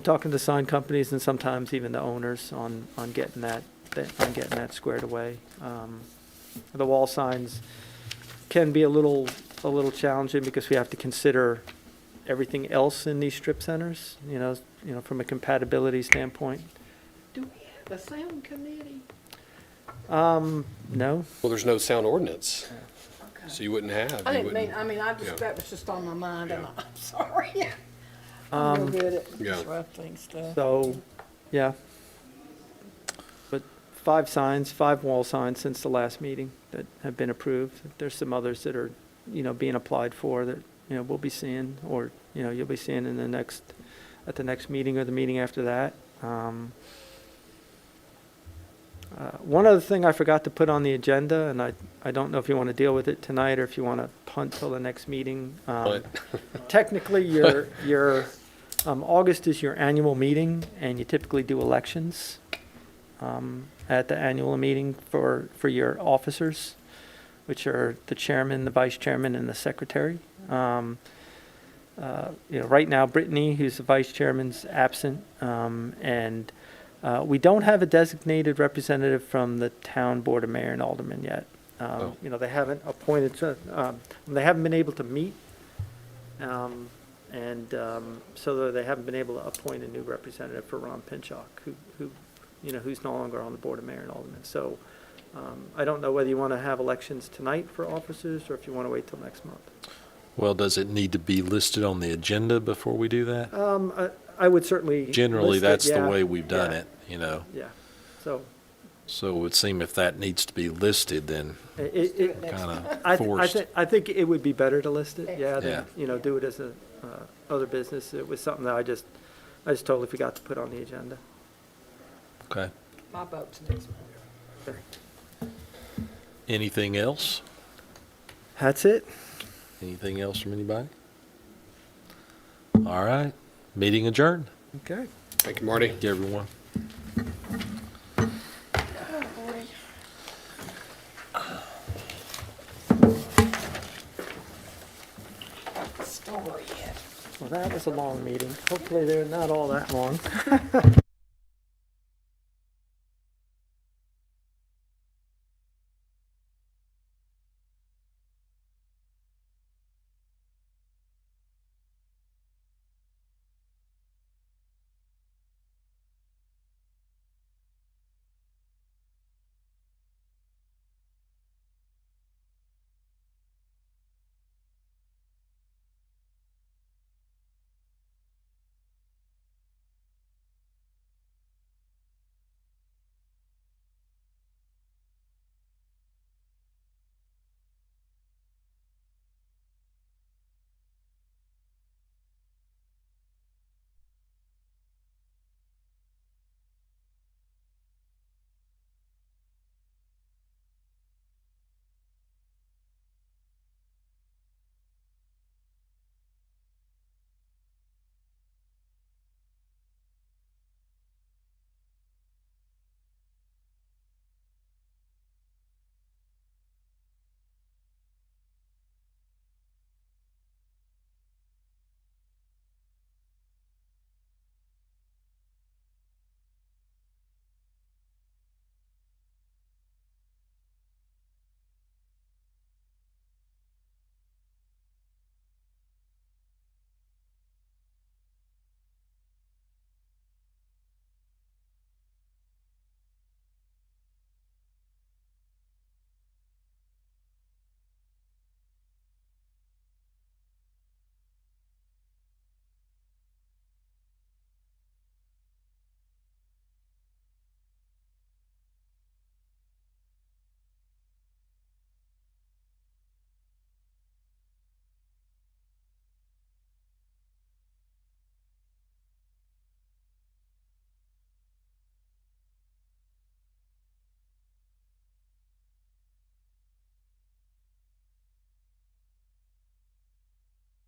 [SPEAKER 1] talking to sign companies and sometimes even the owners on getting that squared away. the wall signs can be a little challenging because we have to consider everything else in these strip centers, from a compatibility standpoint.
[SPEAKER 7] Do we have a sound committee?
[SPEAKER 1] No,
[SPEAKER 3] Well, there's no sound ordinance, so you wouldn't have.
[SPEAKER 7] I
[SPEAKER 3] you
[SPEAKER 7] didn't mean,
[SPEAKER 3] wouldn't-
[SPEAKER 7] I mean,
[SPEAKER 3] Yeah.
[SPEAKER 7] that was just on my mind, and I'm sorry. I'm real good at
[SPEAKER 3] Yeah.
[SPEAKER 7] disrupting stuff.
[SPEAKER 1] so, yeah. But 5 wall signs since the last meeting that have been approved. There's some others that are, being applied for that, we'll be seeing, or, you'll be seeing at the next meeting or the meeting after that. One other thing I forgot to put on the agenda, and I don't know if you want to deal with it tonight or if you want to punt till the next meeting.
[SPEAKER 3] But
[SPEAKER 1] Technically, August is your annual meeting, and you typically do elections at the annual meeting for your officers, which are the chairman, the vice chairman, and the secretary. Right now, Brittany, who's the vice chairman's absent, and we don't have a designated representative from the town board of mayor and aldermen yet.
[SPEAKER 3] Oh.
[SPEAKER 1] They haven't appointed, they haven't been able to meet, so they haven't been able to appoint a new representative for Ron Pinchuk, who's no longer on the board of mayor and aldermen. So I don't know whether you want to have elections tonight for officers or if you want to wait till next month.
[SPEAKER 2] Well, does it need to be listed on the agenda before we do that?
[SPEAKER 1] I would certainly.
[SPEAKER 2] Generally,
[SPEAKER 1] list it,
[SPEAKER 2] that's the
[SPEAKER 1] yeah,
[SPEAKER 2] way we've done
[SPEAKER 1] yeah,
[SPEAKER 2] it,
[SPEAKER 1] Yeah, so
[SPEAKER 2] So it would seem if that needs to be listed, then kind of forced.
[SPEAKER 1] I think it would be better to list it, yeah,
[SPEAKER 2] Yeah.
[SPEAKER 1] than, do it as a, other business. It was something that I just totally forgot to put on the agenda.
[SPEAKER 2] Okay.
[SPEAKER 7] My vote's next month.
[SPEAKER 2] Anything else?
[SPEAKER 1] That's it.
[SPEAKER 2] Anything else from anybody? All right. Meeting adjourned.
[SPEAKER 1] Okay.
[SPEAKER 3] Thank you, Marty.
[SPEAKER 2] Thank you, everyone.
[SPEAKER 7] Story yet.
[SPEAKER 1] Well, that was a long meeting. Hopefully they're not all that long.